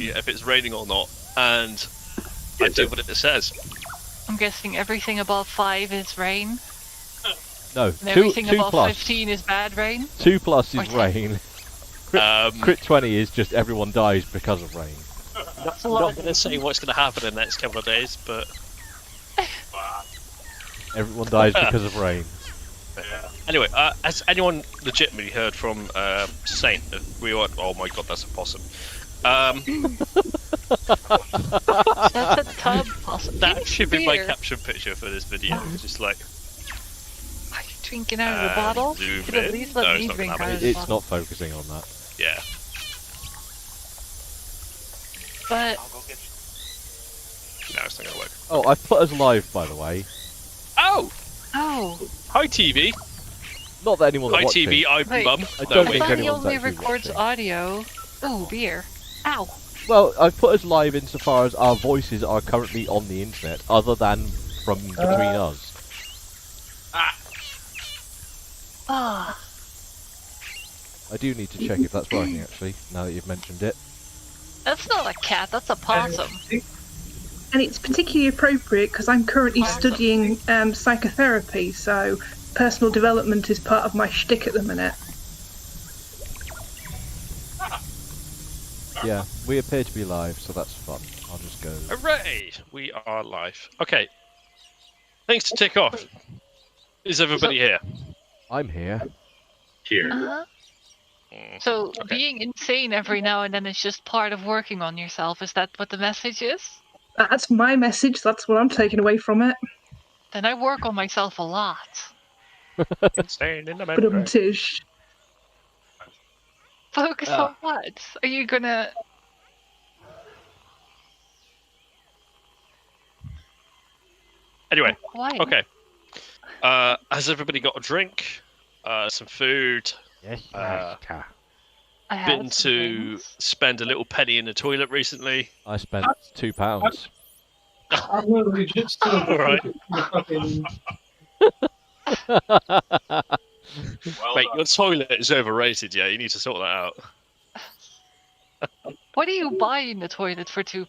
you if it's raining or not, and I do what it says. I'm guessing everything above 5 is rain. No, And everything 2 above plus. 15 is bad rain. 2 plus Or is 10. rain. Crit 20 is just everyone dies because of rain. I'm not going to say what's going to happen in the next couple of days, but Everyone dies because of rain. anyway, has anyone legitimately heard from Saint? We were. Oh my god, that's a possum. That's a tub possum. That should be my beer. caption picture for this video. Just like Are you drinking out of the bottle? zoom Could at in. least No, let it's me not drink gonna out happen. of the It's bottle. not focusing on that. Yeah. But No, it's not going to work. Oh, I've put us live, by the way. Oh, oh, hi TV. Not that anyone's Hi watching. TV. I'm Wait. Mum. I No, don't I think thought he anyone's only actually records watching. audio. Oh, beer. Ow. Well, I've put us live insofar as our voices are currently on the internet, other than from between us. Ah. I do need to check if that's working, actually, now that you've mentioned it. That's not a cat, that's a possum. And it's particularly appropriate because I'm currently studying psychotherapy, so personal development is part of my shtick at the minute. Yeah, we appear to be live, so that's fun. I'll just go. Hooray! We are live. Okay. Things to tick off. Is everybody here? I'm here. Here. Uh-huh. So, Okay. being insane every now and then is just part of working on yourself. Is that what the message is? That's my message, that's what I'm taking away from it. Then I work on myself a lot. Insane in the But membrane. tish. Focus on what? Are you gonna... Anyway, Why? okay. Has everybody got a drink? Some food? Yes, Uh, I had Been some to things. spend a little penny in the toilet recently? I spent £2. I'm literally just Alright. fucking. Mate, your toilet is overrated, yeah? You need to sort that out. What do you buy in the toilet for £2?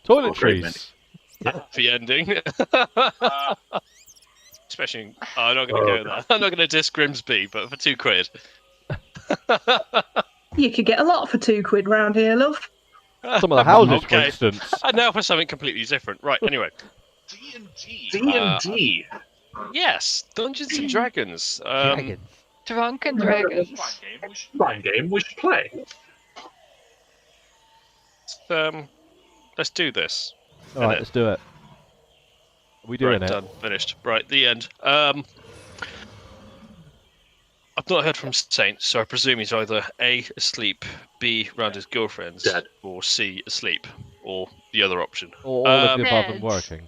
Toiletries. Happy ending. Especially, I'm not going to go there. I'm not going to diss Grimsby, but for £2. You could get a lot for £2 round here, love. Some of the houses, for Okay. instance. And now for something completely different. Right, anyway. D&D. Yes, Dungeons and Dragons. Drunken Dragons. Fine game. We should play. Let's do this. Alright, let's do it. Are we doing Right, it? done, finished. Right, the end. I've not heard from Saint, so I presume he's either A, asleep, B, round his girlfriend's, Dead. or C, asleep, or the other option. Or all of the above and Dead. working.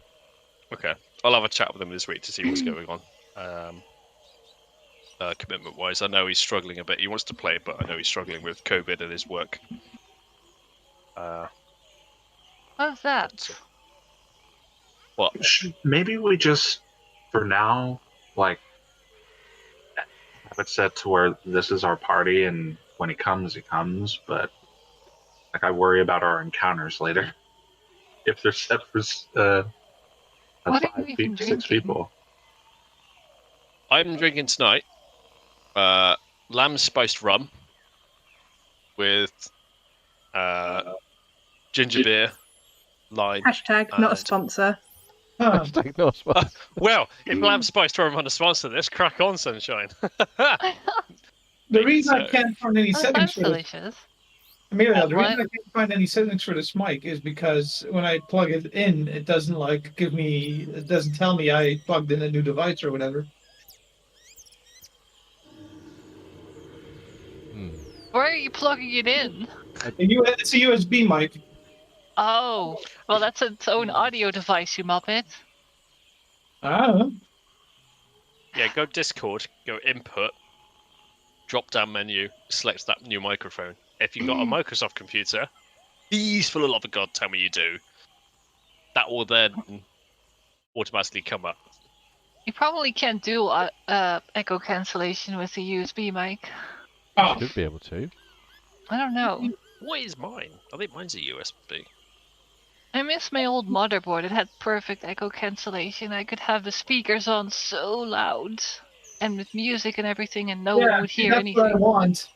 Okay, I'll have a chat with him this week to see what's going on. Commitment-wise, I know he's struggling a bit. He wants to play, but I know he's struggling with COVID and his work. What's that? What? Maybe we just, for now, like, have it set to where this is our party, and when he comes, he comes. But like, I worry about our encounters later. If they're set for What are you 5 even 6 drinking? people. I'm drinking tonight lamb spiced rum with ginger beer, lime. Hashtag not a And- sponsor. Hashtag no sponsor. Well, if lamb spiced rum want to sponsor this, crack on, sunshine. The reason I So- can't find any Oh, settings sounds for this, delicious. Amelia, the What? reason I can't find any settings for this mic is because when I plug it in, it doesn't it doesn't tell me I plugged in a new device or whatever. Where are you plugging it in? It's a USB mic. Oh, well, that's its own audio device, you muppet. I don't know. Yeah, go Discord, go input, drop down menu, select that new microphone. If you've got a Microsoft computer, please, for the love of God, tell me you do. That will then automatically come up. You probably can't do echo cancellation with the USB mic. Oh, Should be able to. I don't know. What is mine? I think mine's a USB. I miss my old motherboard. It had perfect echo cancellation. I could have the speakers on so loud, and with music and everything, and no one would hear that's what I anything. want.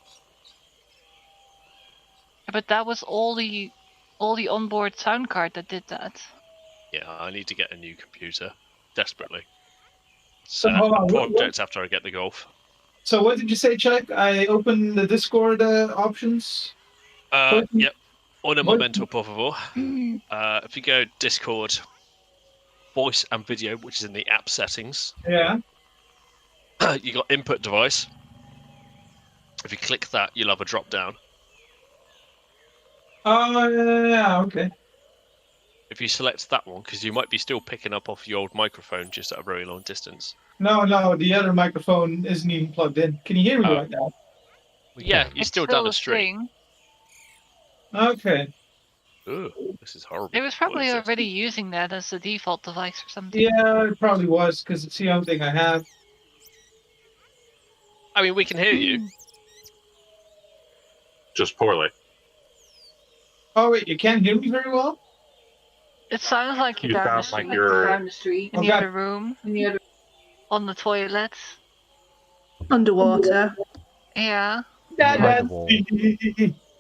But that was all the onboard sound card that did that. Yeah, I need to get a new computer desperately. So So hold on, project after I get the Golf. So what did you say, Chuck? I opened the Discord options. Yep. Un What- momento, por favor. If you go Discord, voice and video, which is in the app settings, Yeah. you got input device. If you click that, you'll have a drop down. Oh, yeah, okay. If you select that one, because you might be still picking up off your old microphone just at a very long distance. No, the other microphone isn't even plugged in. Can you hear me right now? Yeah, you're It's still down the a street. thing. Okay. Ugh, this is horrible. It was What probably is this? already using that as the default device or something. Yeah, it probably was, because it's the only thing I have. I mean, we can hear you. Just poorly. Oh, wait, you can't hear me very well? It sounds like you're You down the sound street. like you're Down the street. In the Okay. other room. On the toilet. Underwater. Yeah. Behind the wall.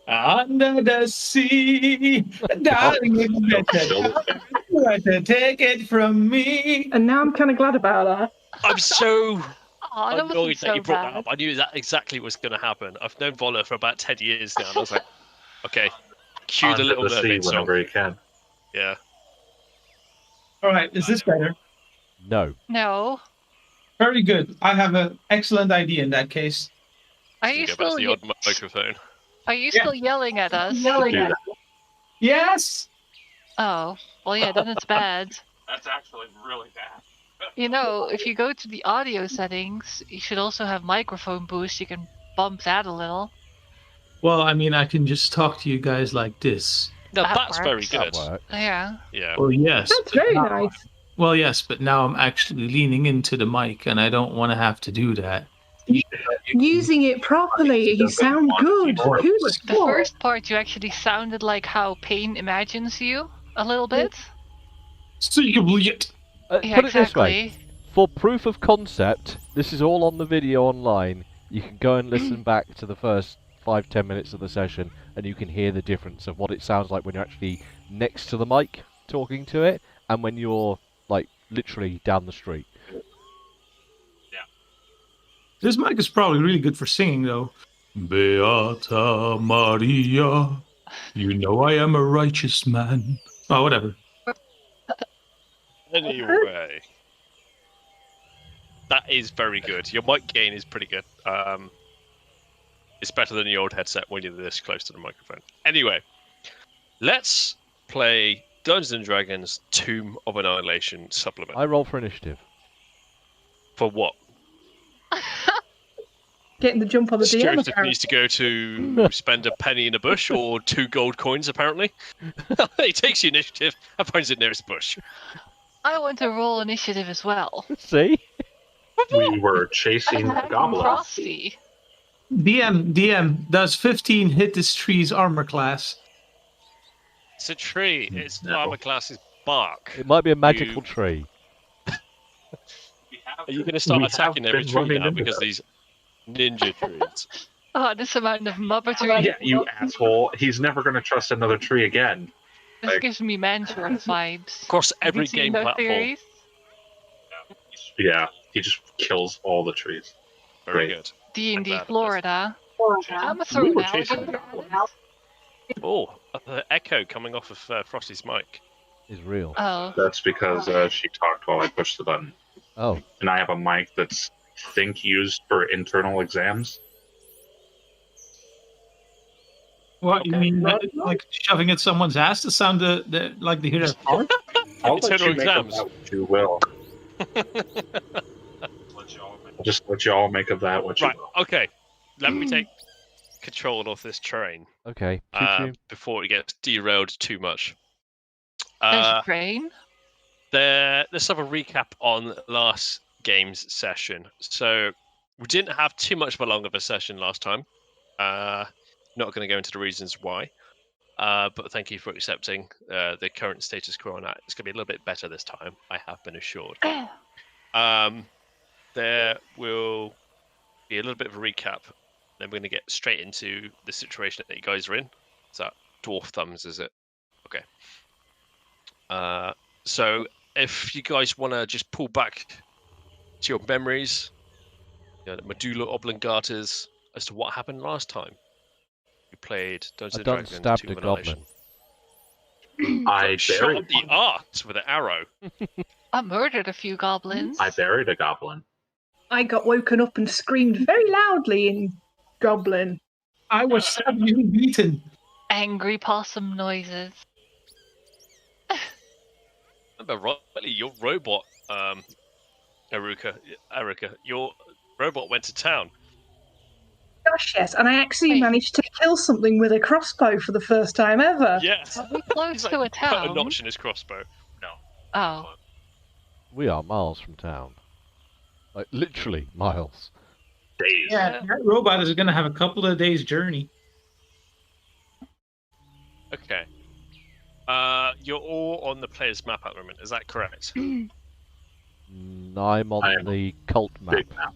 Under the sea, darling, you better take it from me. And now I'm kind of glad about that. I'm so Oh, that annoyed wasn't that so you brought that bad. up. I knew that exactly was going to happen. I've known Vola for about 10 years now, and I was like, okay, cue the Onto little the sea mermaid song. whenever you can. Yeah. All right, is this better? No. No. Very good. I have an excellent idea in that case. Are You you go back to still the odd microphone. are you Yeah. still yelling at us? Do that. Yes. Oh. Well yeah, then it's bad. That's actually really bad. You know, if you go to the audio settings, you should also have microphone boost. You can bump that a little. Well, I mean, I can just talk to you guys like this. No, That that's very works. good. That worked. Yeah. Yeah. Oh, yes. That's very Now- nice. Well, yes, but now I'm actually leaning into the mic, and I don't want to have to do that. Using it properly, you sound good. Who would The have thought? first part you actually sounded like how Pain imagines you a little bit. So you can believe it. Yeah, Put it this way. exactly. For proof of concept, this is all on the video online. You can go and listen back to the first 5-10 minutes of the session, and you can hear the difference of what it sounds like when you're actually next to the mic talking to it, and when you're like literally down the street. This mic is probably really good for singing, though. Beata Maria, you know I am a righteous man. Oh, whatever. Anyway. That is very good. Your mic gain is pretty good. It's better than the old headset when you're this close to the microphone. Anyway, let's play Dungeons and Dragons Tomb of Annihilation supplement. I roll for initiative. For what? Getting the jump on the DM, Joseph apparently. needs to go to spend a penny in a bush or 2 gold coins, apparently. He takes the initiative and finds it nearest bush. I want to roll initiative as well. See? We were chasing the goblin. Frosty. DM, does 15 hit this tree's armor class? It's a tree. Its No. armor class is bark. It might be a magical tree. Are you going to start We attacking have every been tree running now into because that. these ninja trees? Oh, this amount of muppetry. Yeah, you asshole. He's never going to trust another tree again. This gives me Manshort vibes. Across Have you every seen game those platform. series? Yeah, he just kills all the trees. Very Great. good. D&D I'm bad at this. Florida. I'm a We throw were now. chasing Oh, the echo coming off of Frosty's mic. Is real. Oh. That's because she talked while I pushed the button. Oh. And I have a mic that's, I think, used for internal exams. What, you Okay. mean like shoving at someone's ass to sound like they hear their heart? I'll let Internal you make of exams. that what you will. I'll just let you all make of that what you Right, will. okay. Let me take control of this train Okay. Choo-choo. before it gets derailed too much. There's a train. Let's have a recap on last game's session. So we didn't have too much of a long of a session last time. Not going to go into the reasons why. But thank you for accepting the current status quo on that. It's going to be a little bit better this time, I have been assured. There will be a little bit of a recap. Then we're going to get straight into the situation that you guys are in. Is that dwarf thumbs, is it? Okay. So if you guys want to just pull back to your memories, the medulla oblongatas, as to what happened last time you played Dungeons I and done Dragons stabbed Tomb a of Annihilation. goblin. I Shot buried up the arse with an arrow. I murdered a few goblins. I buried a goblin. I got woken up and screamed very loudly in Goblin. I was savagely beaten. Angry possum noises. Remember rightly, your robot, Erica, your robot went to town. Gosh, yes, and I actually Wait. managed to kill something with a crossbow for the first time ever. Yes. Are we close He's to a like, put a town? notch in his crossbow. No. Oh. We are miles from town. Like, literally miles. Days. Yeah, that robot is going to have a couple of days' journey. Okay. You're all on the player's map at the moment. Is that correct? I'm on I am the cult map. Big map.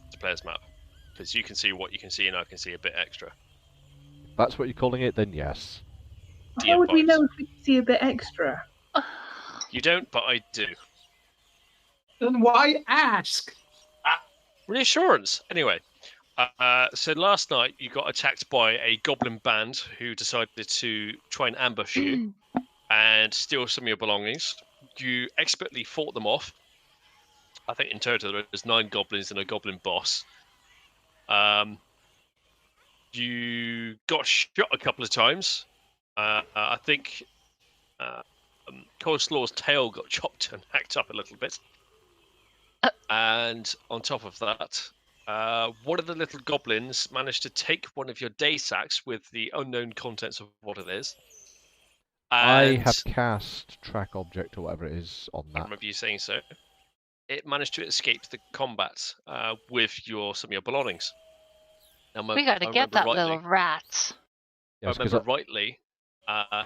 It's player's map, because you can see what you can see, and I can see a bit extra. If that's what you're calling it, then yes. How would we vibes. know if we could see a bit extra? You don't, but I do. Then why ask? Reassurance. Anyway, so last night you got attacked by a goblin band who decided to try and ambush you and steal some of your belongings. You expertly fought them off. I think in total there was 9 goblins and a goblin boss. You got shot a couple of times. I think Coleslaw's tail got chopped and hacked up a little bit. And on top of that, one of the little goblins managed to take one of your day sacks with the unknown contents of what it is. I And have cast track object or whatever it is on I that. remember you saying so. It managed to escape the combat with some of your belongings. Now, We gotta get that little rat. I Yes, 'cause remember rightly,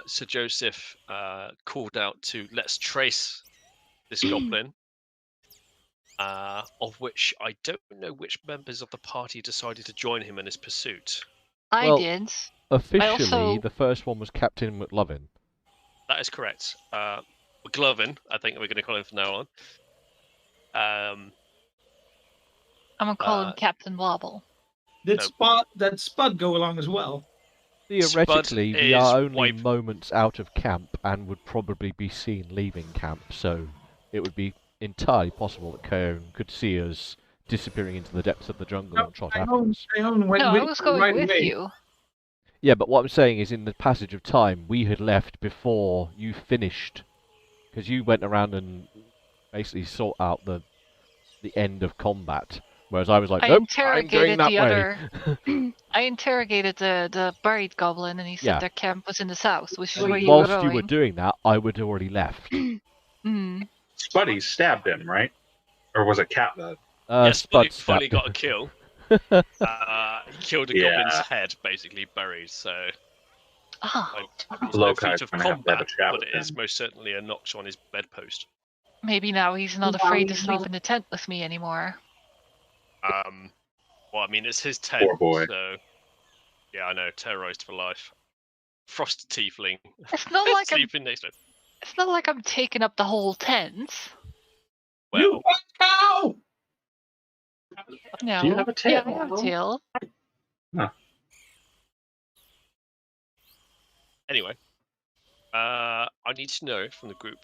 Sir Joseph called out to let's trace this goblin, of which I don't know which members of the party decided to join him in his pursuit. I Well- did. officially, also- the first one was Captain McLovin. That is correct. McGlovin, I think we're going to call him from now on. I'm gonna call him Captain Wobble. Did No. Spud go along as well? Theoretically, we is are only wipe- moments out of camp and would probably be seen leaving camp, so it would be entirely possible that Kaon could see us disappearing into the depths of the jungle No, and trot I after own us. went No, I with was you going right with away. you. Yeah, but what I'm saying is in the passage of time, we had left before you finished, because you went around and basically sought out the end of combat, whereas I was like, I nope, I'm going interrogated that the way. I interrogated the buried goblin, and he said Yeah. their camp was in the south, which is Well, where you were Whilst going. you were doing that, I would have already left. Spuddy stabbed him, right? Or was it Cat that? Yes, Spud he finally stabbed got a him. kill. He killed a Yeah. goblin's head, basically buried. So Ah, it's no Loki's feat of gonna have to have a combat, chat but with it is him. most certainly a notch on his bedpost. maybe now he's not afraid to sleep in the tent with me anymore. Well, I mean, it's his tent, Poor boy. so yeah, I know, terrorized for life. Frosted tiefling, It's not like I'm. sleeping next to him. It's not like I'm taking up the whole tent. You Well, went cow! No. Do you have a tail? Yeah, I have a tail. anyway, I need to know from the group,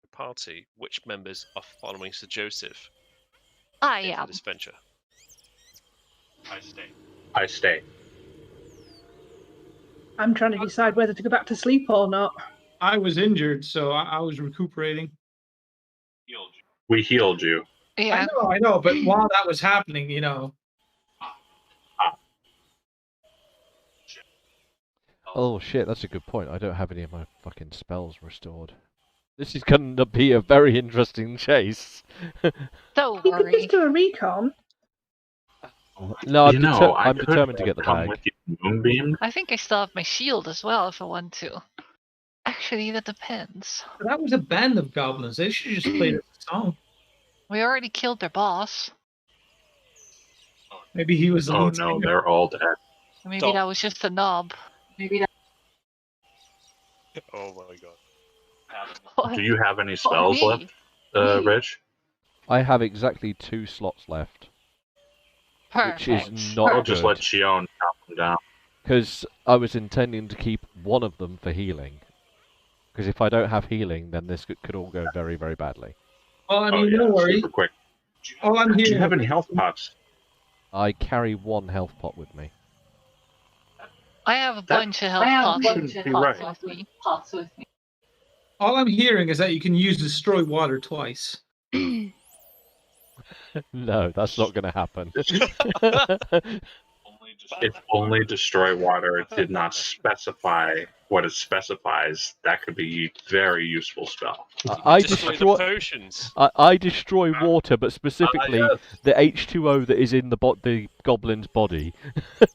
the party, which members are following Sir Joseph I into am. this venture. I stay. I stay. I'm trying to decide whether to go back to sleep or not. I was injured, so I was recuperating. We healed you. Yeah. I know, but while that was happening, you know. Oh shit, that's a good point. I don't have any of my fucking spells restored. This is going to be a very interesting chase. Don't You could worry. just do a recon. No, You know, I I'm could determined to get the come bag. with you. Moonbeam? I think I still have my shield as well if I want to. Actually, that depends. But that was a band of goblins. They should just play the song. We already killed their boss. Maybe he was the Oh lead no, singer. they're all dead. Maybe Stop. that was just a knob. Oh my god. Do you have any spells left, Rich? I have exactly 2 slots left, Perfect. which is not I'll just good. let Chion chop them down. Because I was intending to keep one of them for healing. Because if I don't have healing, then this could all go very, very badly. Well, I Oh mean, yeah, no worry. super quick. All I'm Do you hearing have any health pots? I carry 1 health pot with me. I have a bunch of health pots You're right. with me. all I'm hearing is that you can use destroy water twice. No, that's not going to happen. If only destroy water it did not specify what it specifies, that could be a very useful spell. I Destroy the destroy. potions. I destroy water, but specifically yes. the H2O that is in the goblin's body.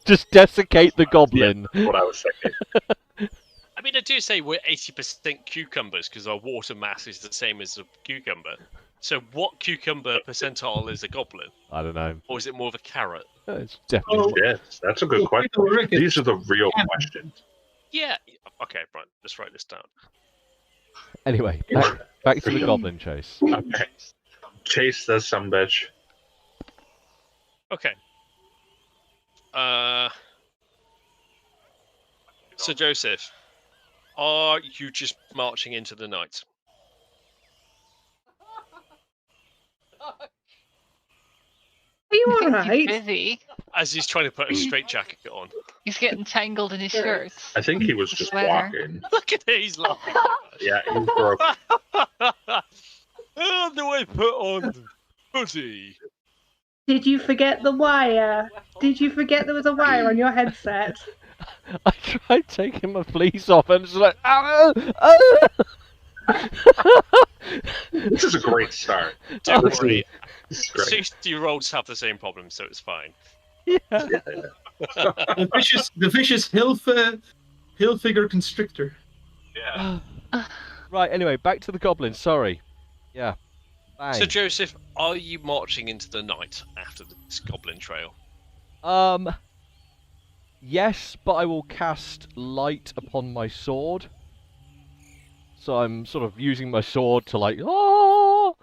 Just desiccate the goblin. That's what I was thinking. I mean, I do say we're 80% cucumbers because our water mass is the same as a cucumber. So what cucumber percentile is a goblin? I don't know. Or is it more of a carrot? It's definitely. Yes, that's a good question. These are the real questions. Yeah. Okay, right. Let's write this down. Anyway, back to the goblin chase. Okay. Chase this some bitch. Okay. So Joseph, are you just marching into the night? Are you He's alright? busy. As he's trying to put a straitjacket on. He's getting tangled in his shirts. I think he was just Sweater. walking. Look at it, he's laughing. Yeah, he's broke. Oh, the way put on hoodie. Did you forget the wire? Did you forget there was a wire on your headset? I tried taking my fleece off and it's like, ah, ah! This is a great start. Don't This worry. This is great. 60-year-olds have the same problem, so it's fine. Yeah. The vicious hill figure constrictor. Yeah. Right, anyway, back to the goblin, sorry. Yeah. Bang. So Joseph, are you marching into the night after this goblin trail? Yes, but I will cast light upon my sword. So I'm sort of using my sword to like, oh!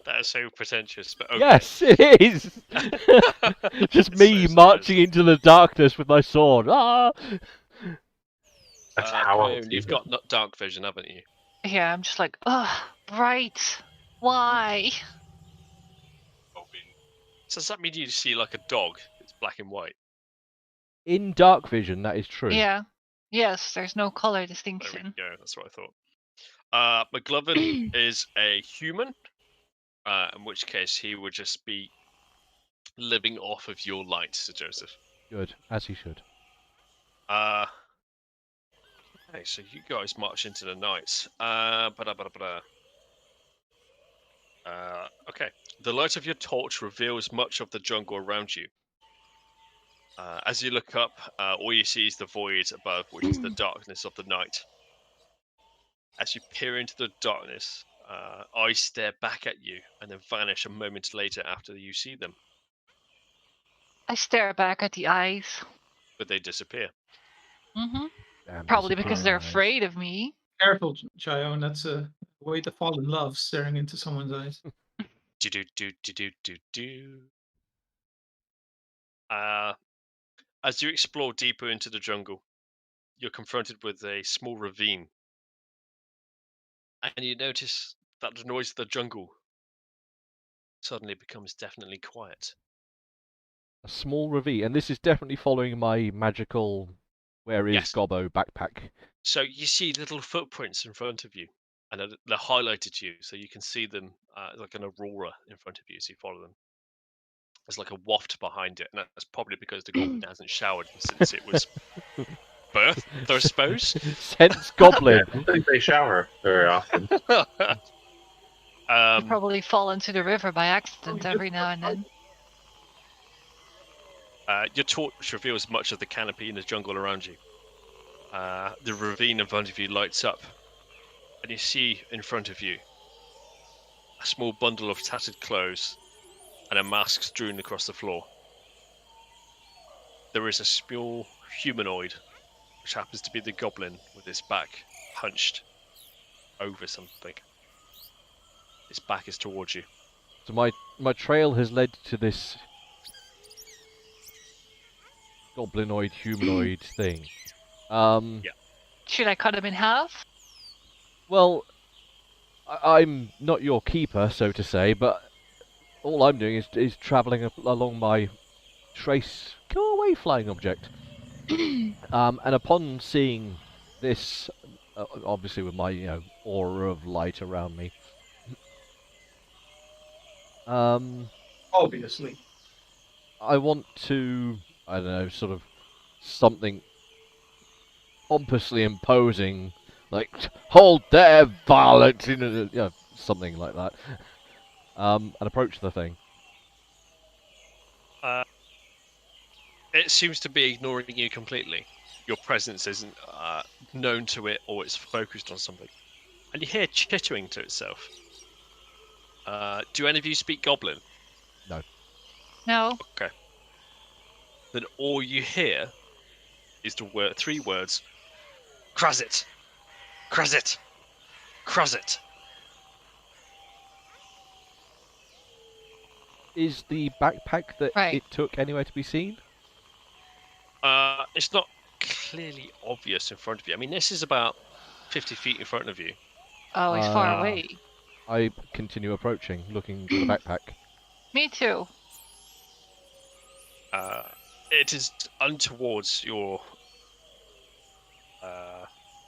That is so pretentious, but okay. Yes, it is! Just me So marching into the darkness with my sword. Ah! That's how I Clone, you've got dark vision, haven't you? Yeah, I'm just like, ugh, right. Why? So does that mean you see like a dog? It's black and white. In dark vision, that is true. Yeah. Yes, there's no color There we distinction. go. That's what I thought. McLovin is a human, in which case he would just be living off of your light, Sir Joseph. Good, as he should. Okay, so you guys march into the night. Okay. The light of your torch reveals much of the jungle around you. As you look up, all you see is the void above, which is the darkness of the night. As you peer into the darkness, eyes stare back at you and then vanish a moment later after you see them, I stare back at the eyes. but they disappear. Mm-hmm. Damn, Probably disappearing because they're eyes. afraid of me. Careful, Chion. That's a way to fall in love, staring into someone's eyes. Do. As you explore deeper into the jungle, you're confronted with a small ravine. And you notice that the noise of the jungle suddenly becomes definitely quiet. A small ravine, and this is definitely following my magical "Where is Yes. Gobbo" backpack. So you see little footprints in front of you, and they're highlighted to you, so you can see them like an aurora in front of you as you follow them. There's like a waft behind it, and that's probably because the goblin hasn't showered since it was birthed, I suppose. Sense goblin. I don't think they shower very often. You probably fall into the river by accident every now and then. Your torch reveals much of the canopy in the jungle around you. The ravine in front of you lights up, and you see in front of you a small bundle of tattered clothes and a mask strewn across the floor. There is a small humanoid, which happens to be the goblin, with his back hunched over something. His back is towards you. So my trail has led to this goblinoid humanoid thing. Yeah. Should I cut him in half? Well, I'm not your keeper, so to say, but all I'm doing is travelling along my trace. Go away, flying object. And upon seeing this, obviously with my aura of light around me, Obviously. I want to, I don't know, sort of something pompously imposing, like hold there, varlet, something like that, and approach the thing. It seems to be ignoring you completely. Your presence isn't known to it, or it's focused on something. And you hear chittering to itself. Do any of you speak Goblin? No. Okay. Then all you hear is the three words: Krazit, Krazit, Krazit. Is the backpack that Right. it took anywhere to be seen? It's not clearly obvious in front of you. I mean, this is about 50 feet in front of you. Oh, he's far Ah. away. I continue approaching, looking for the backpack. Me too. It is untowards your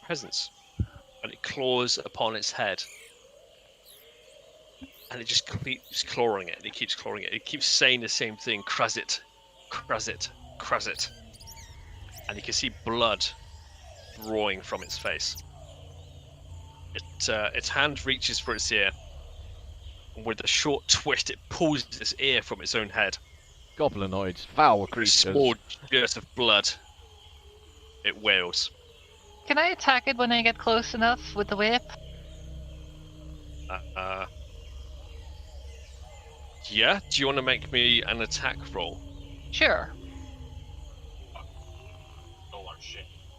presence, and it claws upon its head, and it just keeps clawing it. And it keeps clawing it. It keeps saying the same thing: Krazit, Krazit, Krazit. And you can see blood drawing from its face. Its hand reaches for its ear, and with a short twist, it pulls its ear from its own head. Goblinoids, foul A creatures. small jet of blood. It wails. Can I attack it when I get close enough with the whip? Yeah. Do you want to make me an attack roll? Sure.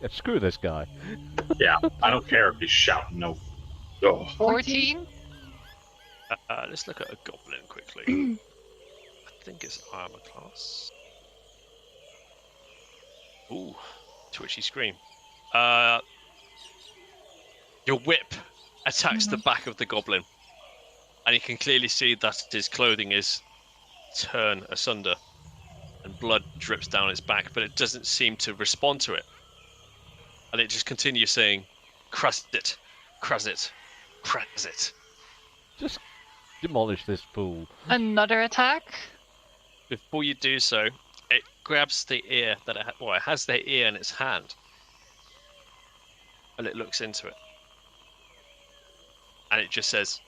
Yeah, screw this guy. Yeah, I don't care if he's shouting no. Oh. 14? Let's look at a goblin quickly. I think it's armor class. Ooh, twitchy scream. Your whip attacks the back of the goblin, and you can clearly see that his clothing is torn asunder, and blood drips down its back, but it doesn't seem to respond to it. And it just continues saying, Krazit, Krazit, Krazit. Just demolish this fool. Another attack? Before you do so, it grabs the ear that it has the ear in its hand, and it looks into it, and it just says,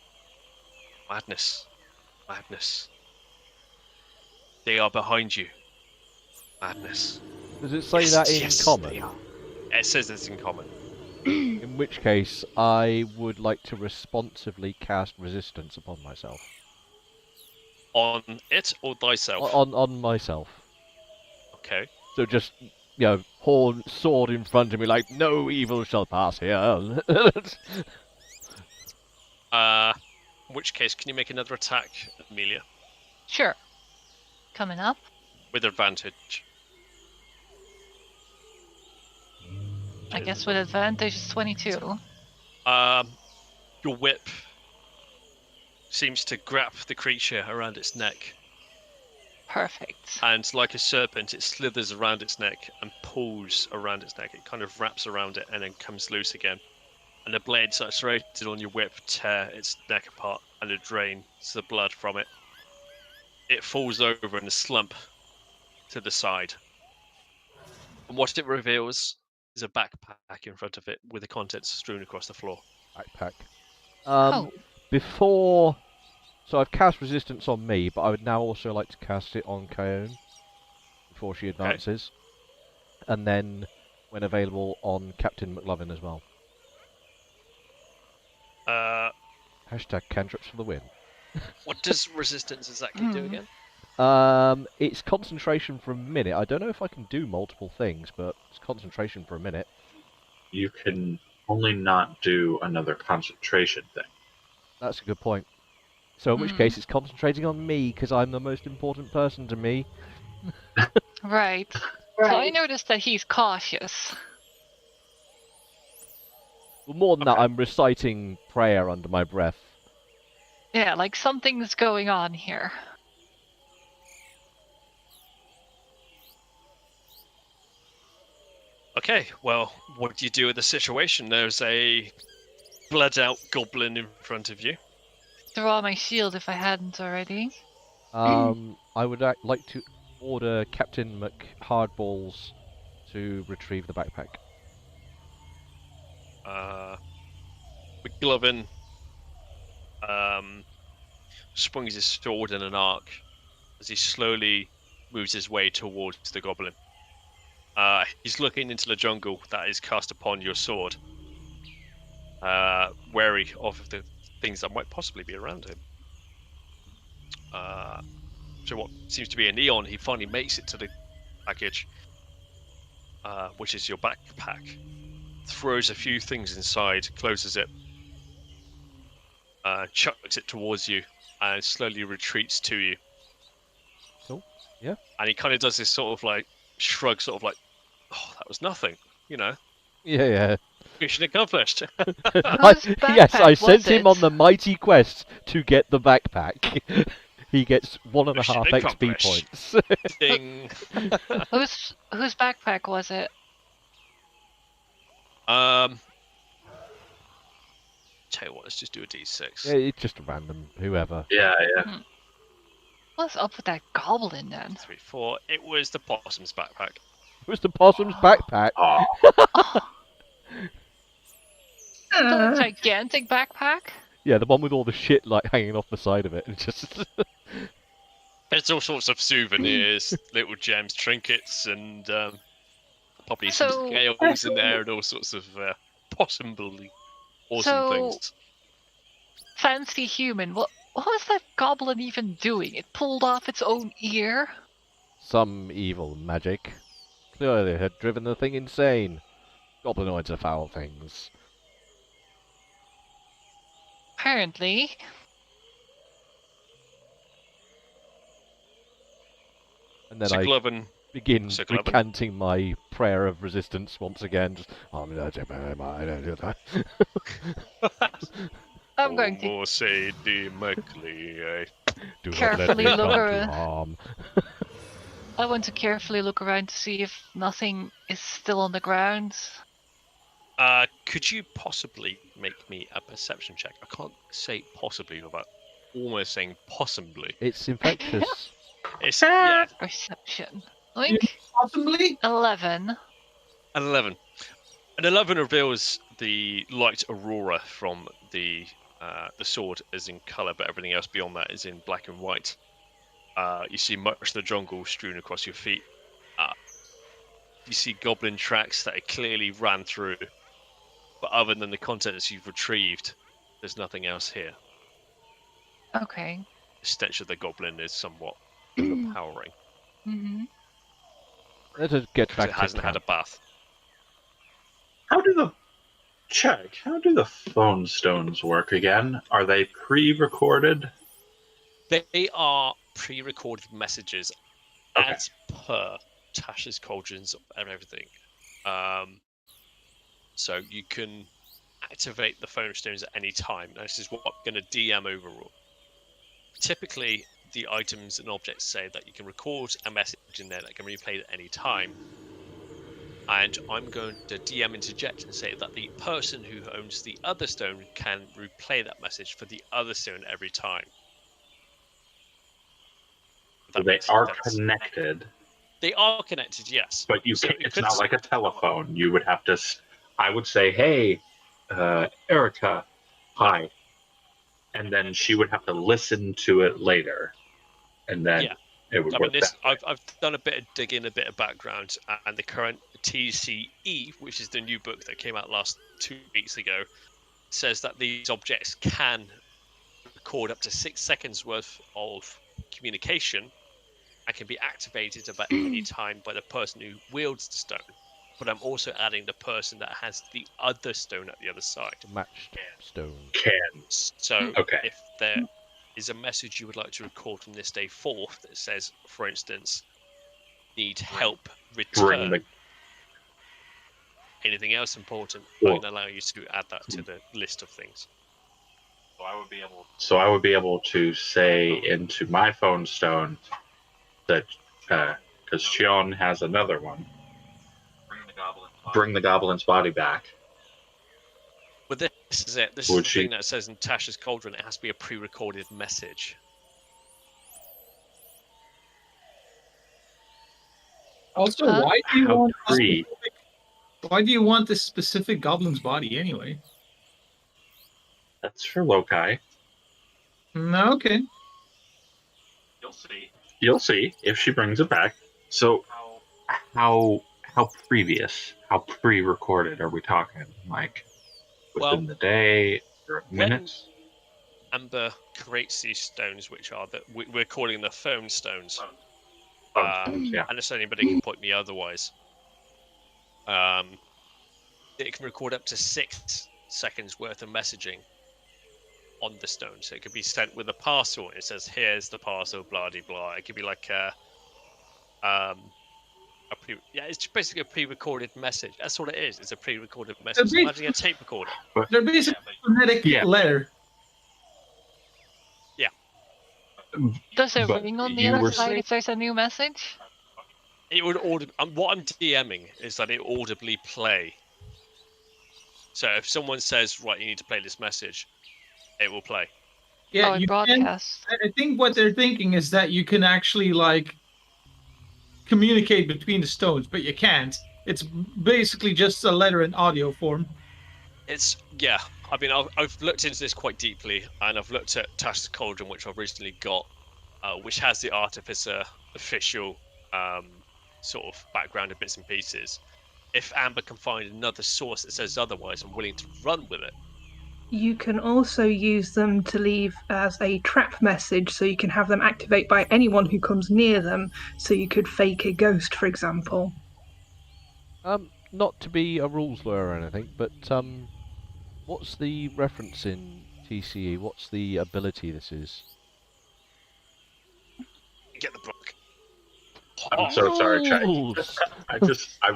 "Madness, madness. They are behind you. Madness." Does it say Yes, that in yes, common? they are. It says it's in common. In which case, I would like to responsively cast resistance upon myself. On it or thyself? On myself. Okay. So just, horn, sword in front of me, like, no evil shall pass here. In which case, can you make another attack, Amelia? Sure. Coming up. With advantage. I guess with advantage is 22. Your whip seems to grab the creature around its neck, Perfect. and like a serpent, it slithers around its neck and pulls around its neck. It kind of wraps around it and then comes loose again. And the blade saturated on your whip tear its neck apart, and it drains the blood from it. It falls over in a slump to the side. And what it reveals is a backpack in front of it with the contents strewn across the floor. Backpack. Oh. Before... So I've cast resistance on me, but I would now also like to cast it on Kaon. before she advances. And then, when available, on Captain McLovin as well. Hashtag cantrips for the win. What does resistance exactly do again? It's concentration for a minute. I don't know if I can do multiple things, but it's concentration for a minute. You can only not do another concentration thing. That's a good point. So in which case it's concentrating on me, because I'm the most important person to me. Right. So I noticed that he's cautious. Well, more than that, Okay. I'm reciting prayer under my breath. Yeah, like something's going on here. Okay, well, what do you do with the situation? There's a bled-out goblin in front of you. Draw my shield if I hadn't already. I would like to order Captain McHardballs to retrieve the backpack. McGlovin swings his sword in an arc as he slowly moves his way towards the goblin. He's looking into the jungle that is cast upon your sword, wary of the things that might possibly be around him. So what seems to be a neon, he finally makes it to the package, which is your backpack. Throws a few things inside, closes it, chucks it towards you, and slowly retreats to you. Cool. Yeah. And he kind of does this sort of like shrug, sort of like, "Oh, that was nothing," you know. Yeah. Mission accomplished. Yes, I backpack sent was him it? on the mighty quest to get the backpack. He gets 1.5 Mission XP accomplished. points. Ding. Whose backpack was it? Tell you what, let's just do a d6. Yeah, it's just a random whoever. Yeah. What's up with that goblin then? 3, 4. It was the possum's backpack. It was the possum's backpack. Oh, The gigantic backpack? Yeah, the one with all the shit like hanging off the side of it. And just There's all sorts of souvenirs, little gems, trinkets, and probably some So- scales in there, and all sorts of possibly awesome So- things. Fancy human. What was that goblin even doing? It pulled off its own ear? some evil magic. Clearly it had driven the thing insane. Goblinoids are foul things. Apparently. And then So I Glovin, begin So Glovin. recanting my prayer of resistance once again. Just, I'm going to Como se di Merkley, do not let Carefully me look come to around. harm. I want to carefully look around to see if nothing is still on the ground. Could you possibly make me a perception check? I can't say possibly without almost saying possibly. It's infectious. It's yeah, Perception. Oink. Possibly. 11. an 11. An 11 reveals the light aurora from the sword is in colour, but everything else beyond that is in black and white. You see much of the jungle strewn across your feet. You see goblin tracks that are clearly ran through, but other than the contents you've retrieved, there's nothing else here. Okay. The stench of the goblin is somewhat overpowering. Mm-hmm. Let us get 'Cause back it to hasn't had a camp. bath. how do the phone stones work again? Are they pre-recorded? They are pre-recorded messages Okay. as per Tasha's cauldrons and everything. So you can activate the phone stones at any time. Now, this is what I'm going to DM overall. Typically, the items and objects say that you can record a message in there that can be replayed at any time. And I'm going to DM interject and say that the person who owns the other stone can replay that message for the other stone every time. If So that they makes are sense. connected, They are connected, yes. but you So can't, it it's could- not like a telephone. You would have to. I would say, "Hey, Erica, hi," and then she would have to listen to it later, and then Yeah. it would I mean, work that way. I've done a bit of digging, a bit of background, and the current TCE, which is the new book that came out last 2 weeks ago, says that these objects can record up to 6 seconds worth of communication and can be activated about any time by the person who wields the stone. But I'm also adding the person that has the other stone at the other side. The matched stone. Can. So Okay. if there is a message you would like to record from this day forth that says, for instance, need help return, the- anything else important, Cool. I can allow you to add that to the list of things. So I would be able to say into my phone stone that because Chion has another one. Bring the goblin's body back. But this is it. This Would is the she- thing that says in Tasha's Cauldron, it has to be a pre-recorded message. Also, Huh? why do you How want this free? specific, why do you want this specific goblin's body anyway? That's for Lokai. No, okay. You'll see if she brings it back. So how how pre-recorded are we talking? Like within Well, the day or minutes? Amber creates these stones, which are that we're calling the phone stones. Phone stones, yeah. Unless anybody can point me otherwise. It can record up to 6 seconds worth of messaging on the stone. So it could be sent with a parcel. It says, "Here's the parcel." Blah de blah. It could be like it's basically a pre-recorded message. That's all it is. It's a pre-recorded message. basically- Imagine a tape recorder. They're basically phonetic Yeah. letter. Does it But ring on the you other were side saying- if there's a new message? It would what I'm DMing is that it audibly play. So if someone says, "Right, you need to play this message," it will play. Yeah, Oh, it you can. broadcasts. I think what they're thinking is that you can actually like communicate between the stones, but you can't. It's basically just a letter in audio form. It's I mean, I've looked into this quite deeply, and I've looked at Tasha's Cauldron, which I've recently got, which has the Artificer official sort of background and bits and pieces. If Amber can find another source that says otherwise, I'm willing to run with it. You can also use them to leave as a trap message, so you can have them activate by anyone who comes near them. So you could fake a ghost, for example. Not to be a rules lawyer or anything, but what's the reference in TCE? What's the ability this is? Get the book. I'm so sorry, Chai. Rules! I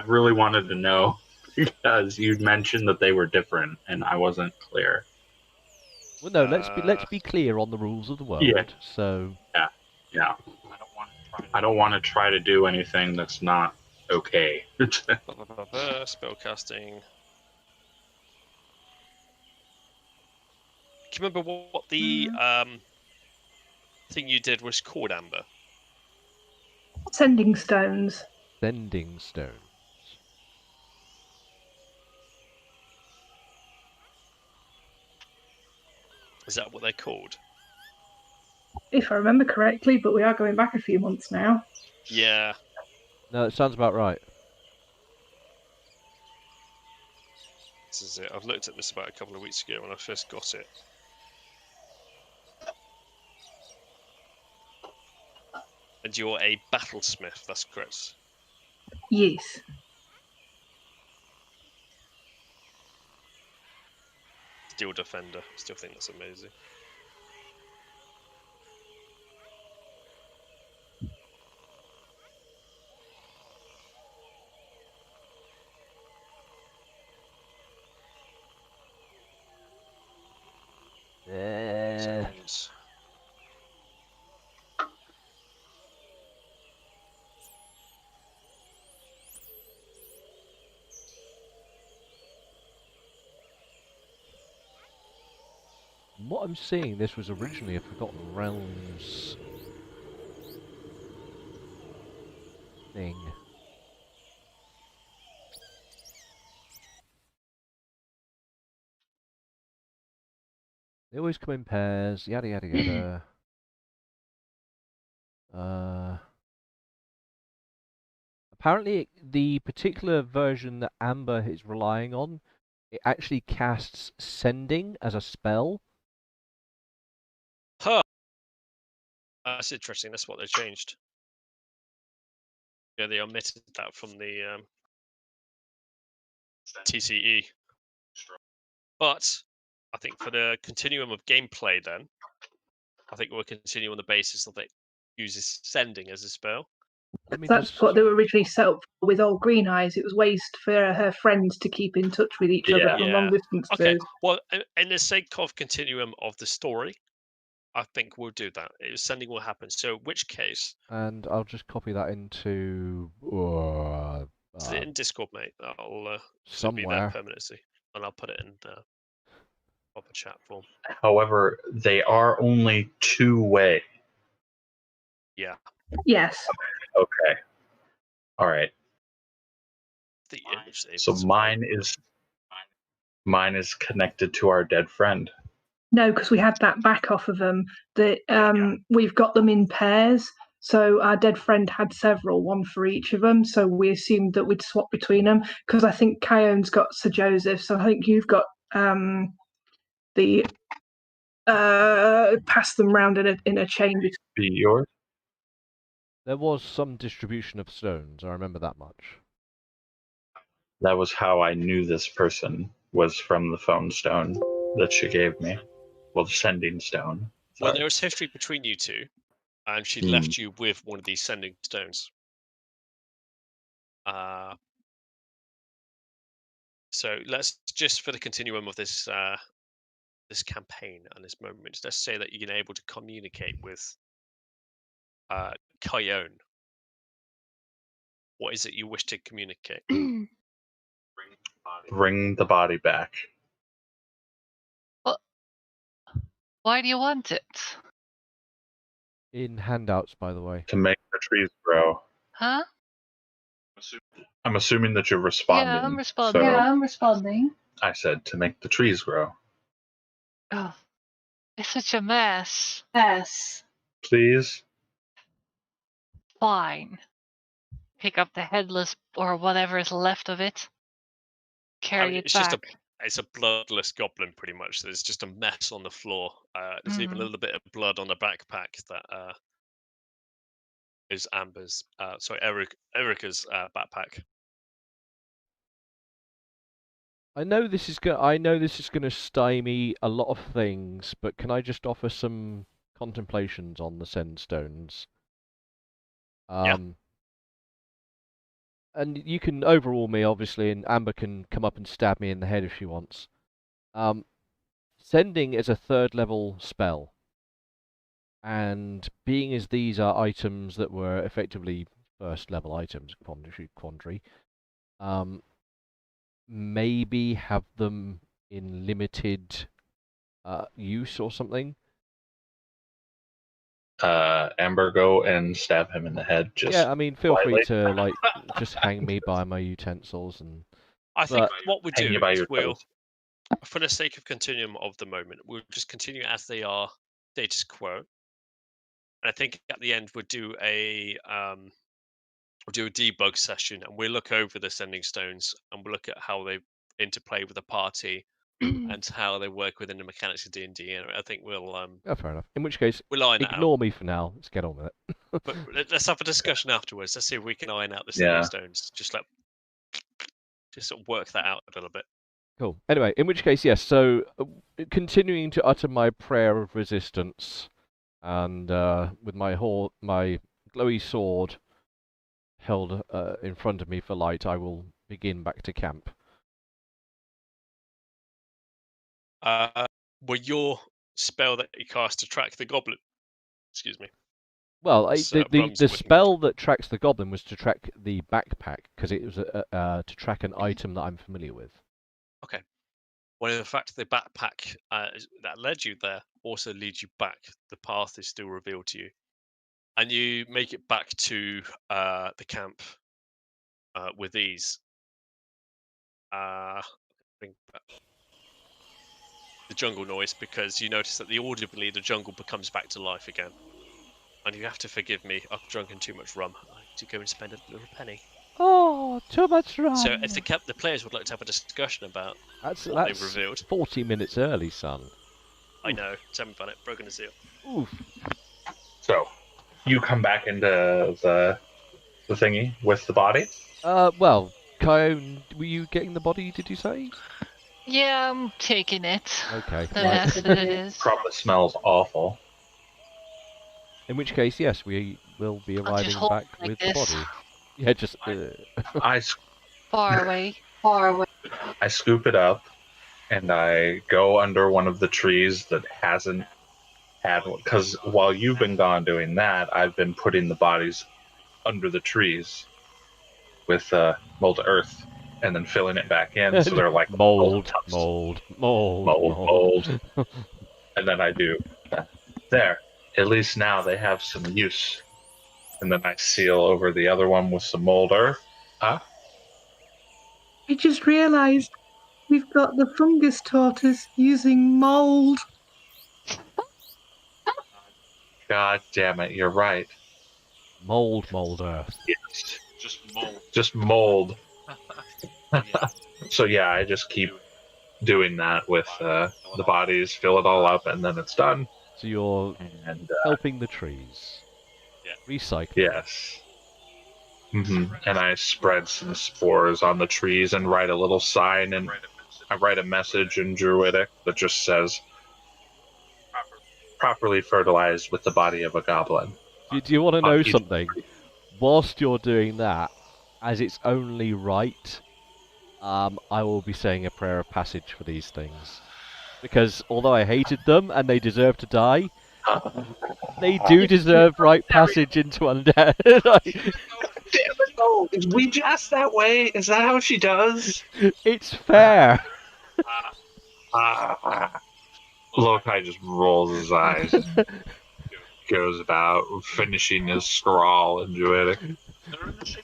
really wanted to know because you'd mentioned that they were different and I wasn't clear. Well, no, let's be clear on the rules of the world. Yeah. So Yeah. I don't want to try to do anything that's not okay. Spellcasting. Do you remember what the thing you did was called, Amber? Sending stones. sending stone. Is that what they're called? If I remember correctly, but we are going back a few months now. Yeah. No, it sounds about right. This is it. I've looked at this about a couple of weeks ago when I first got it. And you're a battlesmith, that's correct. Yes. Steel defender. Still think that's amazing. Stones. From what I'm seeing, this was originally a Forgotten Realms thing. They always come in pairs, yada yada yada. Apparently, the particular version that Amber is relying on, it actually casts Sending as a spell. Huh. That's interesting. That's what they changed. Yeah, they omitted that from the TCE. But I think for the continuum of gameplay, then I think we'll continue on the basis that it uses Sending as a spell. Let me That's just. what they were originally set up for with Old Green Eyes. It was ways for her friends to keep in touch with each other from long distances. Okay. Well, in the sake of continuum of the story, I think we'll do that. Sending will happen. So, in which case, And I'll just copy that into is it in Discord, mate? I'll should be there somewhere. permanently, and I'll put it in the proper chat form. However, they are only two-way. Yeah. Yes. Okay. All right. The image they So mine is connected to our dead friend. No, because we had that back off of them. We've got them in pairs. So our dead friend had several, one for each of them. So we assumed that we'd swap between them because I think Kyone's got Sir Joseph. So I think you've got the pass them round in a chain. Be yours? There was some distribution of stones. I remember that much. That was how I knew this person was from the phone stone that she gave me. Well, the sending stone. Well, Sorry. there was history between you two, and she left you with one of these Sending stones. So let's just, for the continuum of this this campaign and this moment, let's say that you're able to communicate with Kyone. What is it you wish to communicate? Bring the body back. Why do you want it? In handouts, by the way. To make the trees grow. Huh? I'm assuming that you're responding. Yeah, I'm responding. So I'm responding. I said to make the trees grow. Oh, it's such a mess. Yes. Please? Fine. Pick up the headless or whatever is left of it. Carry it it's back. It's a bloodless goblin, pretty much. There's just a mess on the floor. There's even a little bit of blood on the backpack that is Amber's. Sorry, Erica's backpack. I know this is gonna stymie a lot of things, but can I just offer some contemplations on the send stones? Yeah. And you can overrule me, obviously, and Amber can come up and stab me in the head if she wants. Sending is a 3rd level spell. And being as these are items that were effectively 1st level items, quandary, maybe have them in limited use or something. Amber, go and stab him in the head. Yeah, I mean, feel free slightly. to just hang me by my utensils and. I think what we Hang you do by is your toes. for the sake of continuum of the moment, we'll just continue as they are, status quo. And I think at the end we'll do a debug session, and we'll look over the sending stones, and we'll look at how they interplay with the party and how they work within the mechanics of D&D. And I think we'll Oh, fair enough. In which case, we'll iron that out. ignore me for now. Let's get on with it. But let's have a discussion afterwards. Let's see if we can iron out the sending stones. Just sort of work that out a little bit. Cool. Anyway, in which case, yes. So, continuing to utter my prayer of resistance, and with my glowy sword held in front of me for light, I will begin back to camp. Will your spell that you cast to track the goblin? Excuse me. Well, the spell that tracks the goblin was to track the backpack, because it was to track an item that I'm familiar with. Okay. Well, in fact, the backpack that led you there also leads you back. The path is still revealed to you. And you make it back to the camp with ease. Bring back the jungle noise, because you notice that audibly the jungle becomes back to life again. And you have to forgive me, I've drunken too much rum. I need to go and spend a little penny. Oh, too much rum. So if the players would like to have a discussion about That's what they've revealed. 40 minutes early, son. I know. Tell me about it. Broken a seal. Oof. So, you come back into the thingy with the body. Well, Kyone, were you getting the body? Did you say? Yeah, I'm taking it. Okay. The right. mess that it is. Probably smells awful. In which case, yes, we will be I'll arriving just hold back it like with this. the body. Yeah, just. I Far away. Far away. I scoop it up, and I go under one of the trees that hasn't had one. Because while you've been gone doing that, I've been putting the bodies under the trees with mold earth, and then filling it back in, so they're like mold. And then I do there. At least now they have some use. And then I seal over the other one with some mold earth. Huh? I just realised we've got the fungus tortoise using mould. God damn it, you're right. Mold earth. Yes. Just mold. So yeah, I just keep doing that with the bodies, fill it all up, and then it's done. So you're And helping the trees. Yeah. Recycle. yes. And I spread some spores on the trees and write a little sign, and I write a message in Druidic that just says, properly fertilized with the body of a goblin. Do you want to know Fuck you. something? Whilst you're doing that, as it's only right, I will be saying a prayer of passage for these things. Because although I hated them and they deserve to die, they do deserve right passage into undead. Damn it, no! Is we just that way? Is that how she does? It's fair. Lokai just rolls his eyes and goes about finishing his scrawl in Druidic.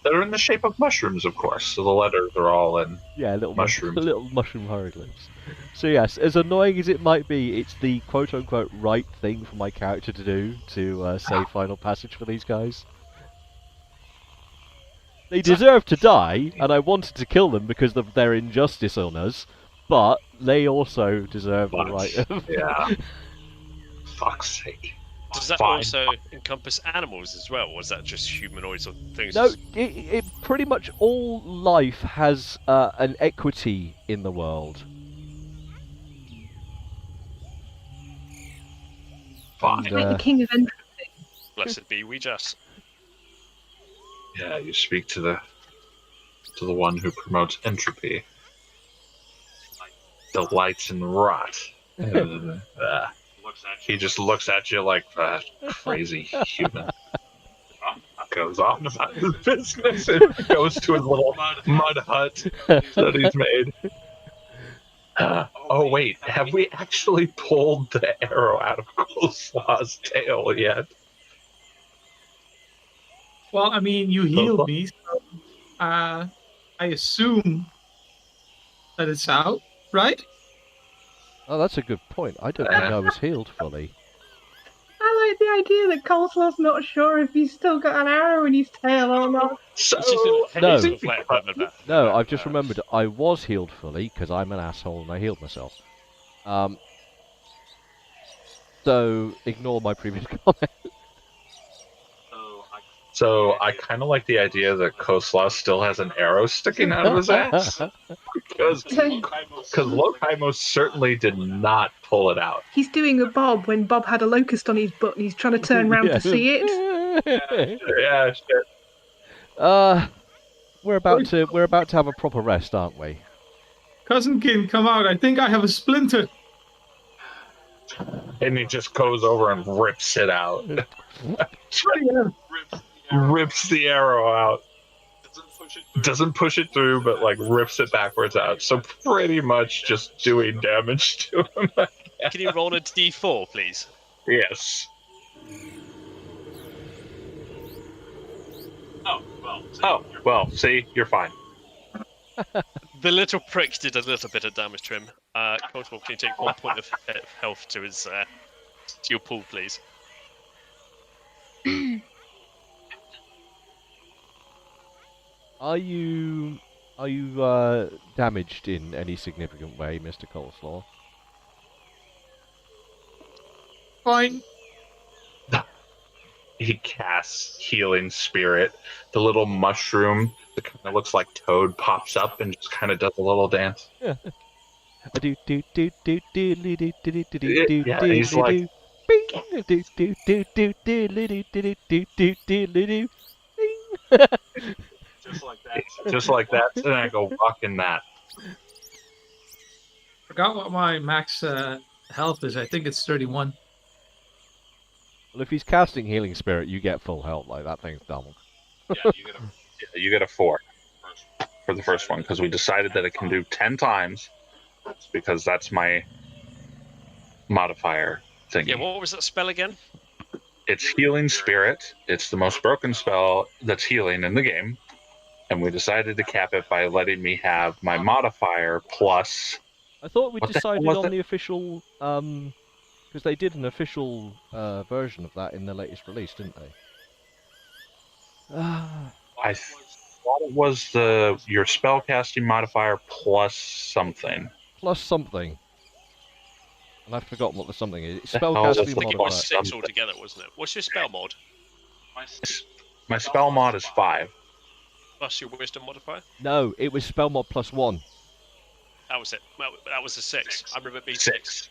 They're in the shape of mushrooms, of course, so the letters are all in Yeah, mushrooms. little mushroom hieroglyphs. So yes, as annoying as it might be, it's the quote-unquote right thing for my character to do to say final passage for these guys. They deserve to die, and I wanted to kill them because of their injustice on us, but they also deserve the right of... Yeah. Fuck's sake. Does that Fine. also encompass animals as well, or is that just humanoids or things? No, it pretty much all life has an equity in the world. Fine. And, Like the king of entropy. Blessed be we just. Yeah, you speak to the one who promotes entropy. Delights in rot. He just looks at you like that crazy human. Goes on about his business and goes to his little mud hut that he's made. Oh wait, have we actually pulled the arrow out of Coleslaw's tail yet? Well, I mean, you healed me, so I assume that it's out, right? Oh, that's a good point. I don't think I was healed fully. I like the idea that Coleslaw's not sure if he's still got an arrow in his tail or not. So No. No, No, I've just remembered I was healed fully because I'm an asshole and I healed myself. So ignore my previous comment. So I kind of like the idea that Coleslaw still has an arrow sticking out of his ass. Because Lokai most certainly did not pull it out. He's doing a Bob when Bob had a locust on his butt and he's trying to turn round to see it. Yeah, shit. We're about to have a proper rest, aren't we? Cousinkin, come out. I think I have a splinter. And he just goes over and rips it out. Rips the arrow out. Doesn't push it through, but like rips it backwards out. So pretty much just doing damage to him. Can you roll a d4, please? Yes. Oh, well, see, you're fine. The little prick did a little bit of damage to him. Coldwell, can you take 1 point of health to his to your pool, please? Are you damaged in any significant way, Mr. Coleslaw? Fine. He casts Healing Spirit. The little mushroom that kind of looks like Toad pops up and just kind of does a little dance. Yeah. Yeah, he's like, just like that. And I go walking that. Forgot what my max health is. I think it's 31. Well, if he's casting Healing Spirit, you get full health. Like, that thing's doubled. Yeah, you get a 4 for the first one because we decided that it can do 10 times because that's my modifier thing. Yeah, what was that spell again? It's Healing Spirit. It's the most broken spell that's healing in the game. And we decided to cap it by letting me have my modifier plus... I thought we What the hell decided was on it? the official, because they did an official version of that in the latest release, didn't they? I thought it was your spellcasting modifier plus something. Plus something. And I've forgotten what the something is. It's The hell was spellcasting the I think it modifier. was 6 altogether, wasn't it? What's your spell mod? My spell mod is 5. Plus your wisdom modifier? No, it was spell mod plus 1. That was it. That was a 6. I remember it being 6.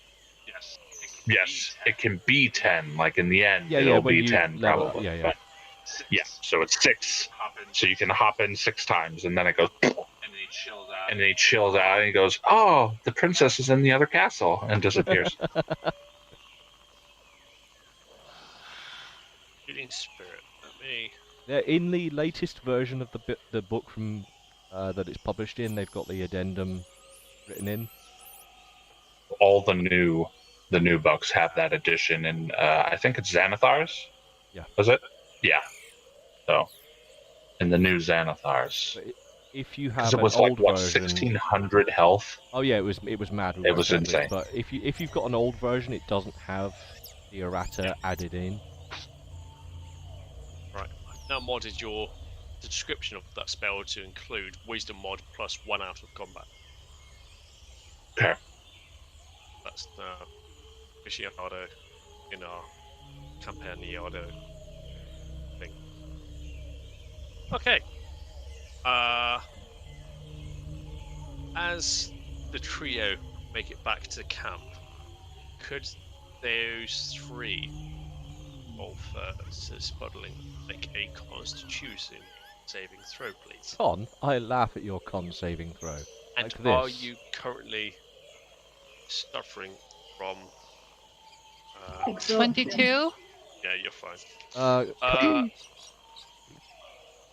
Yes, it can be 10. Like in the end, Yeah, it'll when be you 10 level up, probably. yeah. But, yeah, so it's 6. So you can hop in 6 times, and then it goes. And then he chills out, and he goes, "Oh, the princess is in the other castle," and disappears. Healing Spirit. Let me... Yeah, in the latest version of the book from that it's published in, they've got the addendum written in. All the new books have that edition, and I think it's Xanathar's. Yeah. Was it? Yeah. So, in the new Xanathar's. But if you Because have it was an like old what, version, 1600 health. oh yeah, it was mad. It was expensive, insane. But if you've got an old version, it doesn't have the errata added in. Right. I've now modded the description of that spell to include wisdom mod plus 1 out of combat. Okay. That's the Aficionado in our Campaniado thing. Okay. As the trio make it back to camp, could those 3 of Spuddling make a Constitution saving throw, please? Con, I laugh at your con saving throw. And Like are this. you currently suffering from? 22? Yeah, you're fine.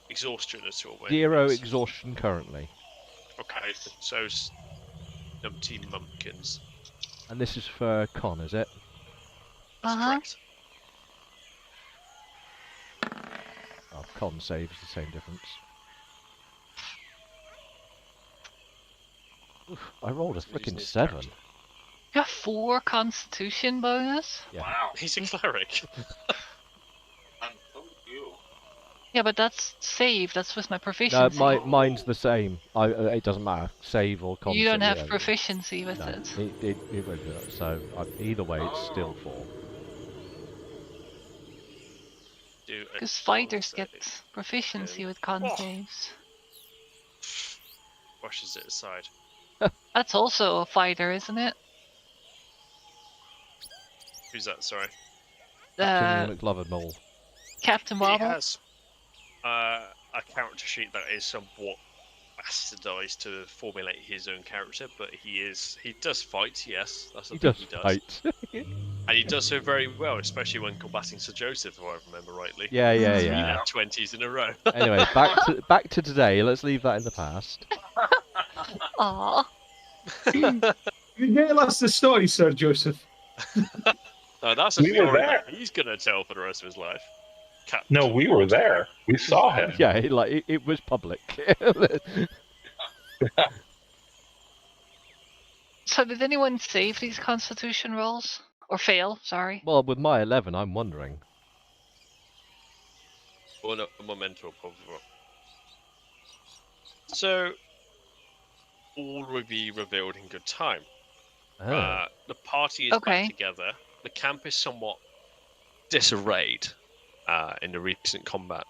Exhaustion at all? 0 exhaustion currently. Okay, so numpty mumpkins. And this is for con, is it? That's Uh-huh. correct. Oh, con saves the same difference. Oof, I rolled a So we just freaking need 7. character. You have 4 Constitution bonus? Yeah. Wow. He's a cleric. Yeah, but that's save. That's with my No, proficiency. mine's the same. It doesn't matter. Save or con. You don't have yeah, proficiency with no, it. it won't do that. So either way, it's still 4. Do a Because fighters con get save. proficiency with con Oh. saves. Brushes it aside. That's also a fighter, isn't it? Who's that? Sorry. Captain McLovin Mole. Captain He Wobble? has a character sheet that is somewhat bastardized to formulate his own character, but he does fight. Yes, that's He the does thing he does, fight. and he does so very well, especially when combating Sir Joseph, if I remember rightly. yeah. 20s in a row. Anyway, back to today. Let's leave that in the past. Aww. Regale us the story, Sir Joseph. No, that's a We were story there. that he's gonna tell for the rest of his life. No, we were there. We saw him. Yeah, it was public. So did anyone save these Constitution rolls? Or fail, sorry. Well, with my 11, I'm wondering. Or no, a memento, probably. So, all will be revealed in good time. Oh. The party is Okay. back together. The camp is somewhat disarrayed in the recent combat.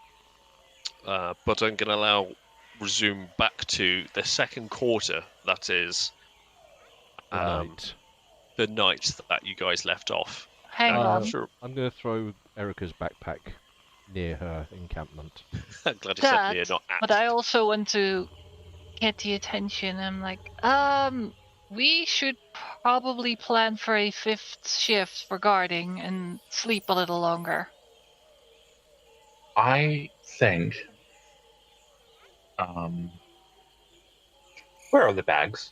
But I'm going to resume back to the second quarter. That is The night. the night that you guys left off. Hang Now, on. after- I'm going to throw Erica's backpack near her encampment. I'm glad you said near, That, not at. but I also want to get the attention. I'm like, we should probably plan for a 5th shift for guarding and sleep a little longer. I think. Where are the bags?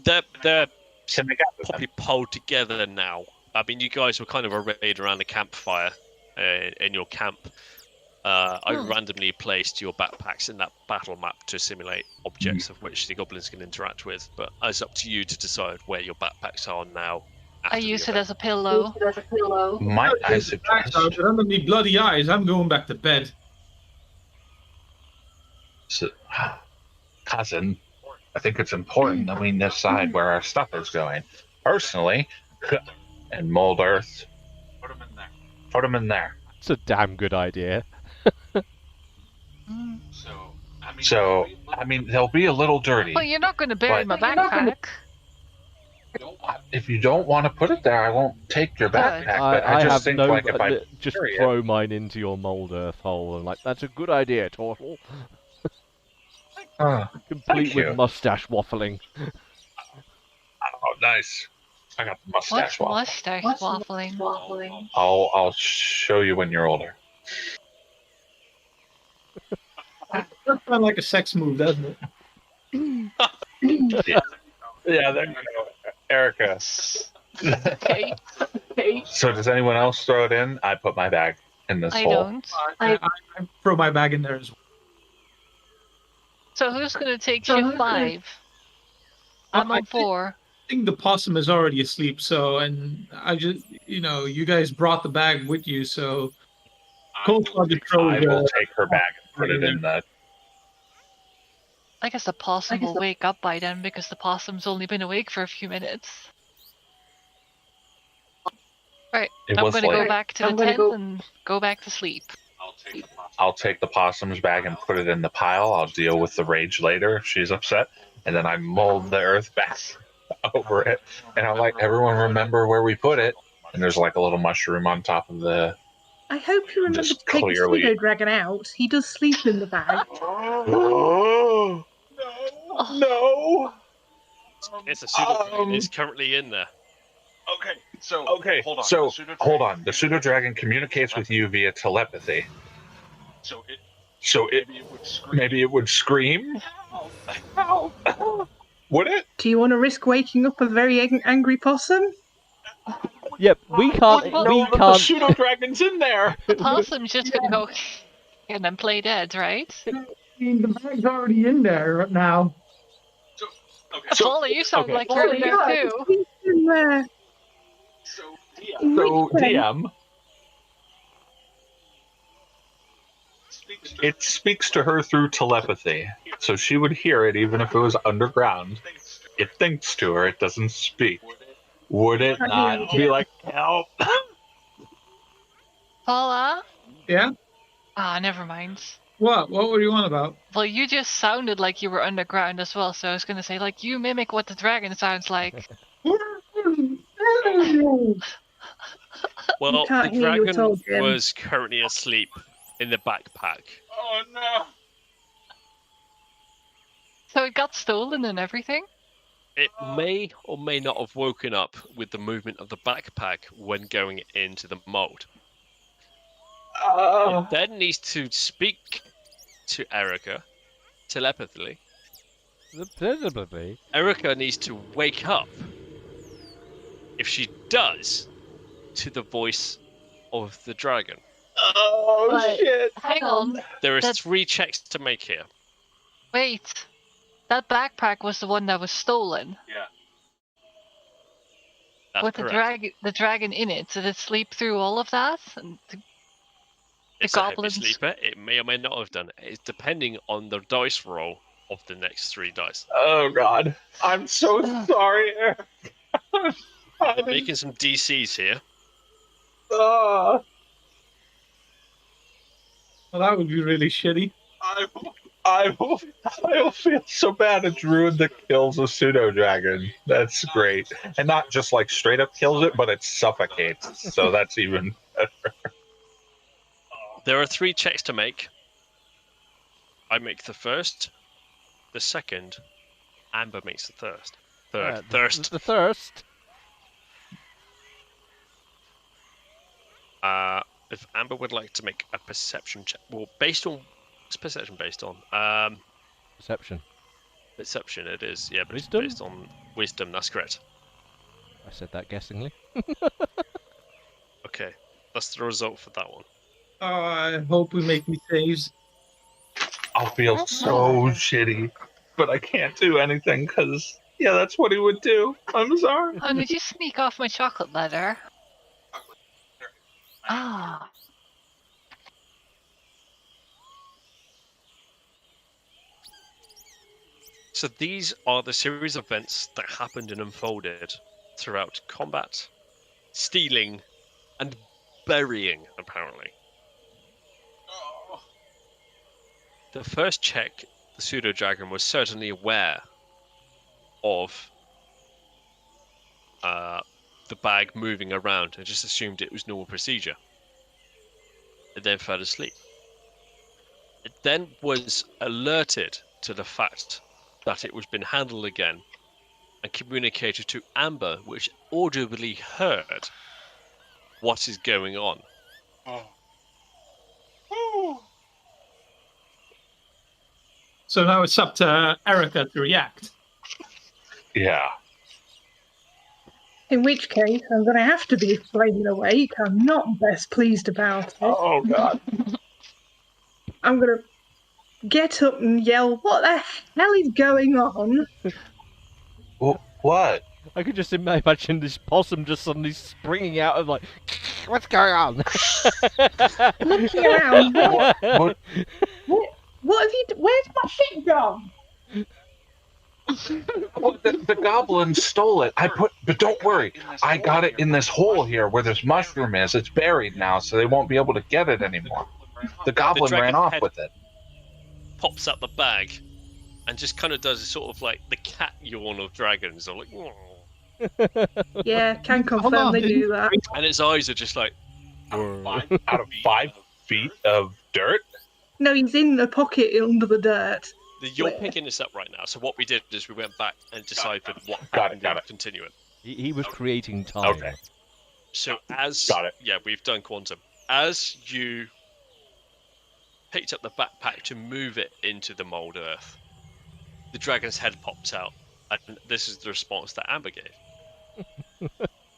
They're Can I get them? probably pulled together now. I mean, you guys were kind of arrayed around the campfire in your camp. I randomly placed your backpacks in that battle map to simulate objects of which the goblins can interact with, but it's up to you to decide where your backpacks are now. I use it as a pillow. Might I Bags suggest? out, but under me bloody eyes, I'm going back to bed. Cousin, I think it's important that we decide where our stuff is going. Personally, and mold earth. Put them in there. Put them in there. It's a damn good idea. So, I mean, they'll be a little dirty. Well, you're not going to bury my But- backpack. If you don't want to put it there, I won't take your backpack. But I just have think, no. like, if I Just bury it- throw mine into your mold earth hole and like that's a good idea, Turtle. Complete with you. mustache waffling. Oh, nice. I got the mustache What's waffle. mustache waffling? I'll show you when you're older. That sounds like a sex move, doesn't it? Yeah, there you go. Erica. Okay. So does anyone else throw it in? I put my bag in this I hole. don't. I throw my bag in there as well. So who's going to take shift 5? I'm on 4. I think the possum is already asleep, so, and I just, you guys brought the bag with you, so. Colt probably throws, I will take her bag and put it in the. I guess the possum will wake up by then because the possum's only been awake for a few minutes. Right, It I'm was going to go late. back to the tent and go back to sleep. I'll take the possum's bag and put it in the pile. I'll deal with the rage later if she's upset, and then I mold the earth back over it. And I'm like, everyone remember where we put it? And there's like a little mushroom on top of the. I hope you remember to Just take clearly- the pseudo dragon out. He does sleep in the bag. Oh no! It's a pseudo. It's currently in there. Okay, so hold on. The pseudo dragon communicates with you via telepathy. So maybe it would scream. Would it? Do you want to risk waking up a very angry possum? Yep, we can't. We The can't. pseudo dragon's in there. The possum's just going to go and then play dead, right? I mean, the bag's already in there now. Paula, you sound like you're in there too. He's in there. So DM, it speaks to her through telepathy, so she would hear it even if it was underground. It thinks to her. It doesn't speak. Would it not be like help? Paula? Yeah? Ah, never mind. What? What were you on about? Well, you just sounded like you were underground as well, so I was going to say, like, you mimic what the dragon sounds like. Well, the can't hear you at all, dragon Jim. was currently asleep in the backpack. Oh no! So it got stolen and everything? It may or may not have woken up with the movement of the backpack when going into the mold. It then needs to speak to Erica telepathically. Presumably. Erica needs to wake up. If she does, to the voice of the dragon. Oh But- shit! Hang on. There is That's- 3 checks to make here. Wait. That backpack was the one that was stolen. That's With correct. the dragon in it. Did it sleep through all of that? And It's a heavy goblins. sleeper. It may or may not have done it. It's depending on the dice roll of the next 3 dice. Oh God, I'm so sorry, Eric. Making some DCs here. Uh, Well, that would be really shitty. I will feel so bad. It's ruined the kills of pseudo dragon. That's great, and not just like straight up kills it, but it suffocates. So that's even better. There are 3 checks to make. I make the first, the second, Amber makes the third. Thirst. The thirst. If Amber would like to make a perception check, well, based on what's perception based on? Perception. Perception. It is, yeah, but Wisdom? it's based on wisdom. That's correct. I said that guessingly. Okay, that's the result for that one. I hope we make these saves. I'll feel so shitty, but I can't do anything because yeah, that's what he would do. I'm sorry. Oh, did you sneak off my chocolate letter? Ah. So these are the series of events that happened and unfolded throughout combat, stealing, and burying, apparently. The first check, the pseudo-dragon was certainly aware of the bag moving around and just assumed it was normal procedure. It then fell asleep. It then was alerted to the fact that it was been handled again and communicated to Amber, which audibly heard what is going on. So now it's up to Erica to react. Yeah. In which case, I'm going to have to be afraid awake. I'm not best pleased about it. Oh God. I'm going to get up and yell, "What the hell is going on?" What? I could just imagine this possum just suddenly springing out of like, what's going on? Looking around. What? What have you? Where's my shit gone? Well, the goblin stole it. But don't worry. I got it in this hole here where this mushroom is. It's buried now, so they won't be able to get it anymore. The goblin dragon ran off head- with it. Pops out the bag and just kind of does a sort of like the cat yawn of dragons. Or like, Yeah, can Hold confirm on, they didn't- do that. and its eyes are just like, Out of 5 feet of dirt? No, he's in the pocket under the dirt. you're picking this up right now. So what we did is we went back and deciphered what Got it, happened got and it. continue it. He was creating time. Okay. So as Got it. yeah, we've done quantum. As you picked up the backpack to move it into the mold earth, the dragon's head popped out, and this is the response that Amber gave.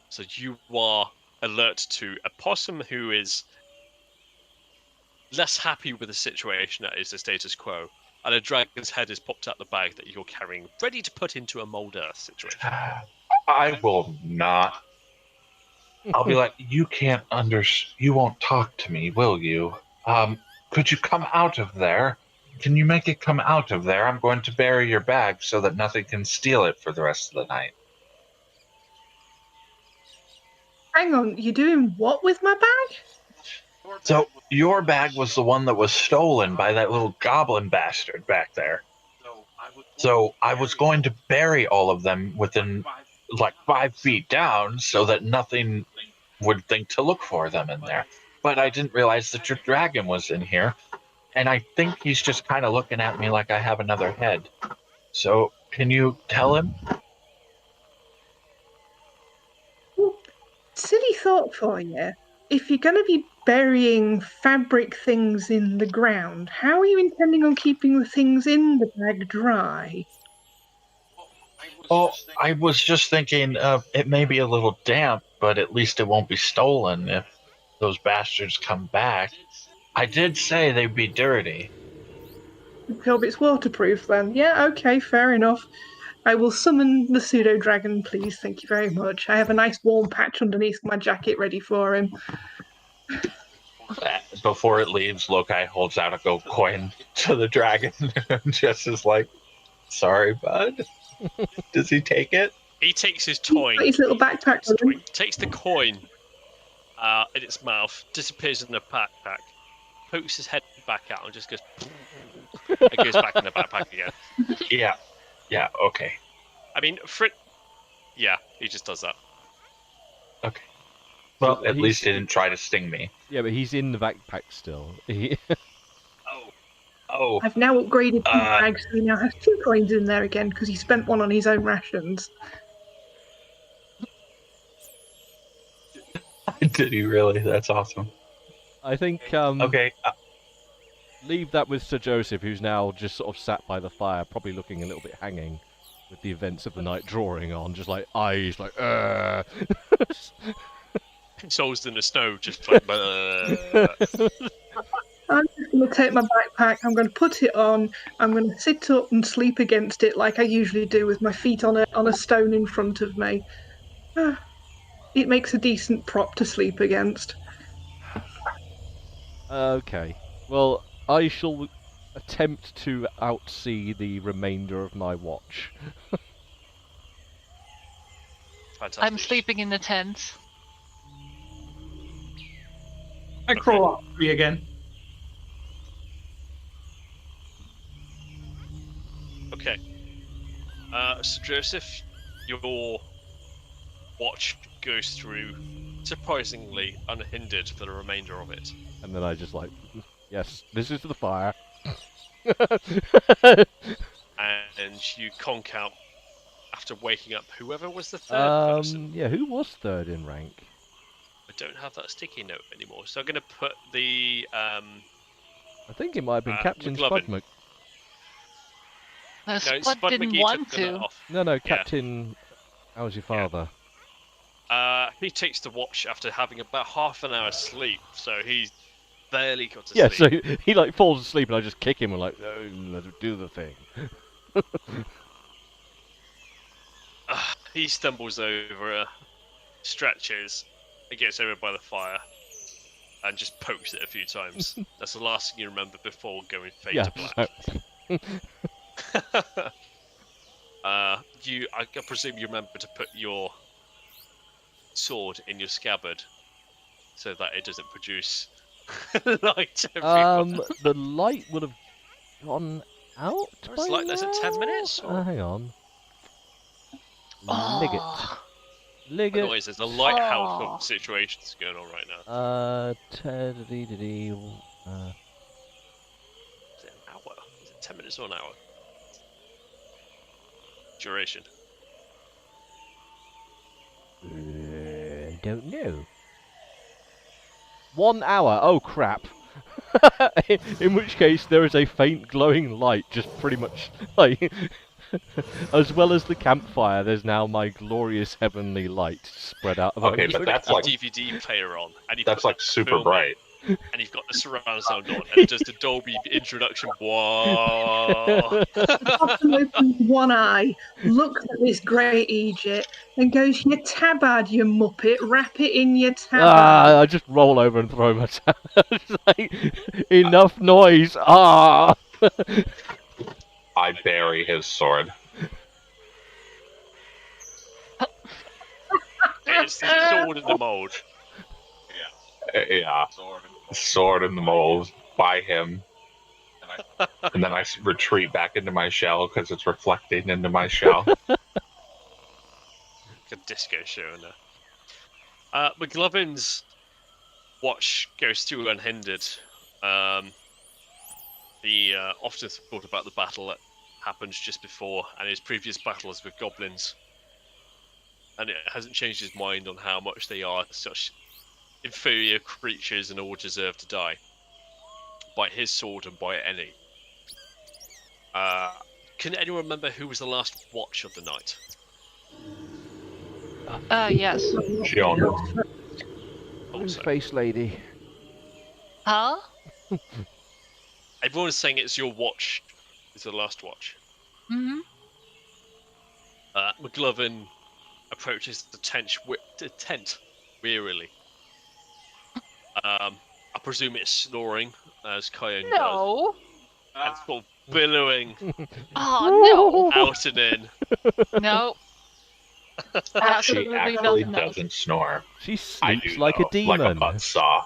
So you are alert to a possum who is less happy with the situation that is the status quo, and a dragon's head has popped out the bag that you're carrying, ready to put into a mold earth situation. I will not. I'll be like, you won't talk to me, will you? Could you come out of there? Can you make it come out of there? I'm going to bury your bag so that nothing can steal it for the rest of the night. Hang on, you're doing what with my bag? So, your bag was the one that was stolen by that little goblin bastard back there. So, I was going to bury all of them within, like, 5 feet down so that nothing would think to look for them in there. But I didn't realize that your dragon was in here. And I think he's just kind of looking at me like I have another head. So, can you tell him? Silly thought for you. If you're going to be burying fabric things in the ground, how are you intending on keeping the things in the bag dry? Oh, I was just thinking it may be a little damp, but at least it won't be stolen if those bastards come back. I did say they'd be dirty. Hope it's waterproof then. Yeah, okay, fair enough. I will summon the pseudo dragon, please. Thank you very much. I have a nice warm patch underneath my jacket ready for him. Before it leaves, Lokai holds out a gold coin to the dragon. And Jess is like, "Sorry, bud." Does he take it? He takes his He's coin. got his little backpack with him. Takes the coin in its mouth, disappears in the backpack, pokes his head back out, and just goes. It goes back in the backpack again. Yeah. Okay. I mean, yeah, he just does that. Okay. Well, So at he's- least he didn't try to sting me. Yeah, but he's in the backpack still. Oh. I've now upgraded his bag, so he now has 2 coins in there again because he spent one on his own rations. Did he really? That's awesome. I think Okay. leave that with Sir Joseph, who's now just sort of sat by the fire, probably looking a little bit hanging, with the events of the night drawing on, just like eyes, like Souls in the snow, just like. I'm just going to take my backpack, I'm going to put it on, I'm going to sit up and sleep against it like I usually do with my feet on a stone in front of me. It makes a decent prop to sleep against. Okay. Well, I shall attempt to outsee the remainder of my watch. Fantastic. I'm sleeping in the tent. I crawl up tree again. Okay. So Joseph, your watch goes through surprisingly unhindered for the remainder of it. And then I just like, yes, this is the fire. And you conk out after waking up whoever was the third person. Yeah, who was third in rank? I don't have that sticky note anymore, so I'm going to put the I think it might have been Captain McLovin. Spudmuk. No, No, Spud Spud didn't McGee want took the note to. off. No, Captain. How's your father? He takes the watch after having about half an hour's sleep, so he's barely got to Yeah, sleep. so he like falls asleep, and I just kick him and like, no, let him do the thing. He stumbles over, stretches, and gets over by the fire, and just pokes it a few times. That's the last thing you remember before going fade Yeah. to black. So, I presume you remember to put your sword in your scabbard so that it doesn't produce light everywhere. the light would have gone out. It's like less than 10 minutes. Hang on. Oh. Liggett. Otherwise, there's a lighthouse of situations going on right now. Is it an hour? Is it 10 minutes or an hour? Duration. Don't know. 1 hour. Oh crap. In which case, there is a faint glowing light, just pretty much like, as well as the campfire. There's now my glorious heavenly light spread out. Okay, but that's like DVD player on, and you that's put like the super film bright. on, and you've got the surround sound on, and it does the Dolby introduction. Whoa! Possum opens one eye, looks at this great Egypt, and goes, "Your tabard, you muppet, wrap it in your tabard." I just roll over and throw my It's like, enough noise. Ah. I bury his sword. It's the sword in the mold. Yeah. Sword in the mold by him. And then I retreat back into my shell because it's reflecting into my shell. Like a disco show in there. McLovin's watch goes through unhindered. He often thought about the battle that happened just before and his previous battles with goblins. And it hasn't changed his mind on how much they are such inferior creatures and all deserve to die. By his sword and by any. Can anyone remember who was the last watch of the night? Yes. Shion. Oh, sorry. Face lady. Huh? Everyone's saying it's your watch. It's the last watch. Mm-hmm. McLovin approaches the tent wearily. I presume it's snoring as Kyone does. No. And sort of billowing Oh out and in. no. No. She Absolutely actually nothing else. doesn't snore. She I sleeps do, like though, a demon. like a buzzsaw.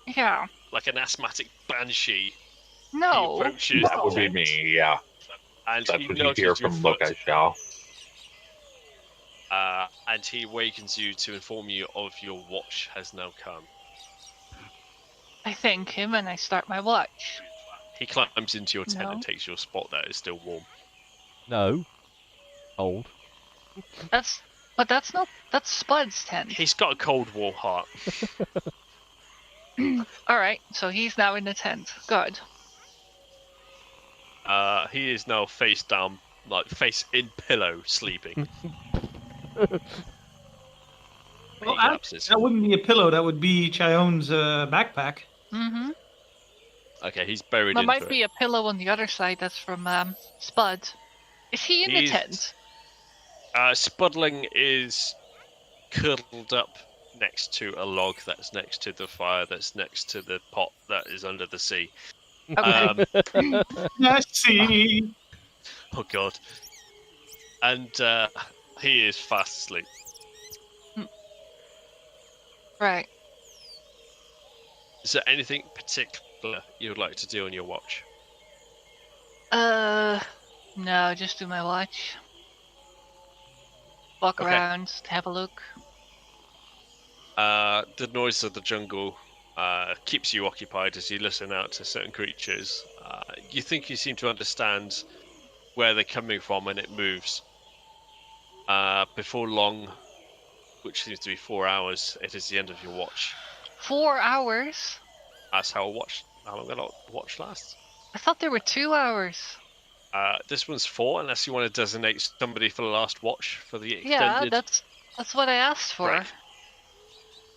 Yeah. Like an asthmatic banshee. No. He approaches That the would be tent, me, yeah. and That's he what you hear notices your from Look foot. I Shall. And he wakens you to inform you of your watch has now come. I thank him and I start my watch. He climbs into your tent No. and takes your spot that is still warm. No. Old. That's Spud's tent. He's got a cold war heart. Alright, so he's now in the tent. Good. He is now face down, like face in pillow, sleeping. He Well, collapses. that wouldn't be a pillow. That would be Chion's backpack. Mm-hmm. Okay, he's buried There into might it. be a pillow on the other side that's from Spud. Is he in the He's- tent? Spudling is curled up next to a log that's next to the fire that's next to the pot that is under the sea. Okay. Yes, see. Oh god. And he is fast asleep. Right. Is there anything particular you would like to do on your watch? No, just do my watch. Walk Okay. around, have a look. The noise of the jungle keeps you occupied as you listen out to certain creatures. You think you seem to understand where they're coming from and it moves. Before long, which seems to be 4 hours, it is the end of your watch. 4 hours? That's how long a watch lasts. I thought there were 2 hours. This one's 4, unless you want to designate somebody for the last watch for the extended. Yeah, that's what I asked for. Right.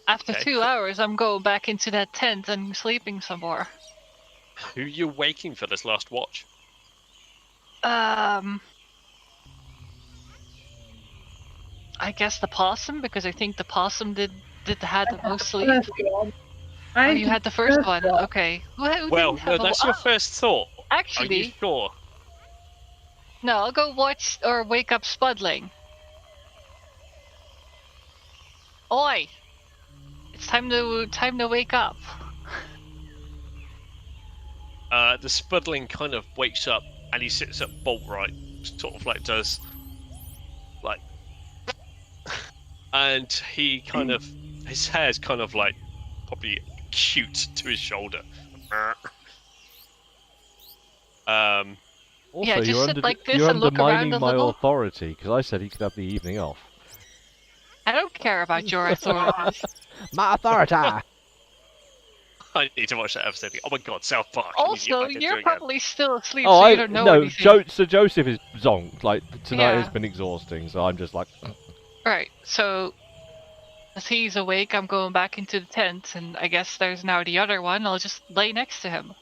After Okay. 2 hours, I'm going back into that tent and sleeping some more. Who are you waking for this last watch? I guess the possum, because I think the possum had the most sleep. First one. Oh, you had the first one. Okay. Who Well, didn't no, have that's your first thought. Are you Actually, sure? no. I'll go watch or wake up Spudling. Oi! It's time to wake up. The Spudling kind of wakes up and he sits up bolt right, sort of like does, like, and he kind of, his hair's kind of like probably acute to his shoulder. Also, Yeah, just you're, sit like this you're and look around undermining a my little. authority because I said he could have the evening off. I don't care about your authority. My authority! I need to watch that episode again. Oh my god, South Park. I need to get Also, back into it you're again. probably still asleep, Oh, so you don't know no, anything. Sir Joseph is zonked. Like, tonight Yeah. has been exhausting, so I'm just like... Right, so as he's awake, I'm going back into the tent, and I guess there's now the other one. I'll just lay next to him.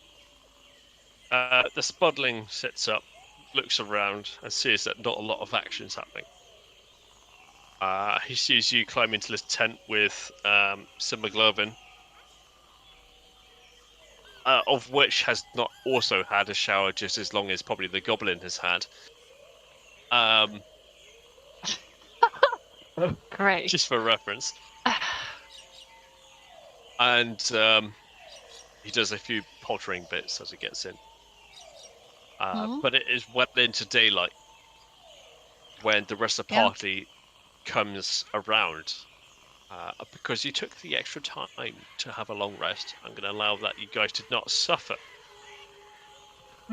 The Spudling sits up, looks around, and sees that not a lot of action's happening. He sees you climb into this tent with some McGlovin, of which has not also had a shower just as long as probably the Goblin has had. Great. Just for reference. And he does a few pottering bits as he gets in. But it is well into daylight when the rest of the Yeah. party comes around. Because you took the extra time to have a long rest, I'm going to allow that you guys did not suffer.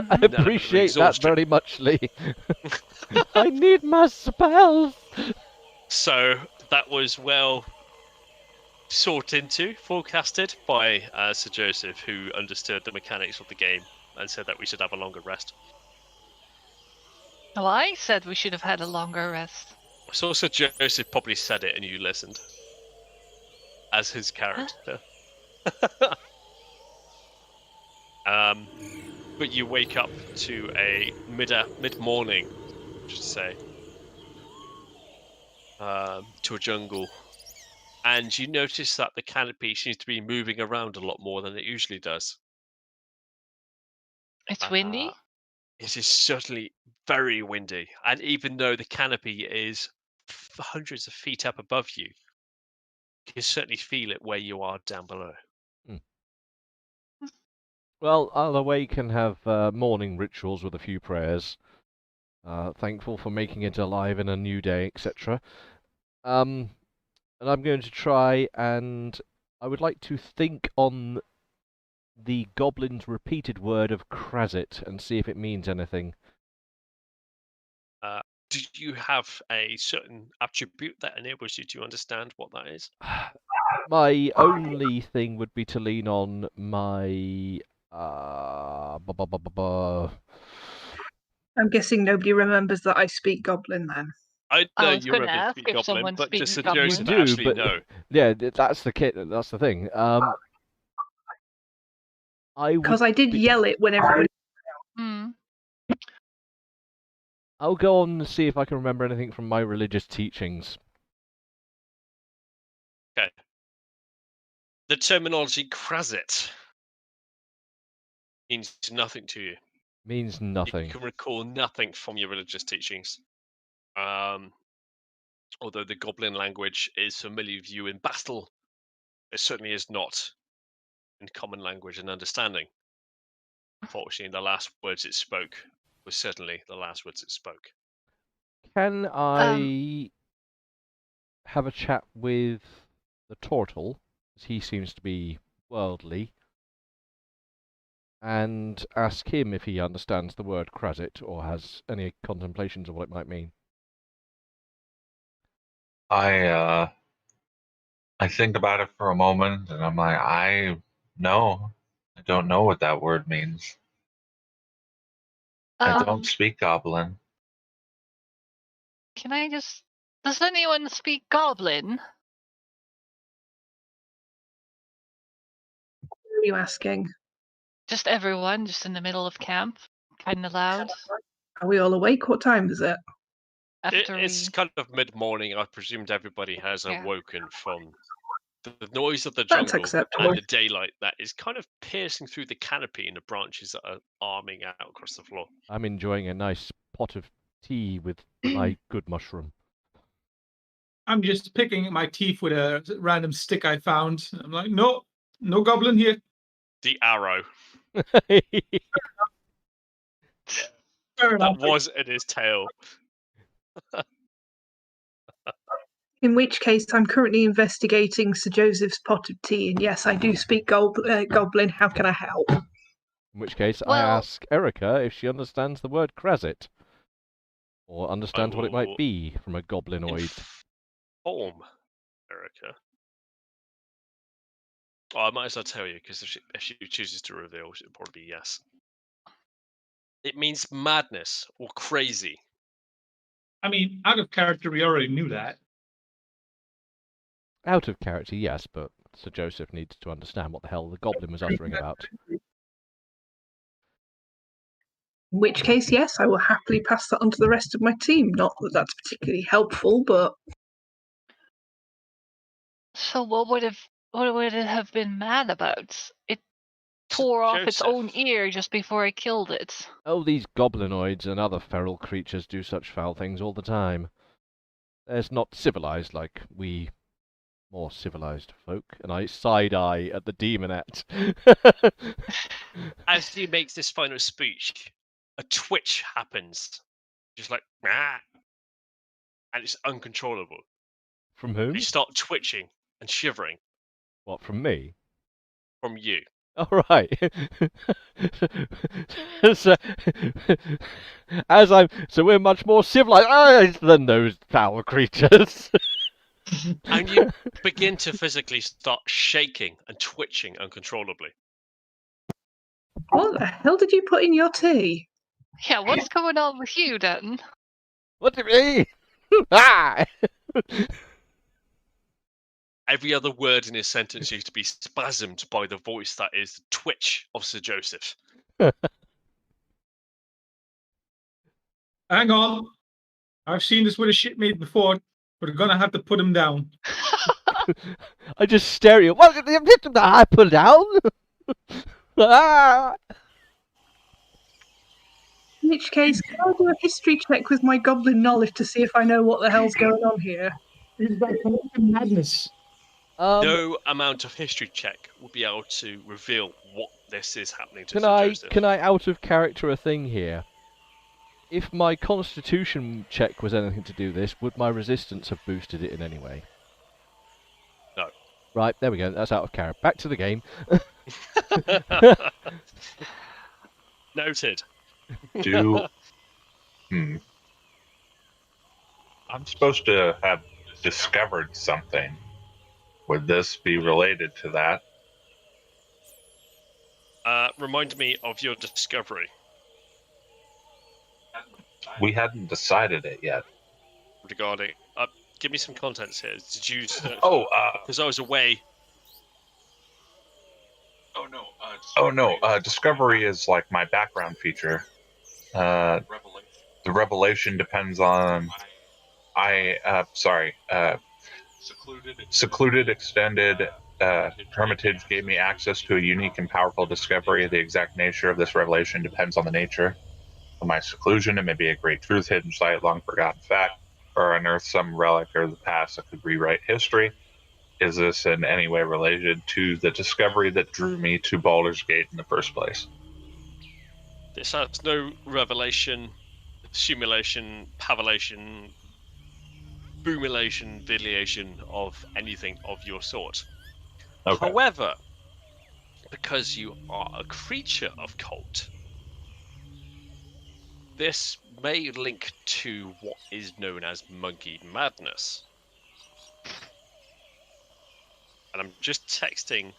I appreciate that very much, Lee. I need my spells! So that was well sought into, forecasted by Sir Joseph, who understood the mechanics of the game and said that we should have a longer rest. Well, I said we should have had a longer rest. So Sir Joseph probably said it and you listened. As his character. But you wake up to a mid-morning, I should say, to a jungle And you notice that the canopy seems to be moving around a lot more than it usually does. It's windy. It is certainly very windy, and even though the canopy is hundreds of feet up above you, you can certainly feel it where you are down below. Well, I'll awake and have morning rituals with a few prayers. Thankful for making it alive in a new day, etc. And I'm going to try and I would like to think on the goblin's repeated word of Krazit and see if it means anything. Do you have a certain attribute that enables you to understand what that is? My only thing would be to lean on my I'm guessing nobody remembers that I speak Goblin then. I I know was you gonna remember to ask speak if Goblin, someone but speaks just Goblin. Joseph You do, actually but no. yeah, that's the thing. I would. Because I did yell it when everybody. Hmm. I'll go on and see if I can remember anything from my religious teachings. Okay. The terminology Krazit means nothing to you. Means You nothing. can recall nothing from your religious teachings. Although the Goblin language is familiar with you in battle, it certainly is not in common language and understanding. Unfortunately, the last words it spoke was certainly the last words it spoke. Can I have a chat with the turtle, as he seems to be worldly, and ask him if he understands the word Krazit or has any contemplations of what it might mean? I think about it for a moment, and I'm like, I don't know what that word means. I don't speak Goblin. Can I just? Does anyone speak Goblin? What are you asking? Just everyone, just in the middle of camp, kind of loud. Are we all awake? What time is it? After It's kind of mid-morning. I presumed everybody has Yeah. awoken from the noise of the That's jungle acceptable. and the daylight that is kind of piercing through the canopy and the branches that are arming out across the floor. I'm enjoying a nice pot of tea with my good mushroom. I'm just picking my teeth with a random stick I found. I'm like, no Goblin here. The arrow Fair enough. that was in his tail. In which case, I'm currently investigating Sir Joseph's pot of tea, and yes, I do speak Goblin. How can I help? In which case, I Well- ask Erica if she understands the word Krazit, or understands what it might will be from a goblinoid. Inform Erica. Oh, I might as well tell you, because if she chooses to reveal, it'll probably be yes. It means madness or crazy. I mean, out of character, we already knew that. Out of character, yes, but Sir Joseph needs to understand what the hell the goblin was uttering about. In which case, yes, I will happily pass that on to the rest of my team. Not that that's particularly helpful, but So what would it have been mad about? It tore off its own Joseph. ear just before I killed it. Oh, these goblinoids and other feral creatures do such foul things all the time. They're not civilized like we more civilized folk, and I side-eye at the demonette. As he makes this final speech, a twitch happens. Just like, ah, and it's uncontrollable. From whom? You start twitching and shivering What, from me? from you. All right. so, so we're much more civilized than those foul creatures. And you begin to physically start shaking and twitching uncontrollably. what the hell did you put in your tea? Yeah, what's going on with you, then? What do you mean? Ah! Every other word in his sentence used to be spasmed by the voice that is the twitch of Sir Joseph. Hang on. I've seen this with a shipmate before. We're gonna have to put him down. I just stare at you. What did I put down? Ah! In which case, can I do a history check with my goblin knowledge to see if I know what the hell's going on here? Is that madness? No amount of history check will be able to reveal what this is happening to Can Sir I Joseph. out of character a thing here? If my Constitution check was anything to do with this, would my resistance have boosted it in any way? No. Right, there we go. That's out of character. Back to the game. Noted. I'm supposed to have discovered something. Would this be related to that? Remind me of your discovery. We hadn't decided it yet. Regarding, give me some contents here. Did you? Because I was away. Oh no! Discovery is like my background feature. The revelation depends on. Secluded extended hermitage gave me access to a unique and powerful discovery. The exact nature of this revelation depends on the nature of my seclusion. It may be a great truth, hidden sight, long forgotten fact, or unearth some relic of the past that could rewrite history. Is this in any way related to the discovery that drew me to Baldur's Gate in the first place? This has no revelation, simulation, pavelation, boomulation, viliation of anything of your sort. Okay. However, because you are a creature of Chult, this may link to what is known as monkey madness. And I'm just texting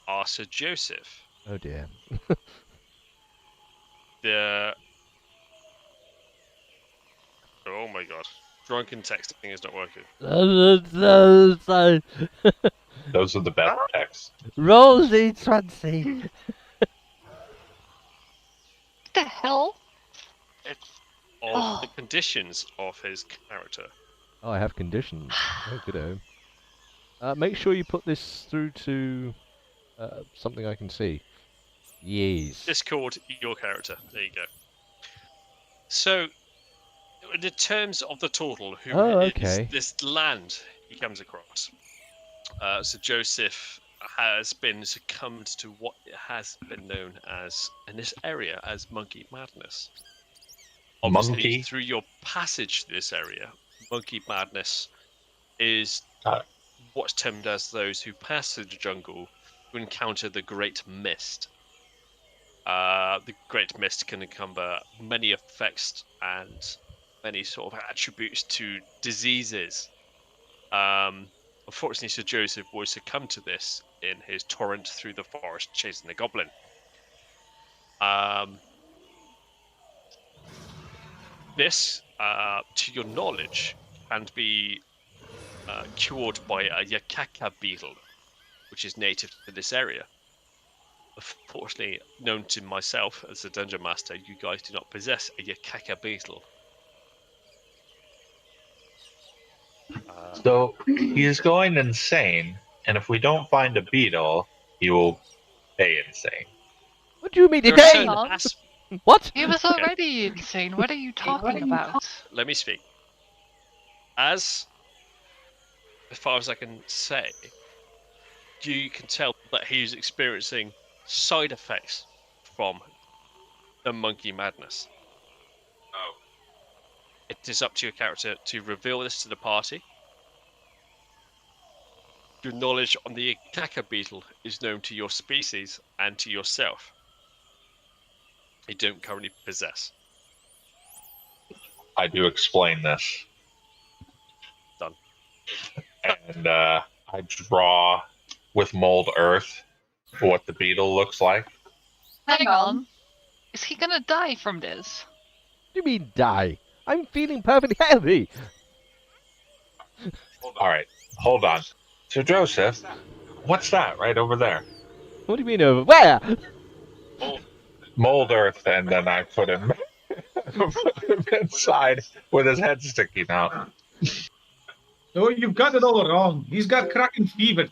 our Sir Joseph. Oh dear. Oh my god. Drunken texting is not working. Those are the best texts. Rosie 20. What the hell? Of the conditions of his character. Oh, I have conditions. Oh, good. Make sure you put this through to something I can see. Yes. Discord, your character. There you go. So, in the terms of the total, who is this land he comes across? So Joseph has been succumbed to what has been known as, in this area, as monkey madness. Obviously, Monkey? through your passage to this area, monkey madness is what's termed as those who pass through the jungle to encounter the Great Mist. The Great Mist can encumber many effects and many sort of attributes to diseases. Unfortunately, Sir Joseph was succumbed to this in his torrent through the forest chasing the goblin. This, to your knowledge, can be cured by a yakaka beetle, which is native to this area. Unfortunately, known to myself as a dungeon master, you guys do not possess a yakaka beetle. So he is going insane, and if we don't find a beetle, he will stay insane. What do you mean There are again? certain What? He was already insane. What are you talking about? Let me speak. As far as I can say, you can tell that he's experiencing side effects from the monkey madness. Oh. It is up to your character to reveal this to the party. Your knowledge on the Ikaka beetle is known to your species and to yourself. You don't currently possess. I do explain this. Done. And I draw with mold earth what the beetle looks like. Hang on. Is he gonna die from this? What do you mean die? I'm feeling perfectly healthy. All right, hold on. So Joseph, what's that right over there? What do you mean over where? Mold earth, and then I put him inside with his head sticking out. Oh, you've got it all wrong. He's got Kraken fever.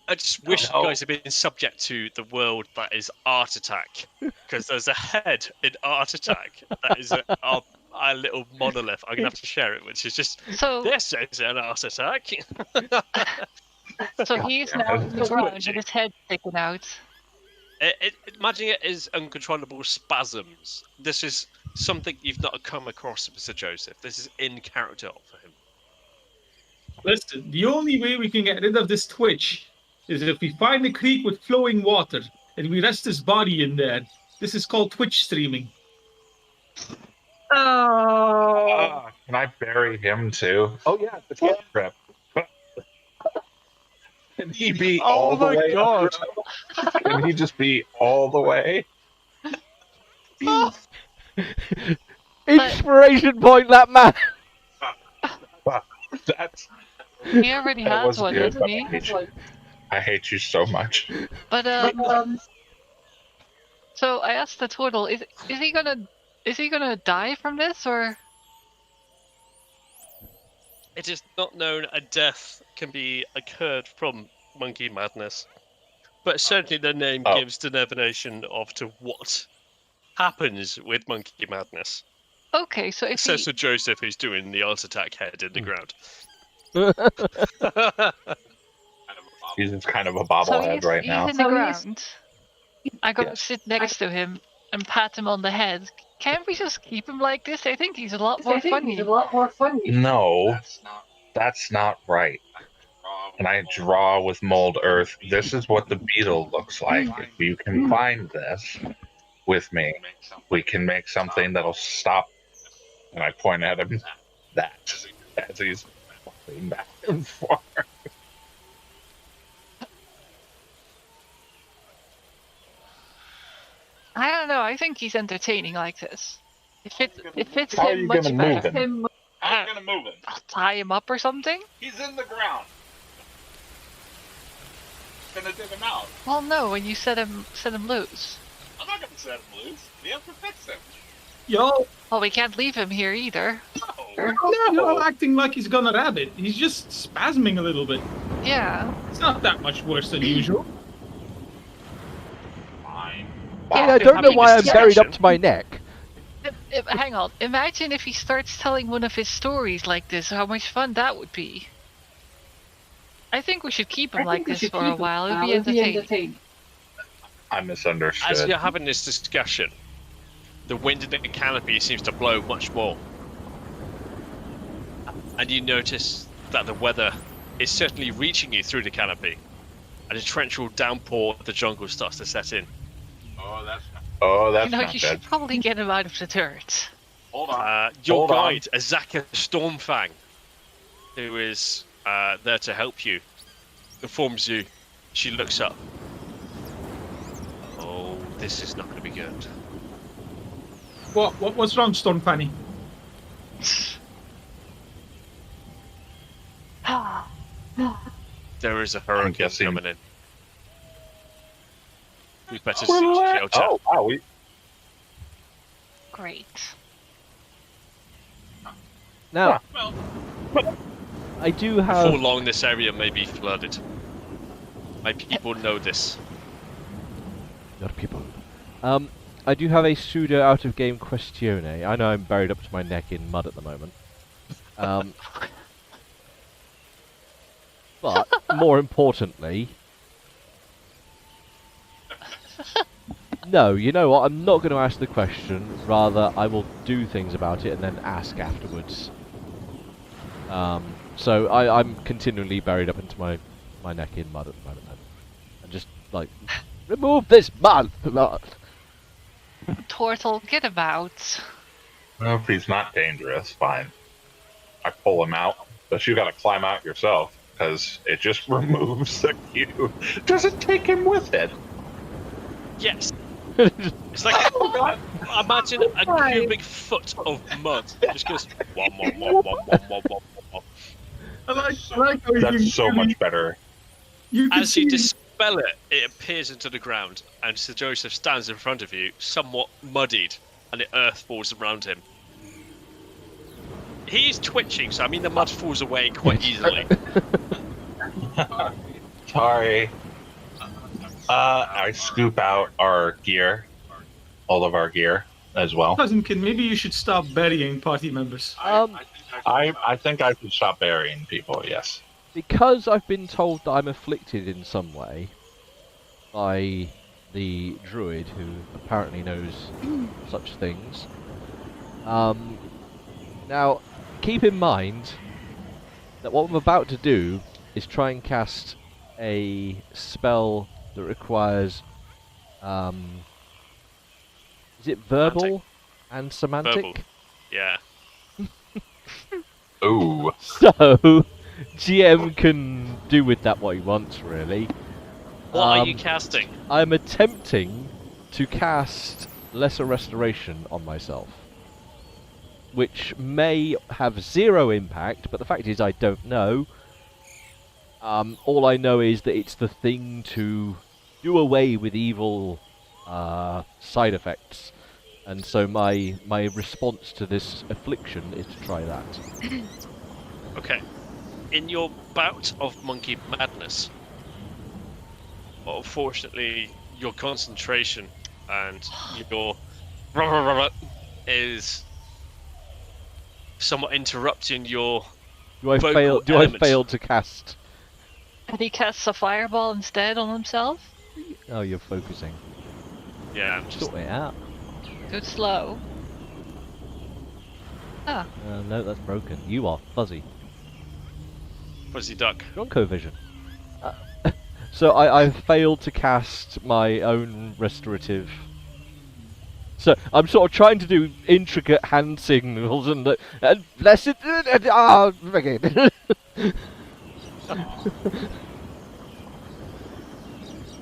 I just wish No. you guys had been subject to the world that is Art Attack, because there's a head in Art Attack that is a little monolith. I'm gonna have to share it, which is just So, this is an Art Attack. so he's damn now it. on the ground with his head sticking out. Imagine it as uncontrollable spasms. This is something you've not come across, Mr. Joseph. This is in character for him. Listen, the only way we can get rid of this twitch is if we find a creek with flowing water and we rest his body in there. This is called Twitch streaming. Oh, Can I bury him too? Oh yeah, the cat trip. Can he be all the way? God! Can he just be all the way? Inspiration point, that man. That's He already that has was one, good. doesn't he? I hate you so much. But so I asked the turtle, is he gonna die from this, or? It is not known a death can be occurred from monkey madness, but certainly the name gives divination of to what happens with monkey madness. Okay, so if Says he, to Joseph, who's doing the Art Attack head in the ground. He's just kind of a so bobblehead he's, right he's now. in the ground. I gotta Yes. sit next to him and pat him on the head. Can't we just keep him like this? I think he's a lot more funny. No, that's not right. And I draw with mold earth. This is what the beetle looks like. If you can find this with me, we can make something that'll stop. And I point at him that as he's walking back and forth. I don't know. I think he's entertaining like this. It fits How are him you much gonna better. move him? How are you gonna move him? I'll tie him up or something. He's in the ground. Gonna dig him out. Well, no. When you set him loose. I'm not gonna set him loose. We have to fix him. Yo, Well, we can't leave him here either. No. you're not acting like he's gonna rabbit. He's just spasming a little bit. Yeah. It's not that much worse than usual. Fine. I don't know having why I'm this buried up discussion. to my neck. Hang on. Imagine if he starts telling one of his stories like this. How much fun that would be. I think we should keep him like this for a while. It would be entertaining. I misunderstood. As you're having this discussion, the wind in the canopy seems to blow much more. And you notice that the weather is certainly reaching you through the canopy. And a torrential downpour of the jungle starts to set in. Oh, that's not. Oh, that's You know, not you good. should probably get him out of the turret. Hold on. Your Hold on. guide, Azaka Stormfang, who is there to help you, informs you. She looks up. Oh, this is not going to be good. What's wrong, Storm Fanny? There is a hurricane guessing- coming in. We better We're seek la- shelter. Oh, wow. We, Great. Now, Well, I do Before have. long, this area may be flooded. My people know this. Your people. I do have a pseudo out of game questione. I know I'm buried up to my neck in mud at the moment. But more importantly, no, you know what? I'm not going to ask the question. Rather, I will do things about it and then ask afterwards. So I'm continually buried up into my neck in mud at the moment. And just like, remove this mud. Turtle, get him out. well, if he's not dangerous, fine. I pull him out, but you got to climb out yourself because it just removes the cube. Doesn't take him with it. Yes. It's like imagine a cubic foot of mud. Just goes wom, wom, wom, wom, wom, wom, wom, wom. I like how you can That's so clearly- much better. You can As you see dispel it, it appears into the ground, and Sir Joseph stands in front of you, somewhat muddied, and the earth falls around him. He's twitching, so I mean the mud falls away quite easily. Sorry. I scoop out our gear, all of our gear as well. Cousinkin, maybe you should stop burying party members. I think I should stop burying people. Yes. Because I've been told that I'm afflicted in some way by the druid who apparently knows such things. Now, keep in mind that what I'm about to do is try and cast a spell that requires, is it verbal and semantic? Verbal. Yeah. Ooh. So, GM can do with that what he wants, really. What are you casting? I'm attempting to cast Lesser Restoration on myself, which may have 0 impact, but the fact is I don't know. All I know is that it's the thing to do away with evil side effects, and so my response to this affliction is to try that. Okay. In your bout of monkey madness, unfortunately, your concentration and your is somewhat interrupting your. Do I vocal fail? element. I fail to cast? And he casts a fireball instead on himself? Oh, you're focusing. Yeah, I'm just. Sort it out. Too slow. Ah, No, that's broken. You are fuzzy. Fuzzy duck. Bronco vision. So I failed to cast my own restorative. So I'm sort of trying to do intricate hand signals and bless it. Okay.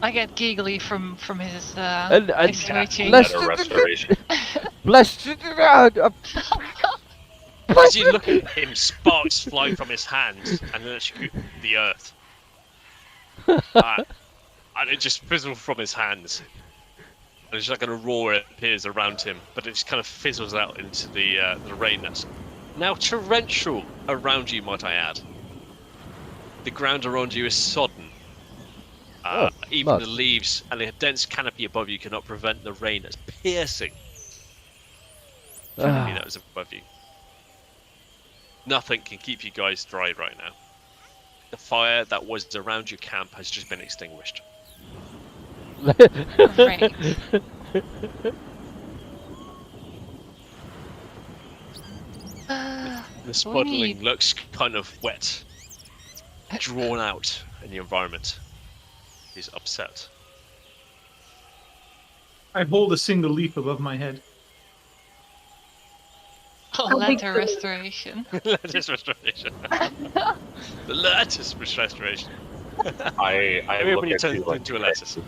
I get giggly from his And his twitching. bless Better restoration. bless it. As you look at him, sparks fly from his hands and then shoot the earth. And it just fizzles from his hands. And it's like a roar appears around him, but it just kind of fizzles out into the rain that's now torrential around you, might I add. The ground around you is sodden. Even mud. the leaves and the dense canopy above you cannot prevent the rain that's piercing. Canopy that was above you. Nothing can keep you guys dry right now. The fire that was around your camp has just been extinguished. Right. The spuddling looks kind of wet, drawn out in the environment. He's upset. I hold a single leaf above my head. Letter restoration. Lattice restoration. The lattice restoration. I look Everybody at turns you like, into a lattice.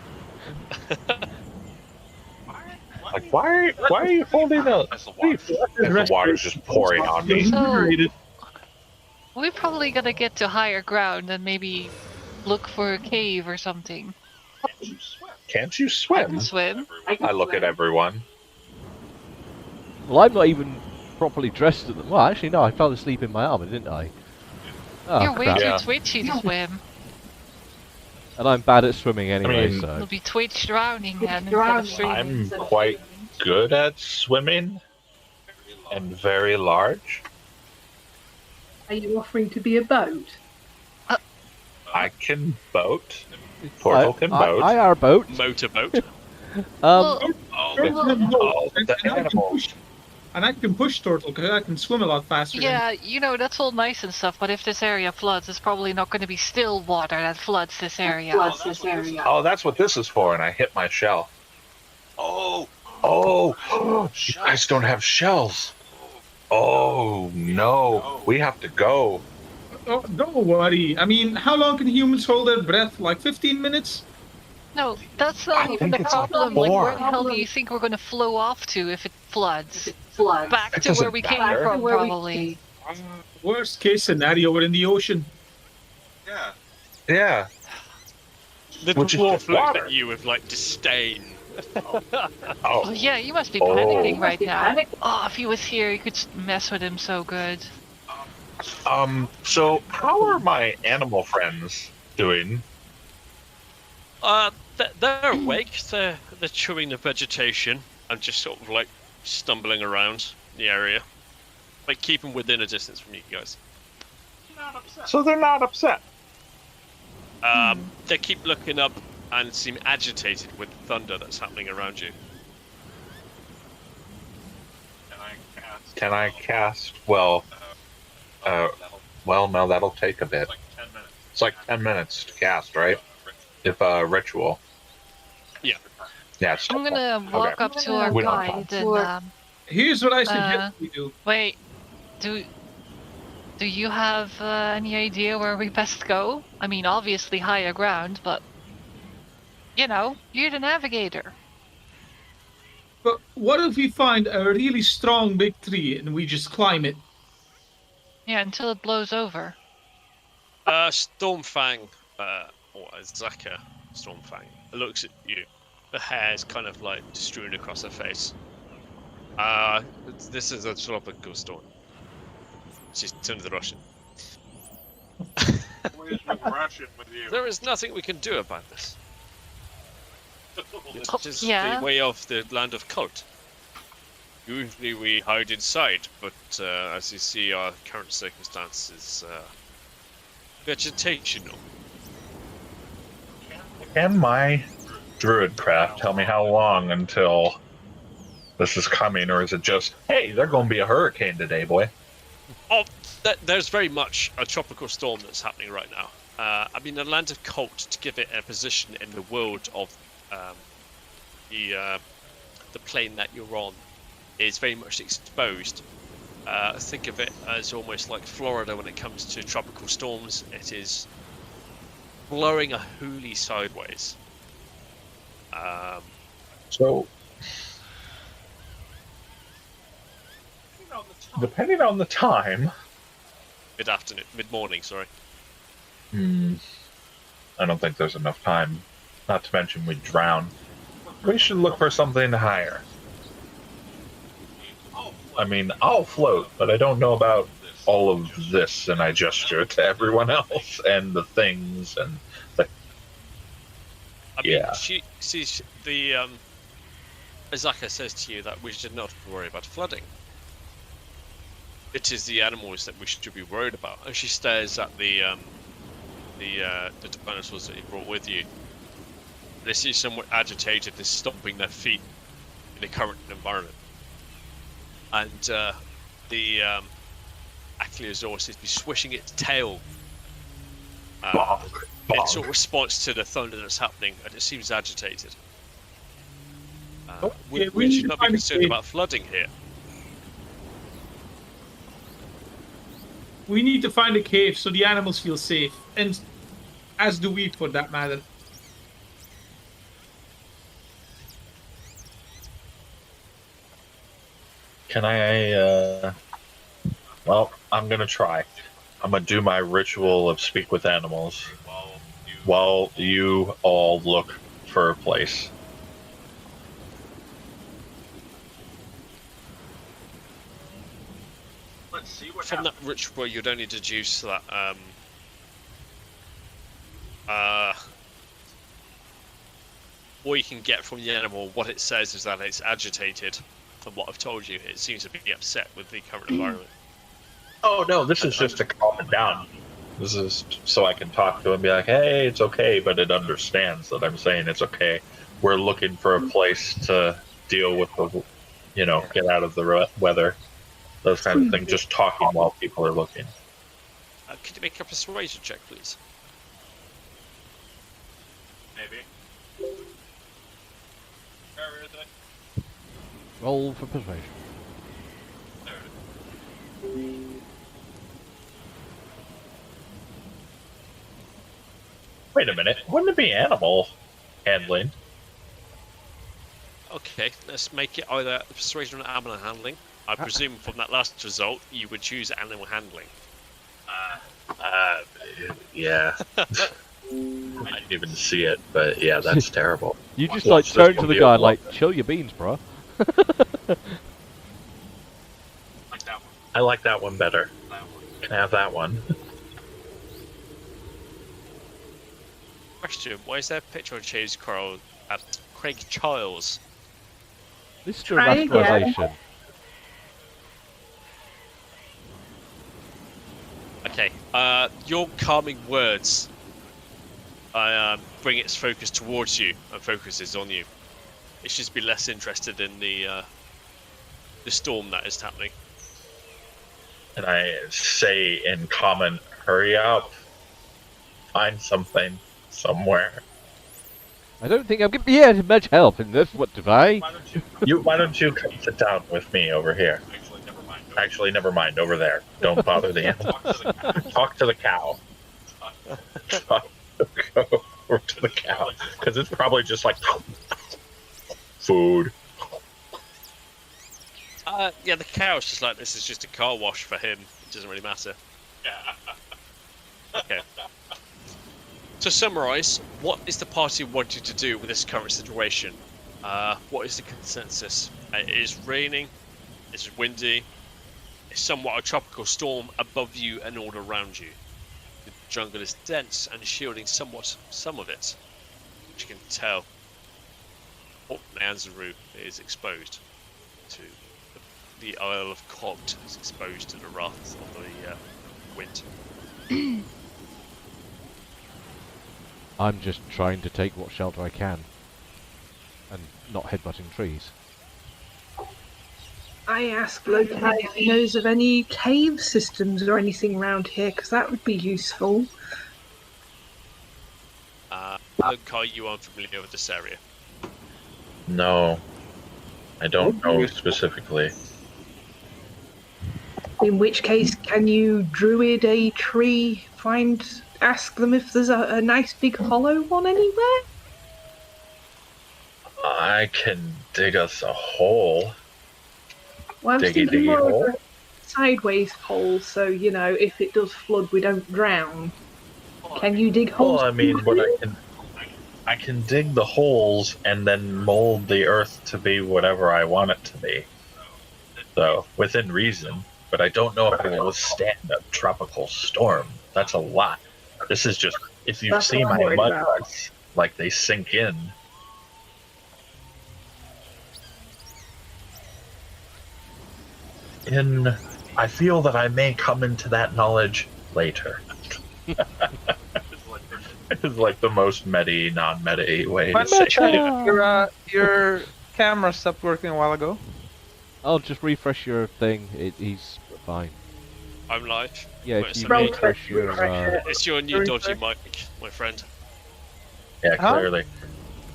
like why are you holding a leaf? And the water's just pouring on me. Liberated. We're probably gonna get to higher ground and maybe look for a cave or something. Can't you I swim? can swim. I look at everyone. Well, I'm not even properly dressed at the. Well, actually, no. I fell asleep in my armor, didn't I? Oh, You're way crap. too Yeah. twitchy to swim. And I'm bad at swimming anyway, mean- so. You'll be twitch drowning then instead of streaming. I'm quite good at swimming and very large. Are you offering to be a boat? I can boat. Portal can boat. I are boat. Motorboat. Well, And I can push turtle because I can swim a lot faster. yeah, you know, that's all nice and stuff, but if this area floods, it's probably not going to be still water that floods this area. Oh, that's what this is for, and I hit my shell. Oh, you guys don't have shells. Oh no, we have to go. Oh, don't worry. I mean, how long can humans hold their breath? Like 15 minutes? No, that's not I even think the it's like problem. Like, where the 4. hell do you think we're going to flow off to if it floods? Back It to where doesn't we came matter. from, probably. Worst case scenario, we're in the ocean. Yeah. The Which is dwarf just looked water. at you with like disdain. Oh, Oh, yeah, you must be Oh. panicking right now. Oh, if he was here, you could mess with him so good. So how are my animal friends doing? They're awake. They're chewing the vegetation and just sort of like stumbling around the area, like keeping within a distance from you guys. So they're not upset. They keep looking up and seem agitated with the thunder that's happening around you. Can I cast? Well, no, that'll take a bit. It's like 10 minutes to cast, right? If ritual. Yeah. Yeah. I'm gonna walk up to our We don't guide and Here's what I suggest we do. wait. Do you have any idea where we best go? I mean, obviously higher ground, but you know, you're the navigator. But what if we find a really strong big tree and we just climb it? Yeah, until it blows over. Stormfang, or Zaka Stormfang, looks at you. The hair's kind of like strewn across her face. This is a tropical storm. She's turned to the Russian. Russian with you. There is nothing we can do about this. It's just Yeah. the way of the land of Chult. Usually we hide inside, but as you see, our current circumstances vegetational. Can my druid craft tell me how long until this is coming, or is it just, hey, there's going to be a hurricane today, boy? Oh, there's very much a tropical storm that's happening right now. I mean, the land of Chult, to give it a position in the world of the plane that you're on, is very much exposed. Think of it as almost like Florida when it comes to tropical storms. It is blowing a hoolie sideways. So, depending on the time, mid-morning, sorry. I don't think there's enough time. Not to mention we drown. We should look for something higher. I mean, I'll float, but I don't know about all of this, and I gesture to everyone else and the things and the. I mean, Yeah. Azaka says to you that we should not worry about flooding. It is the animals that we should be worried about. And she stares at the dinosaurs that you brought with you. They seem somewhat agitated. They're stomping their feet in the current environment. And the Achillosaurus seems to be swishing its tail in sort of response to the thunder that's happening, and it seems agitated. We should not be concerned about flooding here. We need to find a cave so the animals feel safe, and as do we, for that matter. Can I, well, I'm gonna try. I'm gonna do my ritual of speak with animals while you all look for a place. Let's see what From happens. that ritual, you'd only deduce that all you can get from the animal, what it says is that it's agitated. From what I've told you, it seems to be upset with the current environment. Oh no, this is just to calm it down. This is so I can talk to it and be like, hey, it's okay, but it understands that I'm saying it's okay. We're looking for a place to deal with the, get out of the weather. Those kinds of things, just talking while people are looking. Could you make a persuasion check, please? Maybe. Where is it? Roll for persuasion. There it is. Wait a minute, wouldn't it be animal handling? Okay, let's make it either persuasion or animal handling. I presume from that last result, you would choose animal handling. Yeah. I didn't even see it, but yeah, that's terrible. You just Watch this turn to the movie guy a lot. like, chill your beans, bro. Like that one. I like that one better. That one. can have that one. Question: why is there a picture of James Crowell at Craig Charles? Mr. Try again. Rationalization. Okay. Your calming words bring its focus towards you and focuses on you. It should be less interested in the storm that is happening. And I say in common, hurry up. Find something somewhere. I don't think I'm giving much help in this. What do I? Why don't you come sit down with me over here? Actually, never mind. Over there. Don't bother the animal. Talk to the cow. Go over to the cow, because it's probably just like food. Yeah, the cow's just like, this is just a car wash for him. It doesn't really matter. Okay. To summarise, what is the party wanting to do with this current situation? What is the consensus? It is raining, it's windy, it's somewhat a tropical storm above you and all around you. The jungle is dense and shielding somewhat some of it, which you can tell. Nanzaru is exposed to the Isle of Chult is exposed to the wrath of the wind. I'm just trying to take what shelter I can. And not headbutting trees. I asked Loki if he knows of any cave systems or anything around here, because that would be useful. Lokai, you aren't familiar with this area. No, I don't know specifically. In which case, can you druid a tree, ask them if there's a nice big hollow one anywhere? I can dig us a hole. Well, I was Diggy, thinking diggy more hole? of a sideways hole, so, if it does flood, we don't drown. Can you dig holes? Well, I mean, but I can dig the holes and then mold the earth to be whatever I want it to be. So, within reason. But I don't know if it will withstand a tropical storm. That's a lot. This is just, if you That's see what I'm my worried mud about. huts, like they sink in. I feel that I may come into that knowledge later. It's like the most meta, non-meta way to say it. Your camera stopped working a while ago. I'll just refresh your thing. He's fine. I'm live. Yeah, Wait, if you so Roll refresh your... it's your new dodgy mic, my friend. Yeah, Huh? clearly.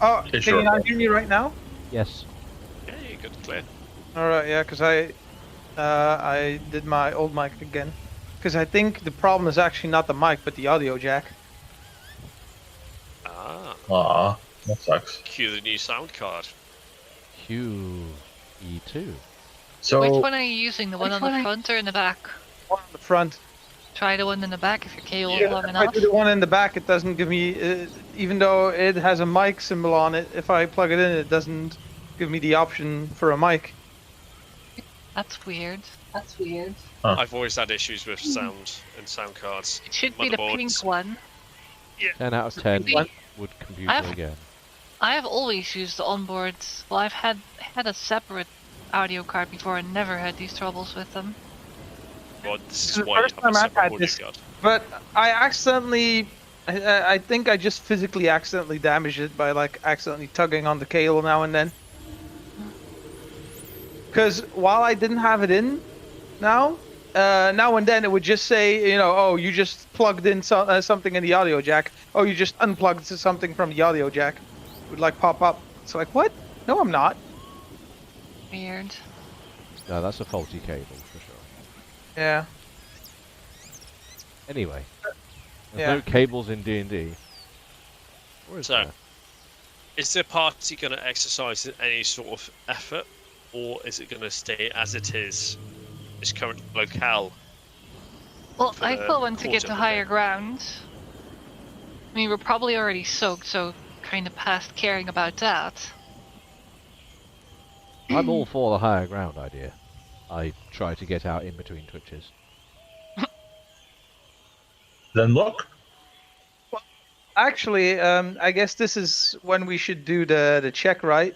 Oh, It's can your you not fault. hear me right now? Yes. Yeah, you're good, clear. Alright, yeah, because I did my old mic again. Because I think the problem is actually not the mic, but the audio jack. Ah, Aw, that sucks. cue the new sound card. QE2. So, Which one are you using? The one on the front or in the back? One on the front. Try the one in the back if your cable is Yeah, long if I enough. do the one in the back, it doesn't give me, even though it has a mic symbol on it, if I plug it in, it doesn't give me the option for a mic. That's weird. I've always had issues with sound and sound cards. It should be the pink Motherboards. one. 10 out of 10 One. would compute I've- again. I have always used the onboards. Well, I've had a separate audio card before and never had these troubles with them. Well, this is The why you first have a time I've separate had audio this- card. But I accidentally, I think I just physically accidentally damaged it by like accidentally tugging on the cable now and then. Because while I didn't have it in, now and then it would just say, oh, you just plugged in something in the audio jack. Oh, you just unplugged something from the audio jack. It would like pop up. It's like, what? No, I'm not. Weird. No, that's a faulty cable for sure. Yeah. Anyway, there's Yeah. no cables in D&D. Or is So, there? is the party going to exercise any sort of effort, or is it going to stay as it is, its current locale? Well, For I the still want to get course to of the higher day. ground. I mean, we're probably already soaked, so kind of past caring about that. I'm all for the higher ground idea. I try to get out in between twitches. Then look. Actually, I guess this is when we should do the check, right?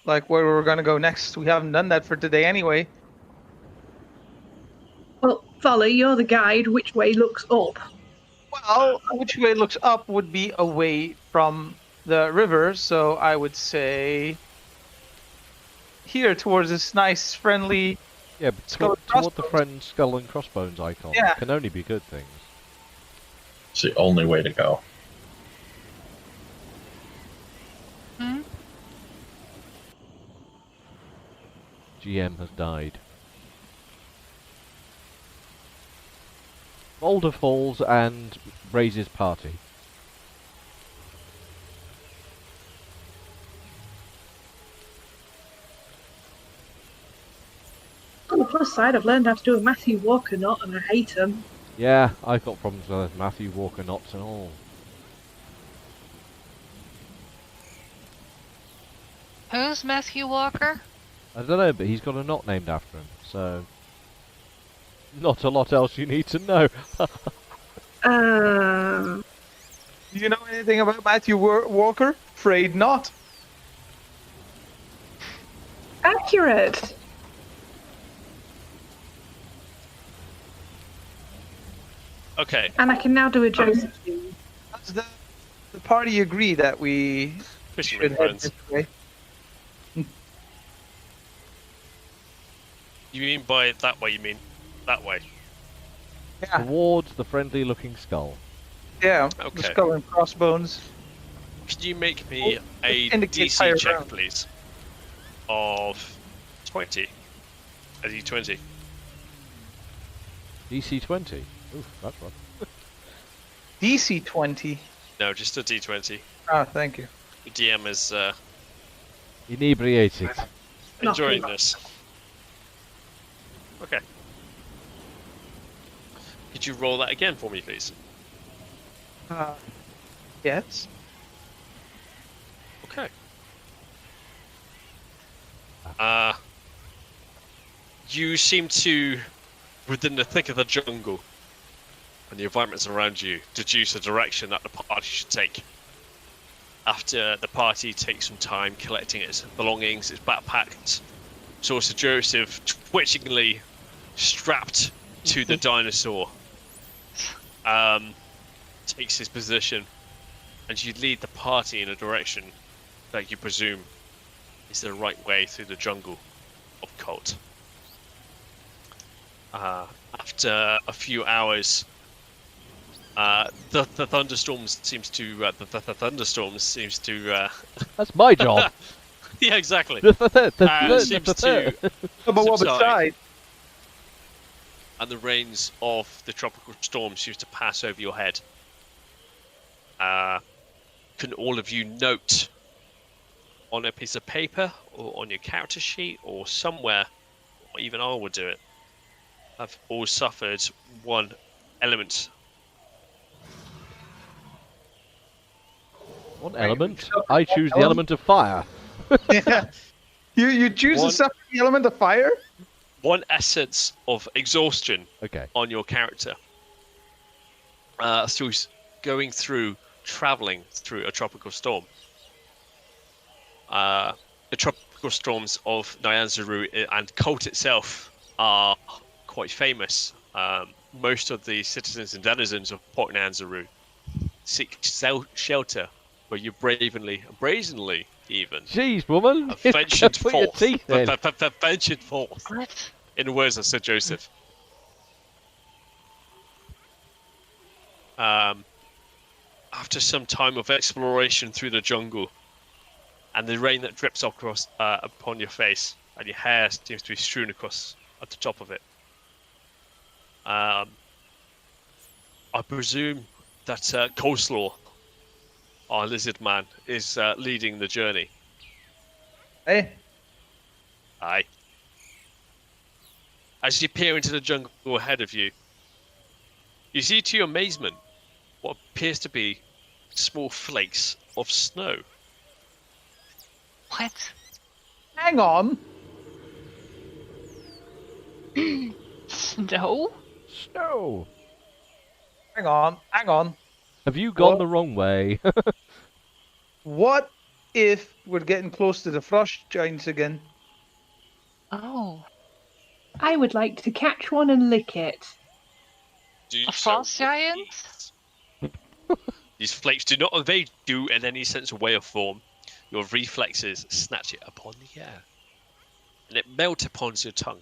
Like where we're gonna go next. We haven't done that for today anyway. Well, Volley, you're the guide. Which way looks up? Well, which way looks up would be away from the river, so I would say here towards this nice, friendly. Yeah, but Skull and toward the crossbones. friend skull and crossbones icon. Yeah. Can only be good things. It's the only way to go. Hmm? GM has died. Boulder falls and raises party. On the plus side, I've learned how to do a Matthew Walker knot, and I hate them. Yeah, I've got problems with Matthew Walker knots and all. Who's Matthew Walker? I don't know, but he's got a knot named after him, so not a lot else you need to know. Um, Do you know anything about Matthew Walker? Afraid not. accurate. Okay, And I can now do a Josephine. Does the party agree that we fisherman should head friends. this way? You mean by that way? You mean that way? Yeah, Towards the friendly-looking skull. yeah. Okay. The skull and crossbones. Can you make me a Indicate higher DC check, ground. please? Of 20. A D20. DC 20. Oof, that's rough. DC 20. No, just a D20. Ah, thank you. The DM is Inebriated. enjoying Nothing. this. Okay. Could you roll that again for me, please? Yes. Okay. You seem to, within the thick of the jungle and the environments around you, deduce a direction that the party should take. After the party takes some time collecting its belongings, its backpacks, Saucer Joseph twitchingly strapped to the dinosaur takes his position, and you lead the party in a direction that you presume is the right way through the jungle of Chult. After a few hours, the thunderstorms seems to That's my job. yeah, exactly. Seems Seems to But what subside. beside? And the rains of the tropical storm seems to pass over your head. Can all of you note on a piece of paper or on your character sheet or somewhere, or even I will do it, have all suffered one element? One element? I choose the element of fire. Yeah. You choose One- to suffer the element of fire? One essence of exhaustion Okay. on your character. Through traveling through a tropical storm. The tropical storms of Nyanzaru and Chult itself are quite famous. Most of the citizens and denizens of Port Nyanzaru seek shelter where you brazenly even, Jeez, woman. have You ventured put your forth. teeth in. Ventured forth. What? In the words of Sir Joseph. After some time of exploration through the jungle, and the rain that drips across upon your face, and your hair seems to be strewn across at the top of it, I presume that Coleslaw, our lizard man, is leading the journey. Hey, Aye. As you peer into the jungle ahead of you, you see to your amazement what appears to be small flakes of snow. What? hang on. Snow? Snow. Hang on. Have you gone What? the wrong way? What if we're getting close to the frost giants again? Oh, I would like to catch one and lick it. Do a so frost with giant? ease. These flakes do not evade you in any sense of way or form. Your reflexes snatch it upon the air, and it melts upon your tongue.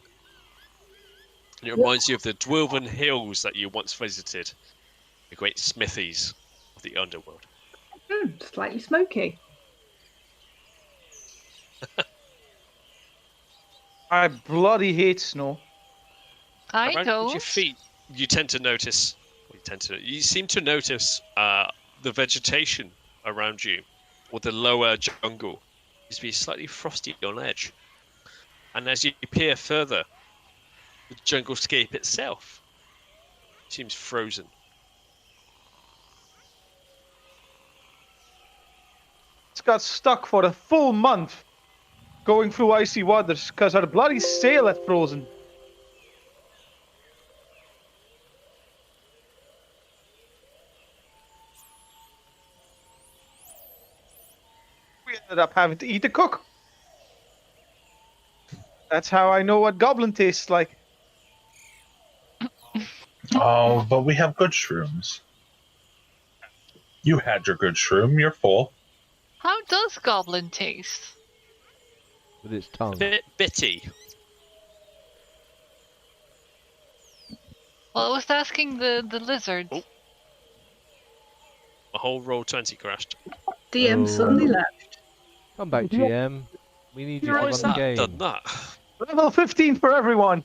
And it reminds you of the Dwarven hills that you once visited, the great smithies of the underworld. Slightly smoky. I bloody hate snow. I Around don't. your feet, you tend to notice. You seem to notice the vegetation around you, or the lower jungle, is to be slightly frosty on edge. And as you peer further, the junglescape itself seems frozen. It's got stuck for a full month going through icy waters because our bloody sail had frozen. We ended up having to eat a cook. That's how I know what goblin tastes like. Oh, but we have good shrooms. You had your good shroom. You're full. How does goblin taste? With its tongue. Bit bitty. Well, I was asking the lizard. Oh. A whole roll 20 crashed. DM Oh. suddenly left. Come back, GM. We need you to How run is the that game. done that? Level 15 for everyone.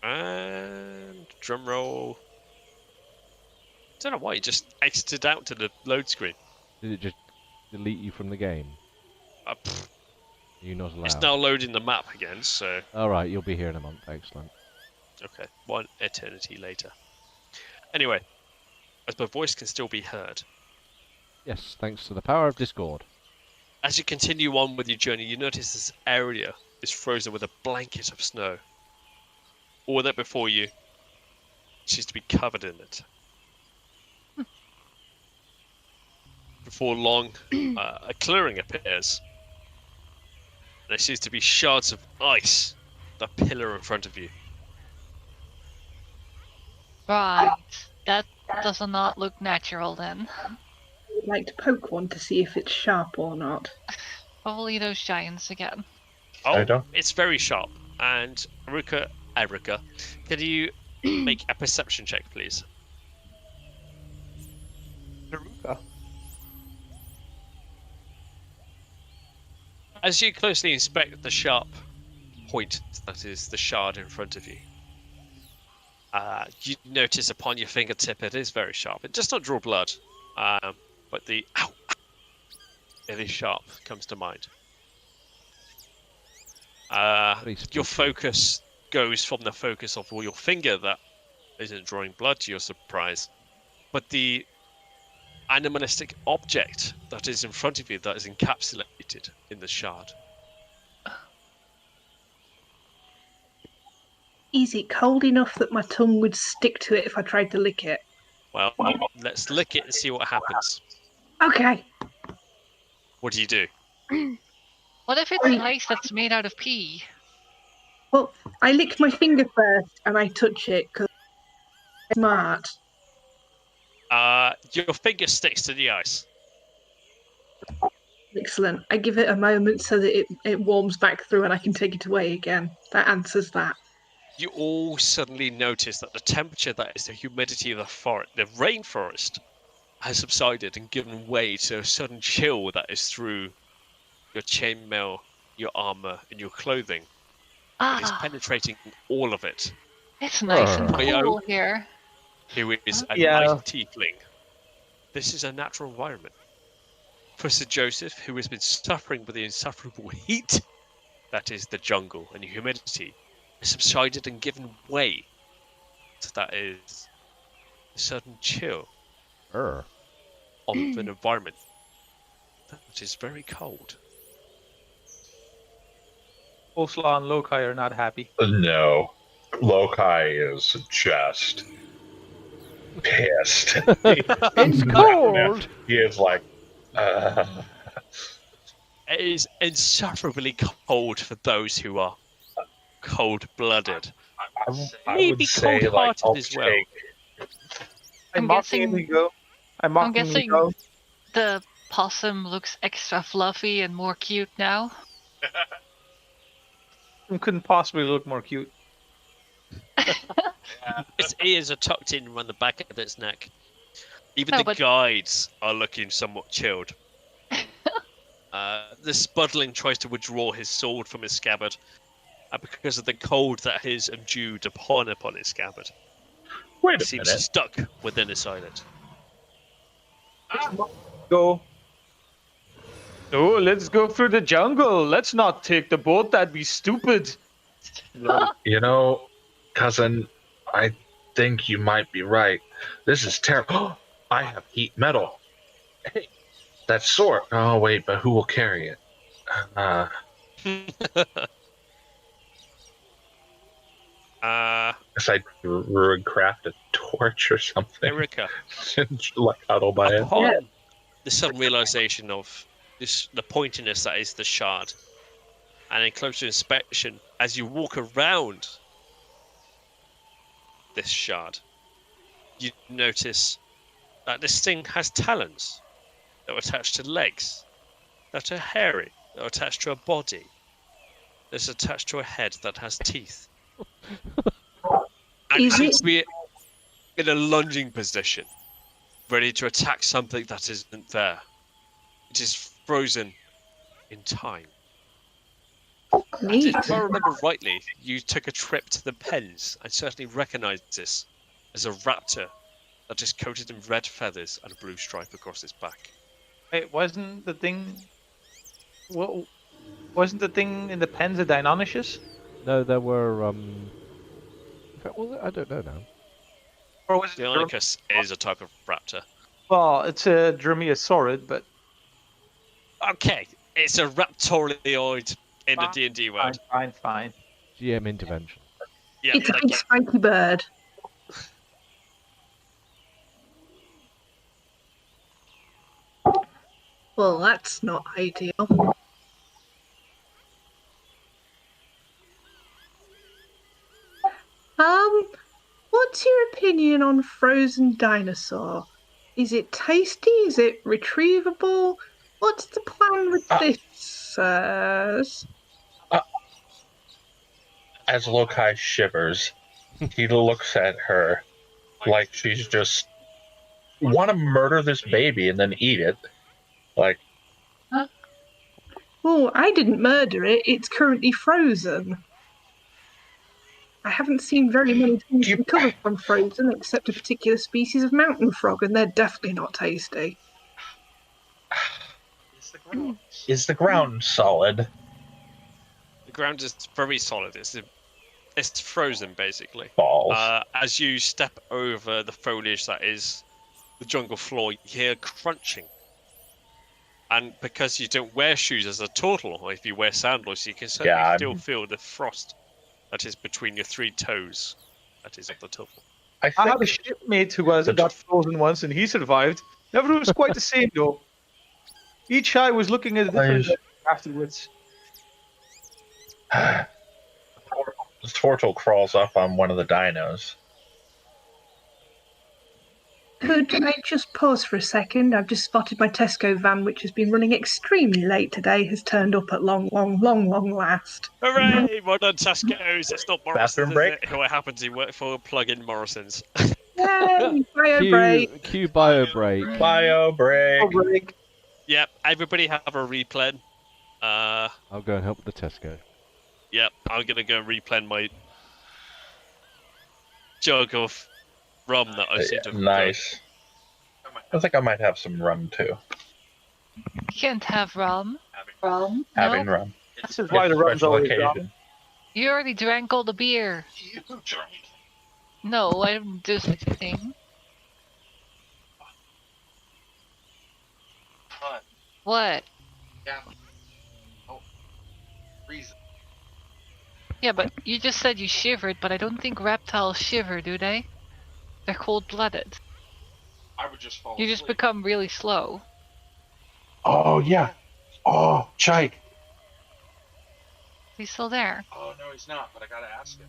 And drum roll. Don't know why, you just exited out to the load screen. Did it just delete you from the game? You're not allowed. It's now loading the map again, so Alright, you'll be here in a month. Excellent. okay, one eternity later. Anyway, as my voice can still be heard, Yes, thanks to the power of Discord. as you continue on with your journey, you notice this area is frozen with a blanket of snow. All that before you seems to be covered in it. Before long, a clearing appears. There seems to be shards of ice, the pillar in front of you. Right. That does not look natural then. I'd like to poke one to see if it's sharp or not. Probably those giants again. Oh, I don't- it's very sharp. And Erica, can you make a perception check, please? Naruka. As you closely inspect the sharp point that is the shard in front of you, you notice upon your fingertip it is very sharp. It does not draw blood, but the ow, it is sharp comes to mind. Very Your spooky. focus goes from the focus of your finger that isn't drawing blood to your surprise, but the animalistic object that is in front of you that is encapsulated in the shard. Is it cold enough that my tongue would stick to it if I tried to lick it? Well, let's lick it and see what happens. Okay. What do you do? What if it's ice that's made out of pee? Well, I lick my finger first and I touch it because I'm smart. Your finger sticks to the ice. Excellent. I give it a moment so that it warms back through and I can take it away again. That answers that. You all suddenly notice that the temperature, that is the humidity of the forest, the rainforest, has subsided and given way to a sudden chill that is through your chainmail, your armor, and your clothing. It is Ah, penetrating all of it. it's nice and Arr. cool here. Who is a Yeah. nice tiefling. This is a natural environment. For Sir Joseph, who has been suffering with the insufferable heat that is the jungle and humidity, has subsided and given way to that is a sudden chill of an environment that is very cold. Osla and Lokai are not happy. No. Lokai is just pissed. It's cold. He is like, It is insufferably cold for those who are cold-blooded. I Maybe would say, like, cold-hearted I'll as well. take. I'm mockingly guessing- go. I mockingly guessing- go. The possum looks extra fluffy and more cute now. It couldn't possibly look more cute. Its ears are tucked in around the back of its neck. Even No, the but- guides are looking somewhat chilled. The Spudling tries to withdraw his sword from his scabbard, because of the cold that is endued upon his scabbard. Wait It a seems minute. stuck within his eyelid. Go. Oh, let's go through the jungle. Let's not take the boat. That'd be stupid. You know, cousin, I think you might be right. This is terrible. I have heat metal. Hey, that sword. Oh, wait, but who will carry it? Guess I'd craft a torch or something. Erica, Like huddle by it. upon the sudden realization of the pointiness that is the shard, and in closer inspection, as you walk around this shard, you notice that this thing has talons that are attached to legs, that are hairy, that are attached to a body, that's attached to a head that has teeth. And Is it it- seems to be in a lunging position, ready to attack something that isn't there. It is frozen in time. And Neat. if I remember rightly, you took a trip to the pens and certainly recognised this as a raptor that is coated in red feathers and a blue stripe across its back. Wait, wasn't the thing? What? Wasn't the thing in the pens a Deinonychus? No, there were. In fact, was it? I don't know now. Or was it? The Onychus is a type of raptor. Well, it's a Dromaeosaurid, but Okay, it's a raptorioid in the Fine, D&D fine, world. fine. GM intervention. Yeah, It's a like big spiky bird. Well, that's not ideal. What's your opinion on frozen dinosaur? Is it tasty? Is it retrievable? What's the plan with this, sirs? As Lokai shivers, he looks at her like she's just want to murder this baby and then eat it. Like, Oh, I didn't murder it. It's currently frozen. I haven't seen very many things You- recover from frozen except a particular species of mountain frog, and they're definitely not tasty. is the ground solid? the ground is very solid. It's frozen basically. Balls. As you step over the foliage that is the jungle floor, you hear crunching. And because you don't wear shoes as a turtle, or if you wear sandals, you can certainly Yeah, still feel the frost that is between your three toes. That is of the turtle. I I had a think shipmate who got frozen once, and he survived. Never was quite the same though. Each eye was looking at a different Nice. afterwards. the turtle crawls up on one of the dinos. Could I just pause for a second? I've just spotted my Tesco van, which has been running extremely late today, has turned up at long last. Hooray! Well done, Tesco's. It's not Morrison's, Bathroom is break? it? Who I happen to work for. Plug in Morrison's. Yay! Bio break. Q bio break. Bio Oh, break. break. Yep, everybody have a replen. I'll go and help the Tesco. Yep, I'm gonna go and replen my jug of rum that I seem to have Nice. I think I might have some rum too. You can't have rum. Having Having No, rum. This is why the rum's Special always occasion. gone. you already drank all the beer. you drank. No, I didn't do such a thing. But What? yeah. Oh, reason. Yeah, but you just said you shivered, but I don't think reptiles shiver, do they? They're cold-blooded. I would just fall You just become really slow. Oh, yeah. Oh, Chike. He's still there. Oh, no, he's not, but I gotta ask him.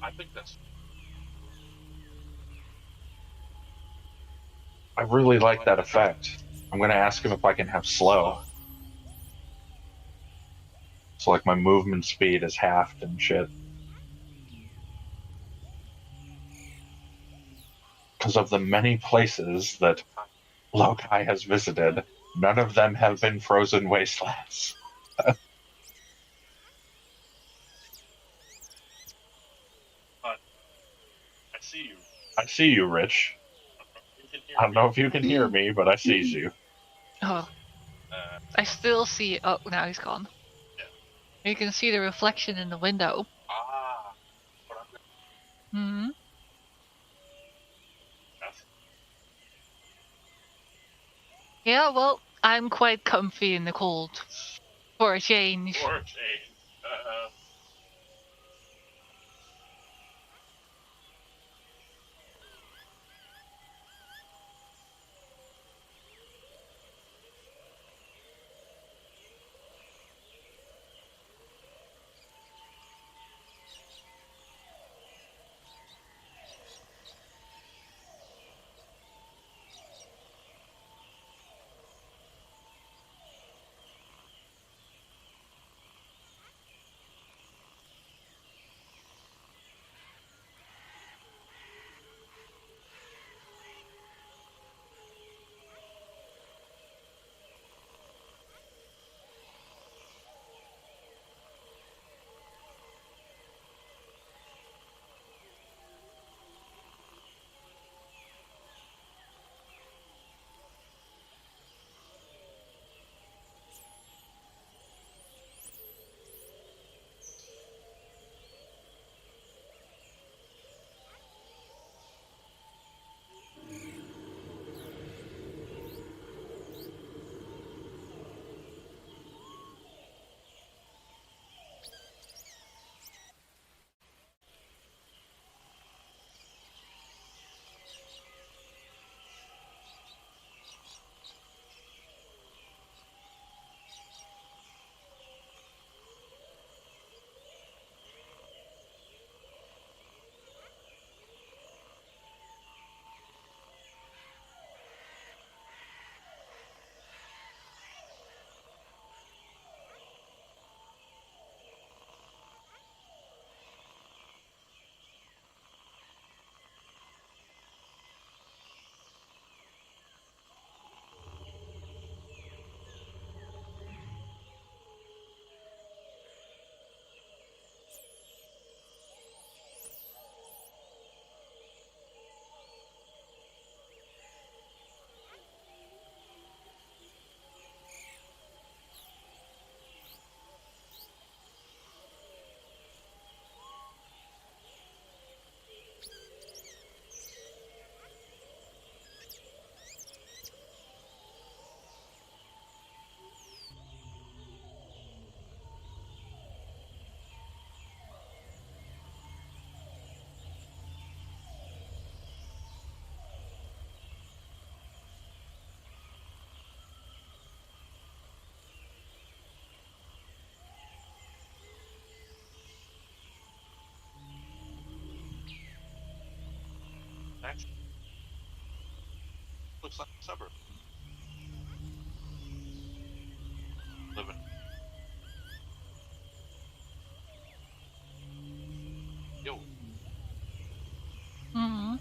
I think that's... I really like that effect. I'm gonna ask him if I can have slow. So, like, my movement speed is halved and shit. Because of the many places that Lokai has visited, none of them have been frozen wastelands. I see you. I see you, Rich. You can hear I don't me. know if you can hear me, but I see you. Oh, Uh, I still see. Oh, now he's gone. Yeah. You can see the reflection in the window. but I'm gonna Hmm. ask Yeah, well, I'm quite comfy in the cold. For a change. for a change. Next. Looks like a suburb. Living. Yo. Hmm.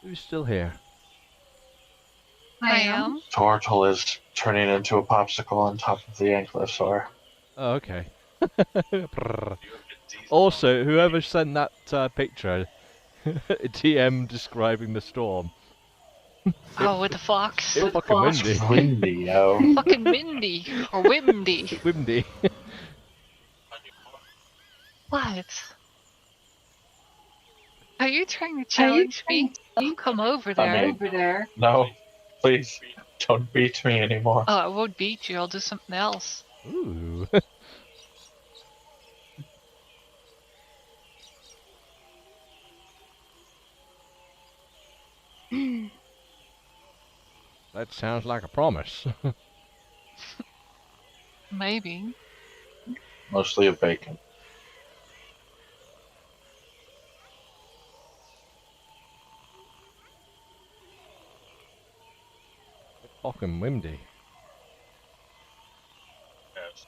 Who's still here? I am. Tortle is turning into a popsicle on top of the ankylosaur. Oh, okay. Brrr. Also, whoever sent that picture, TM describing the storm. Oh, with the fox. It's fucking windy. Windy, yo. Fucking windy. Or windy. Windy. What? Are you trying to challenge me? I'll come over there. No, please, don't beat me anymore. Oh, I won't beat you. I'll do something else. Ooh. That sounds like a promise. Maybe. Mostly of bacon. Fucking windy. Yes.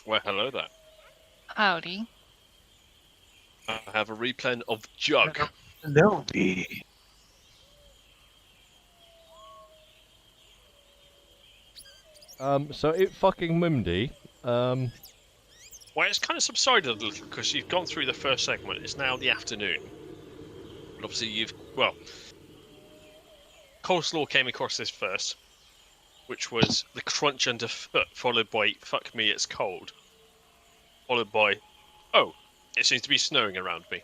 Well, hello there. Howdy. I have a replan of Jug. No. So it fucking windy. Well, it's kind of subsided a little because you've gone through the first segment. It's now the afternoon. And obviously, Coleslaw came across this first, which was the crunch underfoot, followed by fuck me, it's cold. Followed by, oh, it seems to be snowing around me.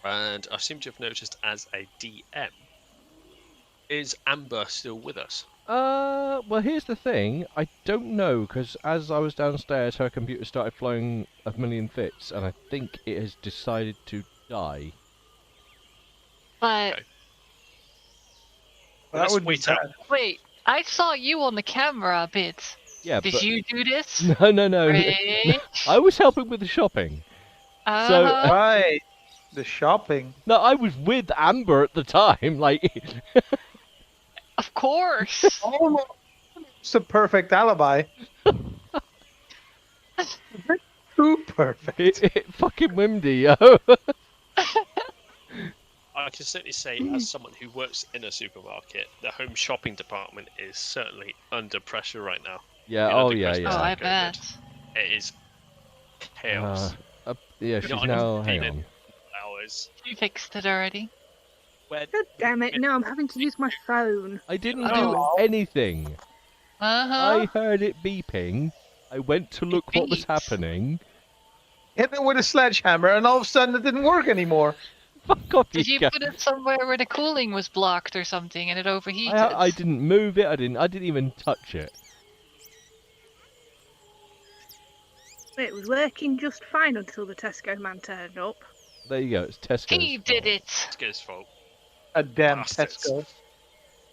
And I seem to have noticed as a DM, is Amber still with us? Well, here's the thing. I don't know, because as I was downstairs, her computer started flowing a million fits, and I think it has decided to die. But Okay. That Let's would be wait out. bad. wait, I saw you on the camera a bit. Yeah, Did but... you do this? No. Rich? I was helping with the shopping. Uh-huh. Right. The shopping. No, I was with Amber at the time, like... Of course. Almost a perfect alibi. Too perfect. it fucking windy, yo. I can certainly say, as someone who works in a supermarket, the home shopping department is certainly under pressure right now. Yeah, You know, oh the yeah, Christmas Oh, yeah. I COVID. bet. It is chaos. Yeah, she's Not now... enough Hang peanut. on. Hours. You fixed it already. Where God damn it! No, I'm having to use my phone. I didn't Oh. do anything. Uh-huh. I heard it beeping. I went to look what was beeps. happening. Hit it with a sledgehammer, and all of a sudden it didn't work anymore. Fuck off, Did you guys. put it somewhere where the cooling was blocked or something and it overheated? I didn't move it. I didn't even touch it. It was working just fine until the Tesco man turned up. There you go. It's Tesco's. He did it. it's his fault. A damn Bastards. Tesco.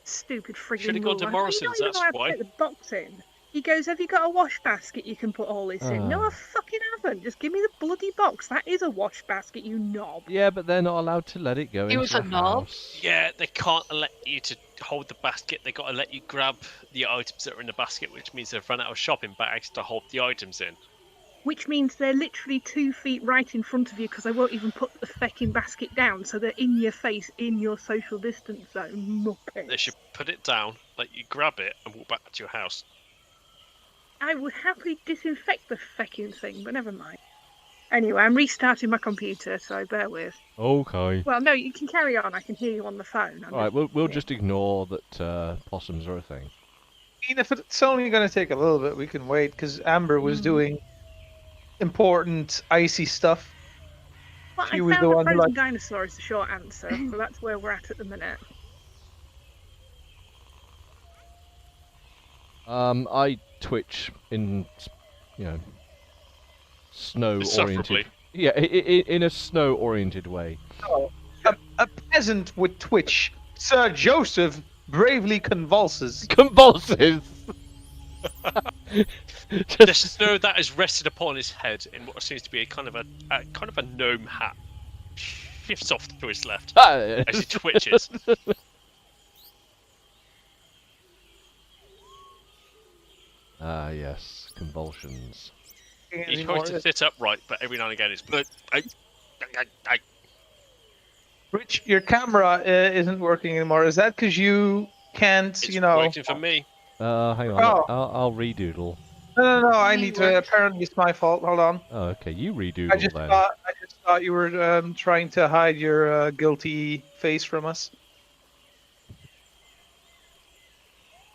Stupid frigging Should've gone to rule. Morrison's, You don't even that's know how to why. put the box in. He goes, "Have you got a wash basket you can put all this in?" No, I fucking haven't. Just give me the bloody box. That is a wash basket, you knob. Yeah, but they're not allowed to let it go He into was the a knob? house. Yeah, they can't let you to hold the basket. They got to let you grab the items that are in the basket, which means they've run out of shopping bags to hold the items in. Which means they're literally 2 feet right in front of you because I won't even put the fecking basket down, so they're in your face, in your social distance zone. Muppet. They should put it down, let you grab it, and walk back to your house. I would happily disinfect the fecking thing, but never mind. Anyway, I'm restarting my computer, so bear with. Okay. Well, no, you can carry on. I can hear you on the phone. I'm All right, just- we'll just ignore that possums are a thing. I mean, if it's only going to take a little bit, we can wait, because Amber was doing important icy stuff. Well, She I was found the a one who, frozen like- dinosaur is the short answer, so that's where we're at the minute. I twitch in, snow-oriented. Insufferably. Yeah, in a snow-oriented way. A peasant would twitch. Sir Joseph bravely convulses. Convulses. The snow that is rested upon his head in what seems to be a kind of a gnome hat shifts off to his left Ah, as he twitches. Ah, yes, convulsions. He tries to sit upright, but every now and again it's. Rich, your camera isn't working anymore. Is that because you can't, It's you know? working for me. Hang on. Oh. I'll redoodle. No. I Me need to. works. Apparently, it's my fault. Hold on. Oh, okay, you redoodle I just then. thought you were trying to hide your guilty face from us.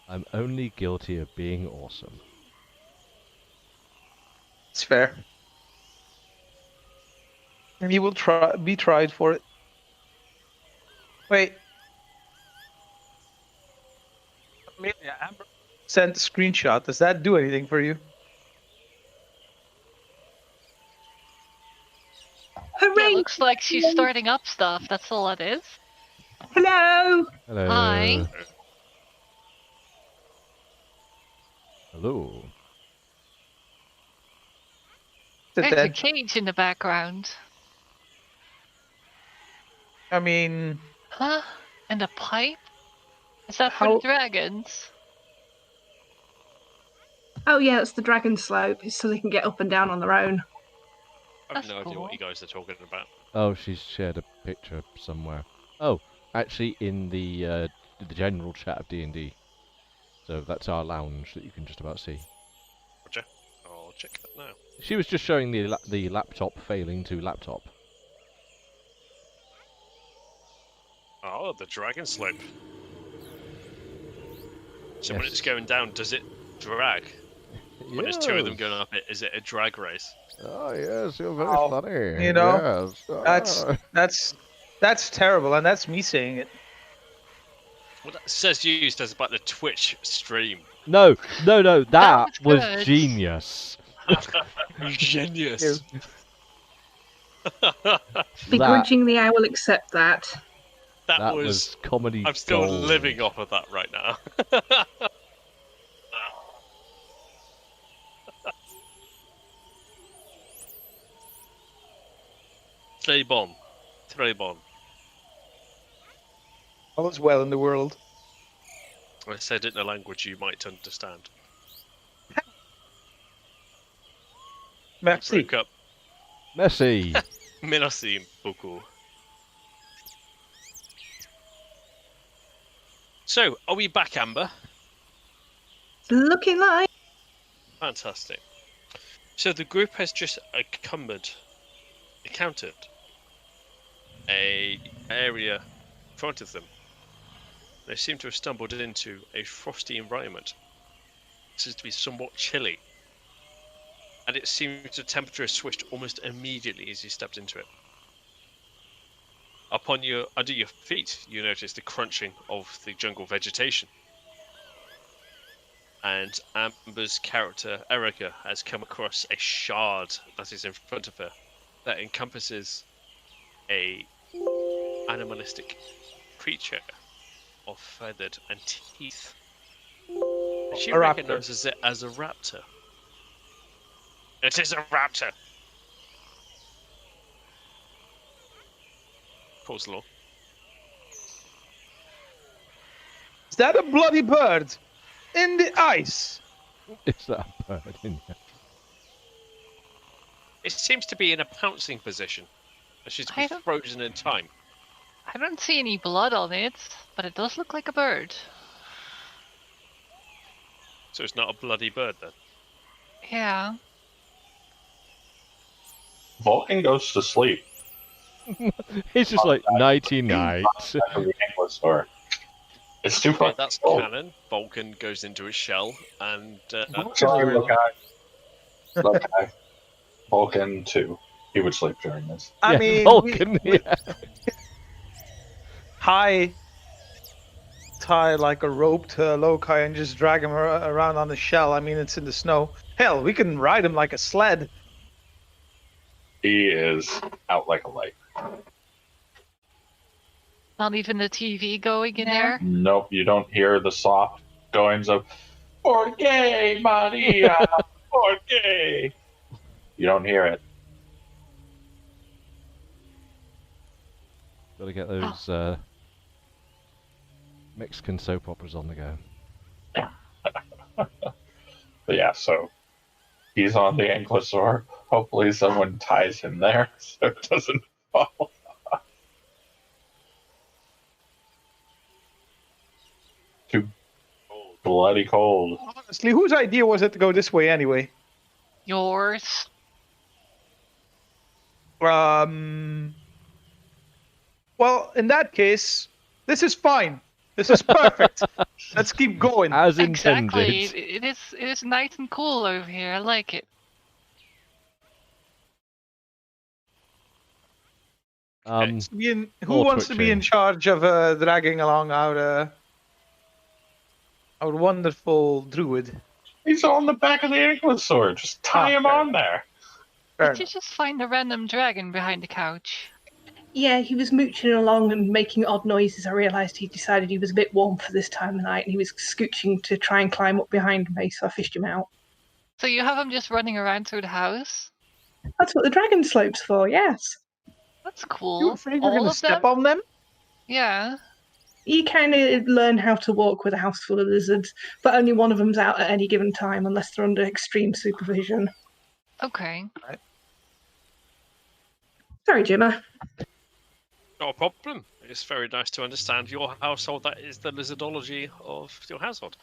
I'm only guilty of being awesome. It's fair. And you will be tried for it. Wait. Amelia, Amber sent a screenshot. Does that do anything for you? Yeah, Hooray! looks like she's starting up stuff. That's all it is. Hello. Hello. Hi. Hello. There's a cage in the background. I mean, Huh? And a pipe? Is that for How- the dragons? Oh yeah, it's the dragon slope. It's so they can get up and down on their own. I have That's no idea cool. what you guys are talking about. Oh, she's shared a picture somewhere. Oh, actually, in the general chat of D&D. So that's our lounge that you can just about see. Roger. I'll check that now. She was just showing the laptop failing to laptop. Oh, the dragon slope. So when Yes. it's going down, does it drag? When there's two of them going up it, is it a drag race? Oh yes, you're very Oh, funny. you know, Yes. that's terrible, and that's me saying it. Well, that says used as about the Twitch stream. No, that was was good. genius. Genius. Begrudgingly, I will accept that. That was was. comedy. I'm still gold. living off of that right now. Trebon. All is well in the world. I said it in a language you might understand. Merci. Broke up. Messi. Merci beaucoup. So, are we back, Amber? Looking like. Fantastic. So the group has just encountered a area in front of them. They seem to have stumbled into a frosty environment. It seems to be somewhat chilly. And it seems the temperature has switched almost immediately as you stepped into it. Under your feet, you notice the crunching of the jungle vegetation. And Amber's character, Erica, has come across a shard that is in front of her that encompasses a animalistic creature of feathered and teeth. And she A raptor. recognizes it as a raptor. It is a raptor! Pause the law. Is that a bloody bird in the ice? Is that a bird in here? It seems to be in a pouncing position. She's I don't- frozen in time. I don't see any blood on it, but it does look like a bird. So it's not a bloody bird then. Yeah. Vulcan goes to sleep. He's just like nighty night. That's a ridiculous story. It's too Okay, fucking that's cold. canon. Vulcan goes into his shell and Sorry, look, Vulcan 2. He would sleep during this. I Yeah, mean, Vulcan. Yeah. tie like a rope to Lokai and just drag him around on the shell. I mean, it's in the snow. Hell, we can ride him like a sled. He is out like a light. Not even the TV going in there. Nope, you don't hear the soft goings of "Porque Maria, porque." You don't hear it. Got to get those Mexican soap operas on the go. But yeah, so he's on the ankylosaur. Hopefully someone ties him there so it doesn't fall. Too bloody cold. Honestly, whose idea was it to go this way anyway? Yours. Well, in that case, this is fine. This is perfect. Let's keep going. As Exactly. intended. It is nice and cool over here. I like it. Um, Who More wants to be in twitching. charge of dragging along our wonderful druid? He's on the back of the ankylosaur. Just tie him on there. Fair Did you enough. just find a random dragon behind the couch? Yeah, he was mooching along and making odd noises. I realised he decided he was a bit warm for this time of night and he was scooching to try and climb up behind me, so I fished him out. So you have him just running around through the house? That's what the dragon slope's for, yes. That's You cool. afraid you're All gonna of step them? on them? Yeah. You kind of learn how to walk with a house full of lizards, but only one of them's out at any given time unless they're under extreme supervision. Okay. Sorry, Jimmer. Not a problem. It's very nice to understand your household. That is the lizardology of your household.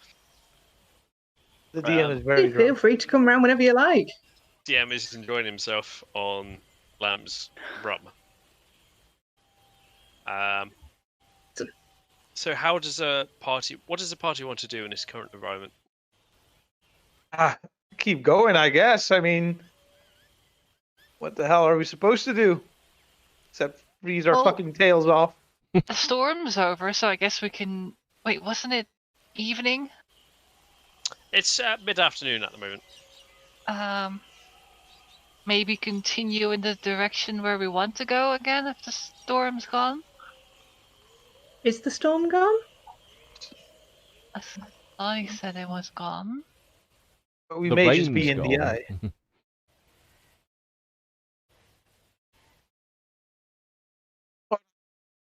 The DM is very You feel drunk. free to come round whenever you like. DM is enjoying himself on Lamb's rum. So how does a party? What does a party want to do in this current environment? Keep going, I guess. I mean, what the hell are we supposed to do? Except freeze our Well- fucking tails off. The storm's over, so I guess we can. Wait, wasn't it evening? It's mid-afternoon at the moment. Maybe continue in the direction where we want to go again if the storm's gone? Is the storm gone? I said it was gone. But we The may just be rain's in the gone. eye.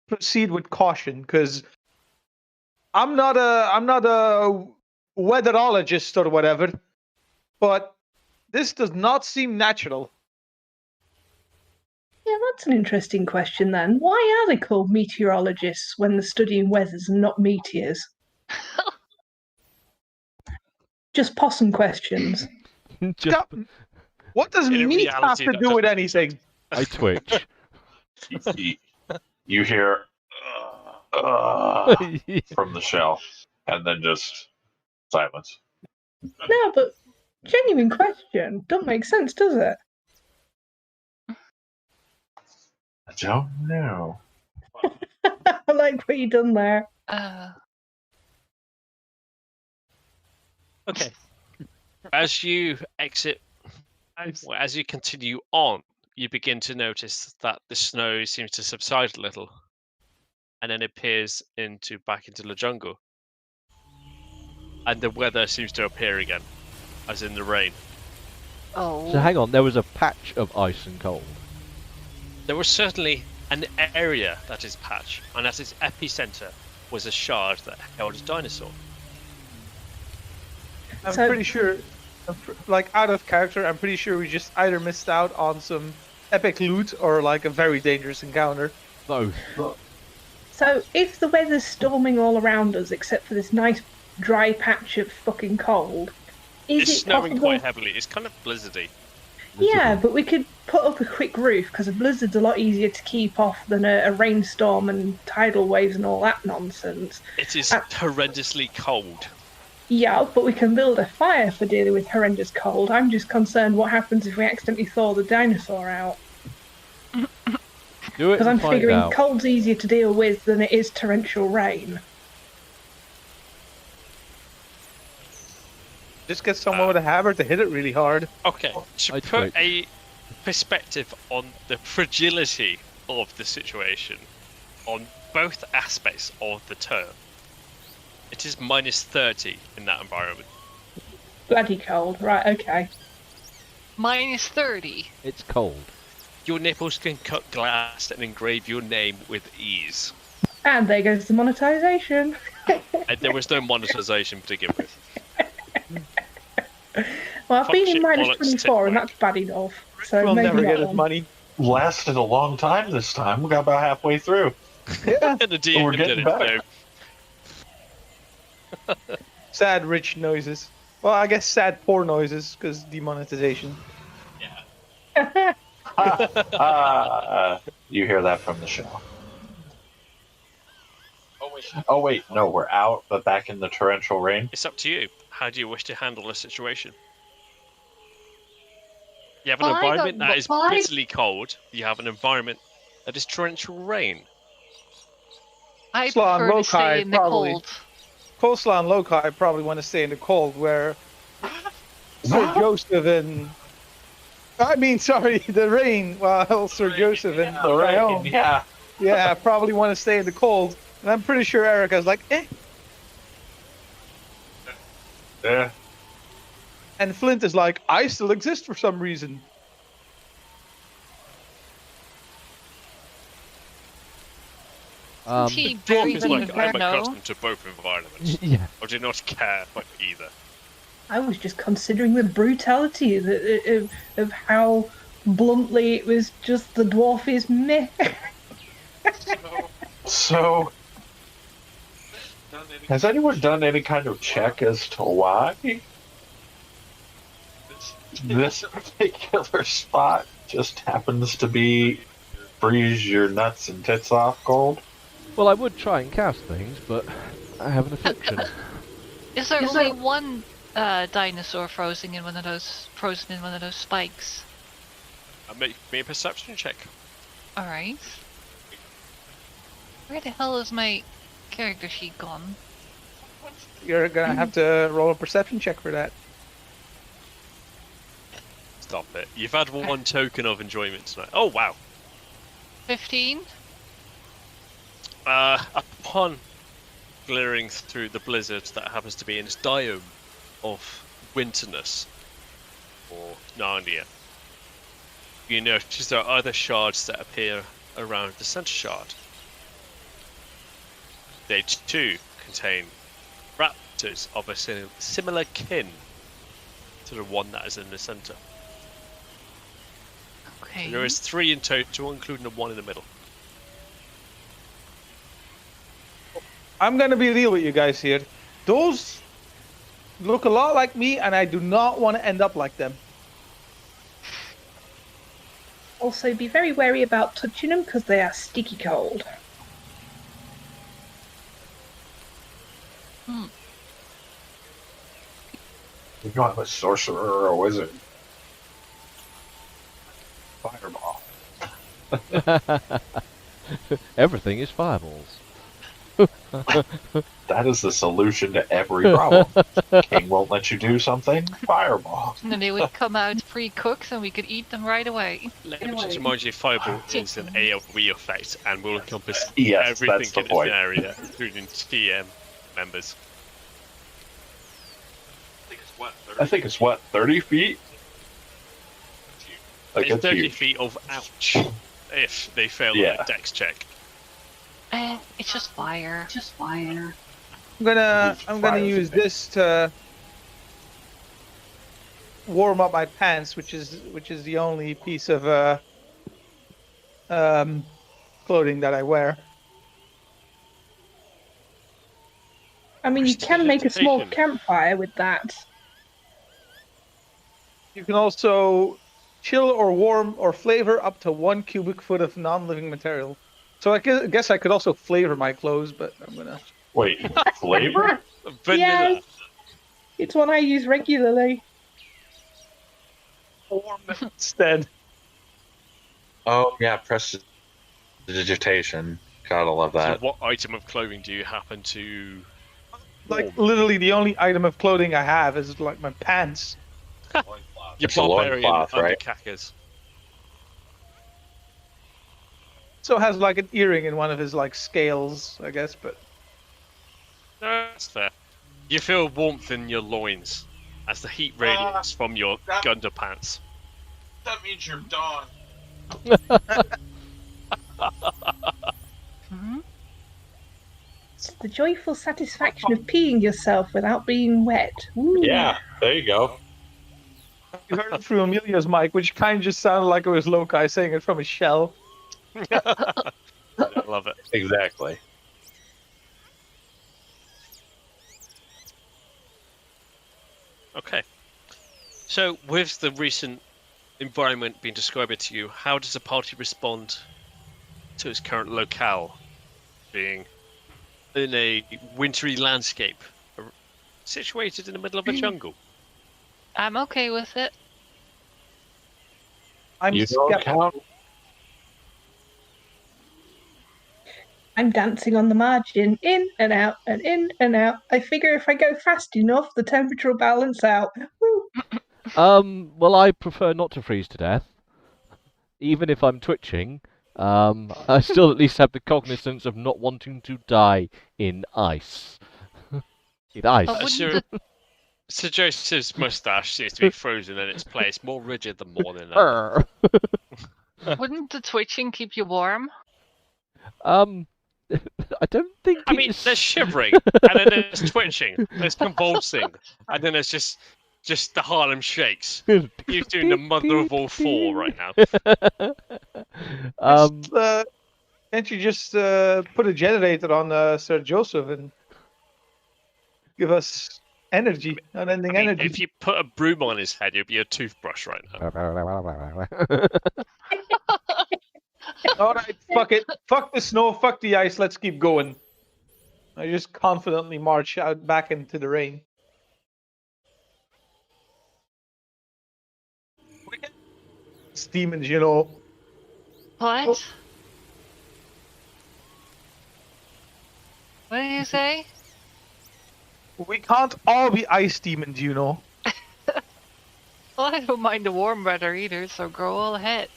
Proceed with caution, because I'm not a weatherologist or whatever, but this does not seem natural. Yeah, that's an interesting question then. Why are they called meteorologists when they're studying weathers and not meteors? Just possum questions. Just, What does In a meat have reality, to that do with doesn't- anything? I twitch. You hear from the shell, and then just silence. No, but genuine question. Don't make sense, does it? I don't know. I like what you done there. Okay. As you exit, well, as you continue on, you begin to notice that the snow seems to subside a little, and then appears back into the jungle, and the weather seems to appear again, as in the rain. Oh. So hang on, there was a patch of ice and cold. There was certainly an area that is patch, and at its epicenter was a shard that held a dinosaur. I'm So- pretty sure, like out of character, I'm pretty sure we just either missed out on some epic loot or like a very dangerous encounter. Both. So, if the weather's storming all around us except for this nice dry patch of fucking cold, is It's it snowing possible? quite heavily. It's kind of blizzardy. Yeah, but we could put up a quick roof because a blizzard's a lot easier to keep off than a rainstorm and tidal waves and all that nonsense. It is Uh, horrendously cold. Yeah, but we can build a fire for dealing with horrendous cold. I'm just concerned what happens if we accidentally thaw the dinosaur out. Do it Because I'm and find figuring out. cold's easier to deal with than it is torrential rain. Just get someone with a hammer to hit it really hard. Okay, to I'd put wait. a perspective on the fragility of the situation, on both aspects of the term, it is minus 30 in that environment. Bloody cold. Right, okay. Minus 30. It's cold. Your nipples can cut glass and engrave your name with ease. And there goes the monetization. And there was no monetization to begin with. Well, I've Fuck been in shit, minus bollocks, 24, and tick that's bad enough. So We'll maybe never not get his one. money. Lasted a long time this time. We got about halfway through. Yeah. And the DM We're did getting it, better. Sad rich noises. Well, I guess sad poor noises because demonetization. You hear that from the show. Oh wait. Oh wait, no, we're out, but back in the torrential rain. It's up to you. How do you wish to handle the situation? You have an Well, I environment got- that is well, I- bitterly cold. You have an environment that is torrential rain. I Slaw and prefer to Loci stay in the probably. cold. Coleslaw and Loci probably want to stay in the cold, where Sir What? Joseph and sorry, the rain. Well, Sir Joseph and The rain, Tyone, yeah, probably want to stay in the cold. And I'm pretty sure Erica's like, eh. Yeah. And Flint is like, I still exist for some reason. He Dwarf buries is in like, the I'm Verno. accustomed to both environments. Yeah. I do not care for either. I was just considering the brutality of how bluntly it was just the dwarf is meh. So, has anyone done any kind of check as to why this particular spot just happens to be freeze your nuts and tits off cold? Well, I would try and cast things, but I have an affliction. Is there only one dinosaur frozen in one of those spikes? Make me a perception check. All right. Where the hell is my character sheet gone? You're gonna have to roll a perception check for that. Stop it. You've had one token of enjoyment tonight. Oh, wow. 15. Upon glaring through the blizzard that happens to be in its diome of winterness, or Narnia, you notice there are other shards that appear around the center shard. They too contain raptors of a similar kin to the one that is in the center. Okay. There is 3 in total, including the one in the middle. I'm gonna be real with you guys here. Those look a lot like me, and I do not want to end up like them. Also, be very wary about touching them because they are sticky cold. You know, I'm a sorcerer or a wizard. Fireball. Everything is fireballs. That is the solution to every problem. King won't let you do something? Fireball. And then they would come out pre-cooked and we could eat them right away. Let me just remind you, Fireball is an AoE effect and will encompass Yes, that's everything the in point. this area, including TM members. I think it's what, 30 feet? Like, It's it's 30 huge. feet of ouch if they fail on Yeah. a dex check. It's just fire. I'm gonna Fire is use a bit- this to warm up my pants, which is the only piece of clothing that I wear. I mean, you can make a small Prestidigitation. campfire with that. You can also chill or warm or flavor up to 1 cubic foot of non-living material. So I guess I could also flavor my clothes, but I'm gonna. Wait, flavor? Vanilla. Yes. It's one I use regularly. Warm them instead. Oh, yeah, prestidigitation. Gotta love So that. what item of clothing do you happen to... Like literally, the only item of clothing I have is like my pants. Your It's a barbarian loincloth, right? undercackers. So has like an earring in one of his like scales, I guess. But No, that's fair. You feel warmth in your loins as the heat radiates from your that- underpants. That means you're done. Mhm. It's the joyful satisfaction of peeing yourself without being wet. Woo. Yeah, there you go. You heard it through Amelia's mic, which kind of just sounded like it was Lokai saying it from his shell. I love it. Exactly. Okay. So, with the recent environment being described to you, how does the party respond to its current locale, being in a wintry landscape, situated in the middle of a jungle? I'm okay with it. I'm You don't skeptical. count. I'm dancing on the margin, in and out and in and out. I figure if I go fast enough, the temperature will balance out. Woo. Well, I prefer not to freeze to death. Even if I'm twitching, I still at least have the cognizance of not wanting to die in ice. In ice. But Sir, wouldn't the Sir Joseph's mustache seems to be frozen in its place, more rigid than more than ever. wouldn't the twitching keep you warm? I don't think I mean, it's... there's shivering, and then there's twitching, there's convulsing, and then there's just the Harlem Shakes. You're doing the mother of all four right now. Can't you just put a generator on Sir Joseph and give us energy, unending I mean, energy? if you put a broom on his head, it'd be a toothbrush right now. All right, fuck it. Fuck the snow, fuck the ice, let's keep going. I just confidently march out back into the rain. It's demons, you know. What? What did you say? We can't all be ice demons, you know. Well, I don't mind the warm weather either, so go all ahead.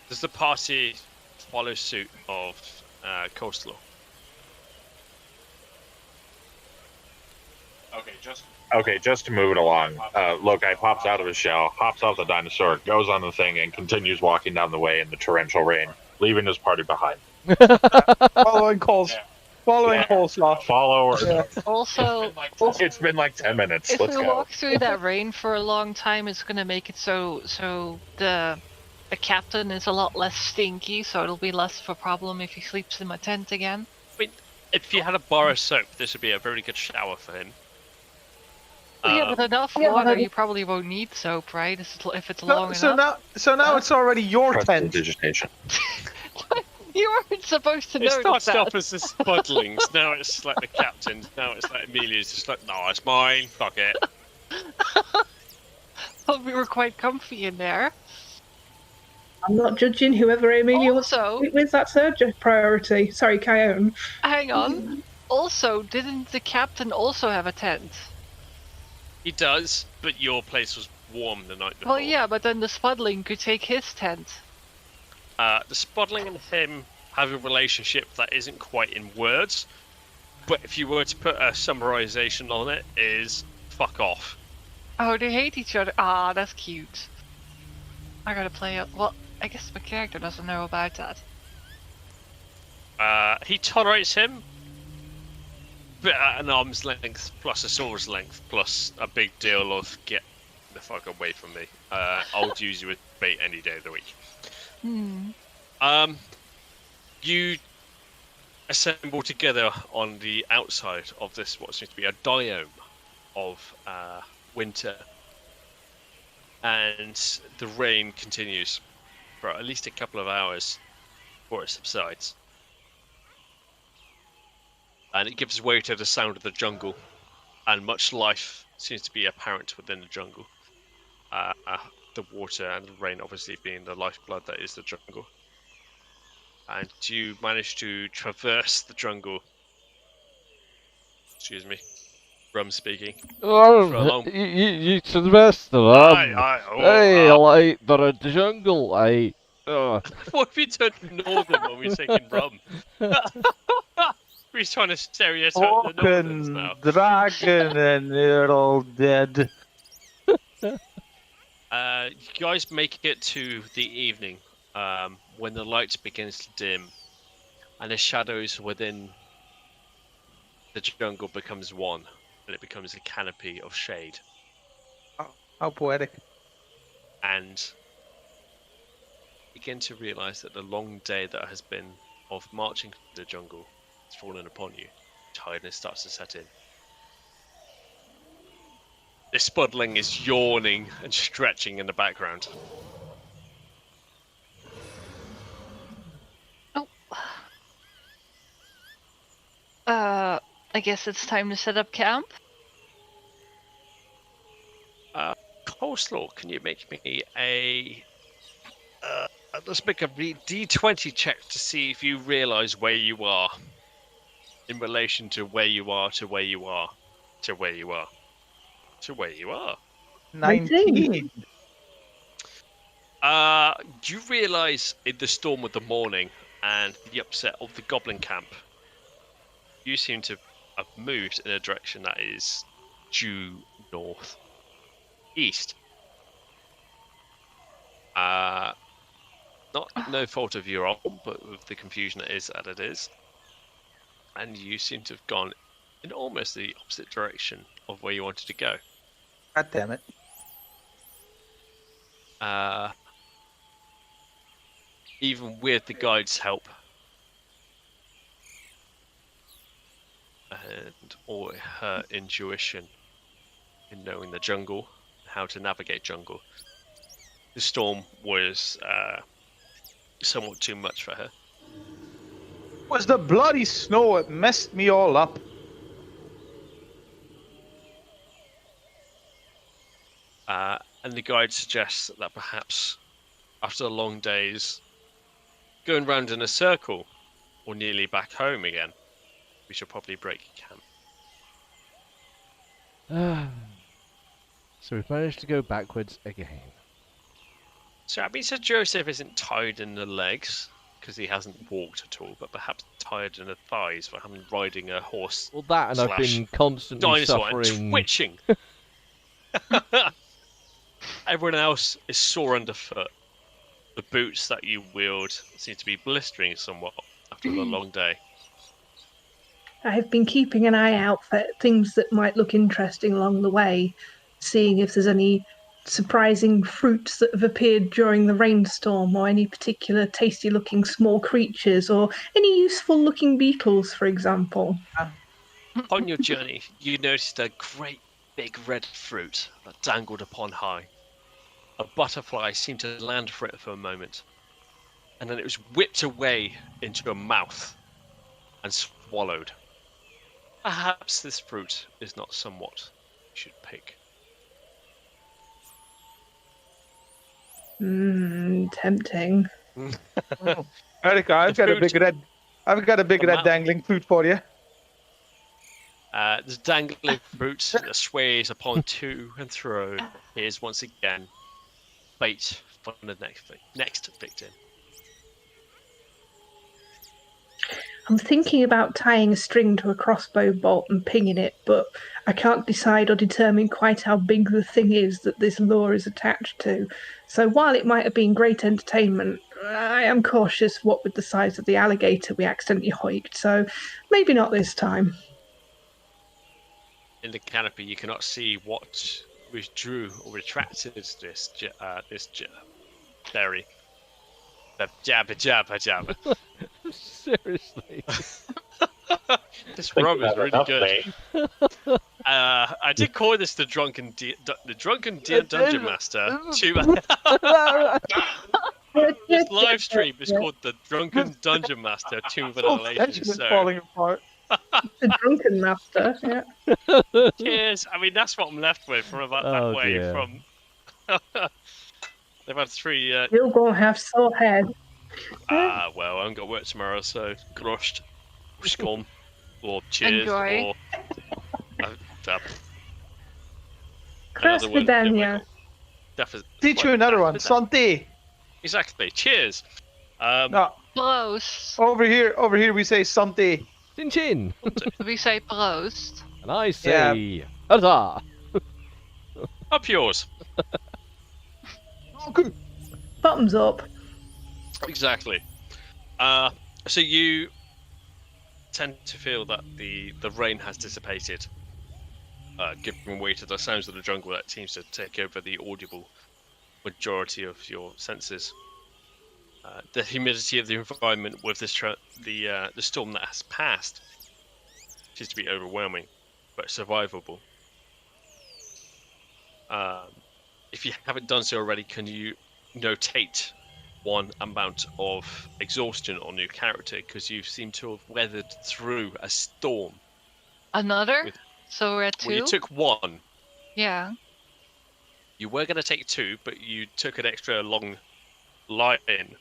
Does the party follow suit of Coastal? Okay, Just to move it along, Lokai pops out of his shell, hops off the dinosaur, goes on the thing, and continues walking down the way in the torrential rain, leaving his party behind. Following calls. Following coleslaw. Follow or Yeah. Also, It's been like 10 minutes. if Let's we go. walk through that rain for a long time, it's gonna make it so the captain is a lot less stinky, so it'll be less of a problem if he sleeps in my tent again. I mean, if you had a bar of soap, this would be a very good shower for him. Yeah, but enough water, you probably won't need soap, right? If it's long enough. So now it's already your tent. Prestidigitation. You weren't supposed to It know started that. off as the Spudlings, now it's like the captain's, now it's like Amelia's just like, no, it's mine, fuck it. But we were quite comfy in there. I'm not judging whoever Amelia wants to Also, sleep with. That's her priority. Sorry, Kyone. hang on. Also, didn't the captain also have a tent? He does, but your place was warm the night before. Well, yeah, but then the Spudling could take his tent. The Spudling and him have a relationship that isn't quite in words, but if you were to put a summarization on it, is fuck off. Oh, they hate each other. Ah, that's cute. I gotta play up. Well, I guess my character doesn't know about that. He tolerates him, but at an arm's length, plus a sword's length, plus a big deal of get the fuck away from me. I'll use you with bait any day of the week. You assemble together on the outside of this, what seems to be a biome of winter, and the rain continues for at least a couple of hours before it subsides. And it gives way to the sound of the jungle, and much life seems to be apparent within the jungle. The water and the rain obviously being the lifeblood that is the jungle. And you manage to traverse the jungle. Excuse me. Rum speaking. Oh, you Sylvester, hey, I like the jungle, I... What have you turned northern when we're taking rum? We're trying to stereotype the northerns now. Dragon and they're all dead. You guys make it to the evening, when the light begins to dim, and the shadows within the jungle becomes one, and it becomes a canopy of shade. How poetic. And begin to realize that the long day that has been of marching through the jungle has fallen upon you. Tiredness starts to set in. This spudling is yawning and stretching in the background. Oh. I guess it's time to set up camp. Coleslaw, can you make me a... let's make a D20 check to see if you realize where you are in relation to where you are, to where you are, to where you are, to where you are. 19. You realize in the storm of the morning and the upset of the goblin camp, you seem to have moved in a direction that is due north east. No fault of your own, but with the confusion it is that it is. And you seem to have gone in almost the opposite direction of where you wanted to go. God damn it. Even with the guide's help and all her intuition in knowing the jungle, how to navigate jungle, the storm was somewhat too much for her. It was the bloody snow. It messed me all up. And the guide suggests that perhaps after long days going round in a circle or nearly back home again, we should probably break camp. So we've managed to go backwards again. So that means that Joseph isn't tired in the legs because he hasn't walked at all, but perhaps tired in the thighs for having riding a horse. Well, that and I've been constantly dinosaur and suffering. twitching. Everyone else is sore underfoot. The boots that you wield seem to be blistering somewhat after the long day. I have been keeping an eye out for things that might look interesting along the way, seeing if there's any surprising fruits that have appeared during the rainstorm, or any particular tasty-looking small creatures, or any useful-looking beetles, for example. On your journey, you noticed a great big red fruit that dangled upon high. A butterfly seemed to land for it for a moment, and then it was whipped away into a mouth and swallowed. Perhaps this fruit is not somewhat you should pick. Tempting. Erica, I've got a big red dangling fruit for you. The dangling fruit that sways upon to and fro. Here's once again bait for the next victim. I'm thinking about tying a string to a crossbow bolt and pinging it, but I can't decide or determine quite how big the thing is that this lure is attached to. So while it might have been great entertainment, I am cautious what with the size of the alligator we accidentally hoiked, so maybe not this time. In the canopy, you cannot see what withdrew or retracted this berry. The jabba. Seriously. This rum is really good. I did call this the drunken dungeon master. This live stream is called the Drunken Dungeon Master Tomb of Annihilation. So Falling apart. The drunken master, yeah. cheers. I mean, that's what I'm left with from about that way. Dear. From they've had 3. You're gonna have sore head. Well, I haven't got work tomorrow, so crushed, scum, or cheers, Enjoy. or Krasvidania. Teach you another one. Santé. Exactly. Cheers. No, Proost. over here we say santé. Chin chin. We say proost. And I say, huzzah! Up yours. Okay. Bottoms up. Exactly. So you tend to feel that the rain has dissipated, giving way to the sounds of the jungle that seems to take over the audible majority of your senses. The humidity of the environment with this the storm that has passed seems to be overwhelming, but survivable. If you haven't done so already, can you notate one amount of exhaustion on your character, because you seem to have weathered through a storm? Another? With- So we're at 2? Well, you took 1. Yeah. You were going to take 2, but you took an extra long lie-in.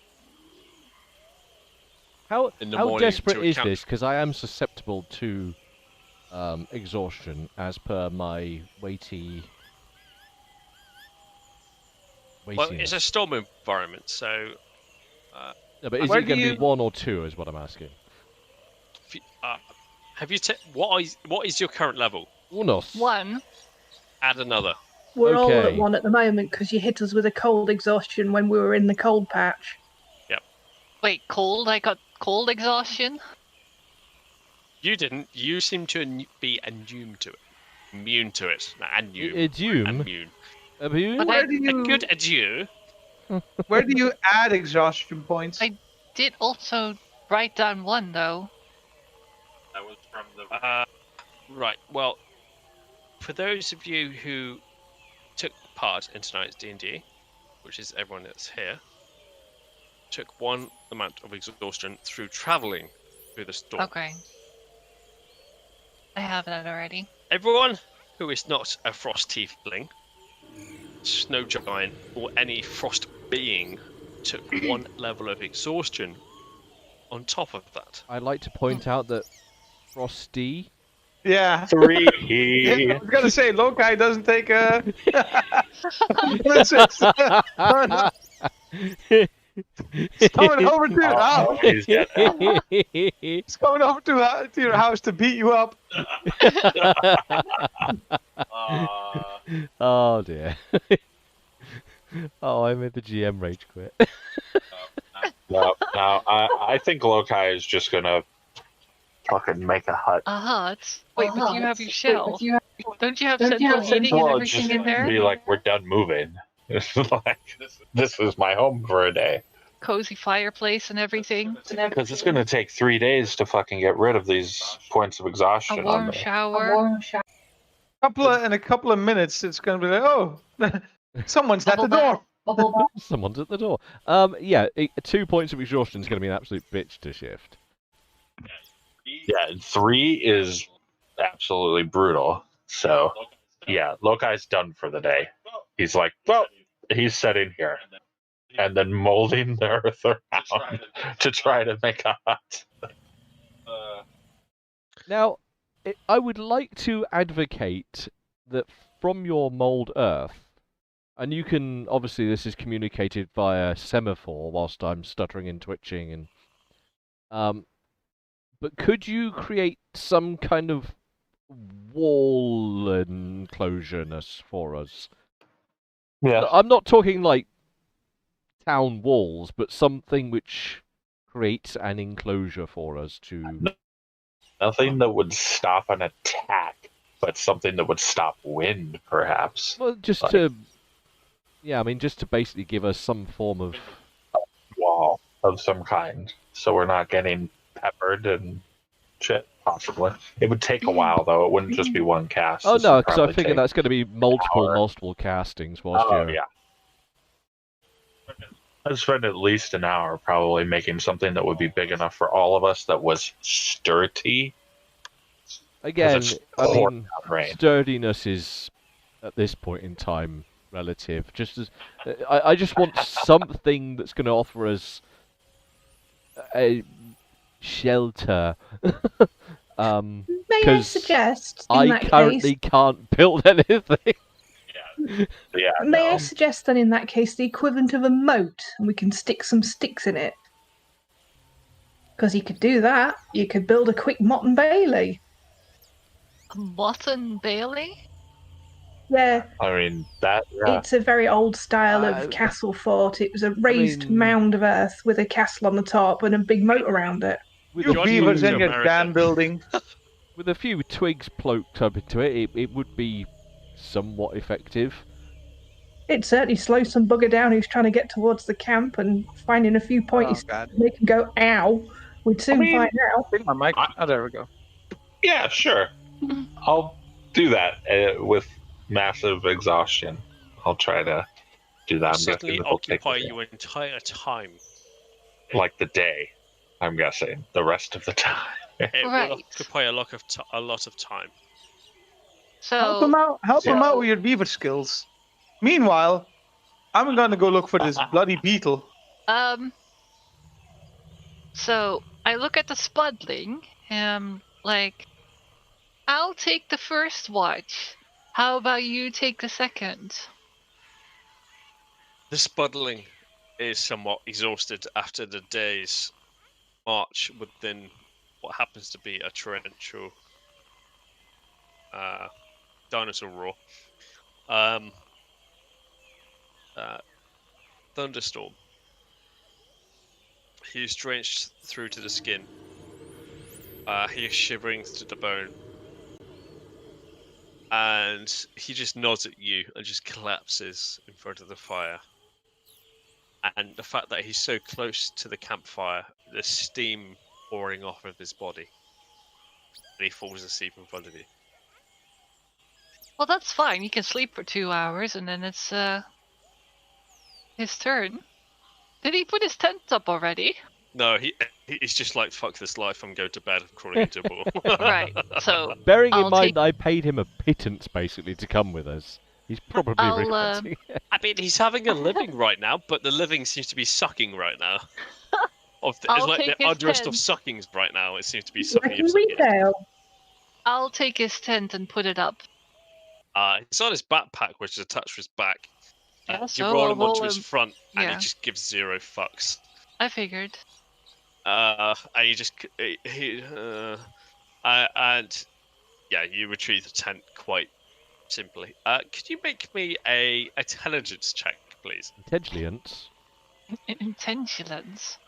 How In the how morning desperate to is account- this? Because I am susceptible to exhaustion, as per my weighty. Well, it's a storm environment, so No, but is Where it do going to be you- 1 or 2? Is what I'm asking. have you what is your current level? Unos. 1. Add another. We're all at Okay. 1 at the moment because you hit us with a cold exhaustion when we were in the cold patch. Wait, cold? I got cold exhaustion? You didn't. You seem to be immune to it. Immune to it. Immune. Immune? Immune. Immune? Where do A you good adieu. where do you add exhaustion points? I did also write down 1, though. That was from the. Right. Well, for those of you who took part in tonight's D&D, which is everyone that's here, took 1 amount of exhaustion through traveling through the storm. Okay. I have that already. Everyone who is not a frost tiefling, snow giant, or any frost being took 1 level of exhaustion on top of that. I'd like to point out that Frosty. Yeah. 3. Yeah, I was gonna say Lokai doesn't take a. It's coming over to your house. He's dead now. It's coming over to your house to beat you up. Oh dear. Oh, I made the GM rage quit. No, I think Lokai is just gonna fucking make a hut. A hut? Wait, but you have your shell. Don't you have central heating and Well, everything just in there? be like, we're done moving. Like, this is my home for a day. Cozy fireplace and everything. Because it's gonna take 3 days to fucking get rid of these points of A exhaustion on warm me. shower. In a couple of minutes, it's gonna be like, oh, someone's at the Bubble door. Someone's at the door. Yeah, 2 points of exhaustion is going to be an absolute bitch to shift. Yeah, 3 is absolutely brutal. So, yeah, Lokai's done for the day. He's like, well, he's sitting here and then molding the earth around to try to make a hut. Now, I would like to advocate that from your mold earth, and you can, obviously this is communicated via semaphore whilst I'm stuttering and twitching, and but could you create some kind of wall enclosure-ness for us? Yeah. I'm not talking like town walls, but something which creates an enclosure for us to... Nothing that would stop an attack, but something that would stop wind, perhaps. Well, just Like- to... Yeah, I mean, just to basically give us some form of... Wall of some kind, so we're not getting peppered and shit, possibly. It would take a while, though. It wouldn't just be one cast. Oh This no, would because I probably figure take- that's going to be hour. multiple castings whilst Oh, you're... yeah. I'd spend at least an hour probably making something that would be big enough for all of us that was sturdy. Again, it's I pouring mean, down rain. sturdiness is, at this point in time, relative. Just as I just want something that's going to offer us a shelter. May I 'Cause suggest, in I that currently case, can't build anything. Yeah, may I no. suggest then in that case the equivalent of a moat, and we can stick some sticks in it? Because you could do that. You could build a quick Mott and Bailey. A Motte and Bailey? Yeah, I mean, that, yeah. it's a very old style Uh, of castle fort. It was a raised mean- mound of earth with a castle on the top and a big moat around it. With You a Josh beavers moved to in your America. dam building. with a few twigs poked up into it, it would be somewhat effective. It certainly slows some bugger down who's trying to get towards the camp, and finding a few Oh pointies god. to make him go, ow. We'd soon mean, find out. I think my mic. I- Oh, there we go. Yeah, sure. I'll do that with massive exhaustion. I'll try to do that. Will I'm guessing suddenly it'll take occupy your entire time. like the day. I'm guessing the rest of the time. It Right. will occupy a lot of time. Help So him out. Help him So- out with your beaver skills. Meanwhile, I'm gonna go look for this bloody beetle. So I look at the Spudling, like, I'll take the first watch. How about you take the second? The Spudling is somewhat exhausted after the day's march within what happens to be a torrential dinosaur roar. Thunderstorm. He's drenched through to the skin. He is shivering to the bone. And he just nods at you and just collapses in front of the fire. And the fact that he's so close to the campfire, the steam pouring off of his body. And he falls asleep in front of you. Well, that's fine. You can sleep for 2 hours, and then it's his turn. Did he put his tent up already? No, he's just like, fuck this life, I'm going to bed, I'm crawling into a ball. Right. So Bearing in I'll mind take- that I paid him a pittance basically to come with us, he's probably I'll, regretting it. I mean, he's having a living right now, but the living seems to be sucking right now. It's I'll like take the his underest tent. of suckings right now. It seems to be sucking Like him. retail. I'll take his tent and put it up. It's on his backpack, which is attached to his back. Yeah, You so roll I'll him onto his him- front, and yeah. he just gives zero fucks. I figured. And you just and yeah, you retrieve the tent quite simply. Could you make me a intelligence check, please? Intelligence. Intentions.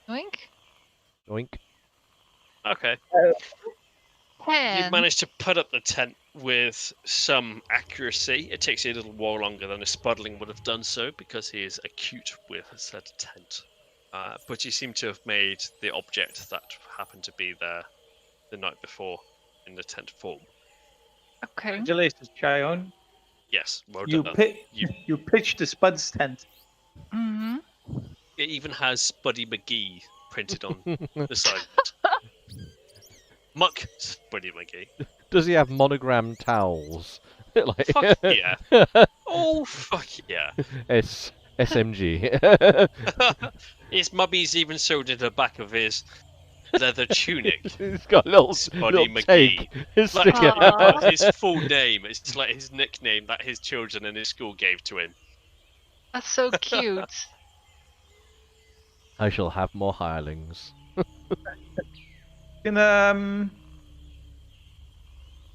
Oink. Oink. Okay. 10. You've managed to put up the tent with some accuracy. It takes you a little while longer than a Spudling would have done so because he is acute with said tent. But you seem to have made the object that happened to be there the night before in the tent form. Okay. Congratulations, Chion. Yes, well You done. you pitched the Spud's tent. Mm-hmm. It even has Spuddy McGee printed on the side of it. Muck Spuddy McGee. Does he have monogram towels? Like... Fuck yeah. Oh, fuck yeah. SMG. His mummy's even sewed in the back of his leather tunic. He's got a little, Spuddy little McGee. tape Like, sticking Aw. out. his full name. It's like his nickname that his children in his school gave to him. That's so cute. I shall have more hirelings.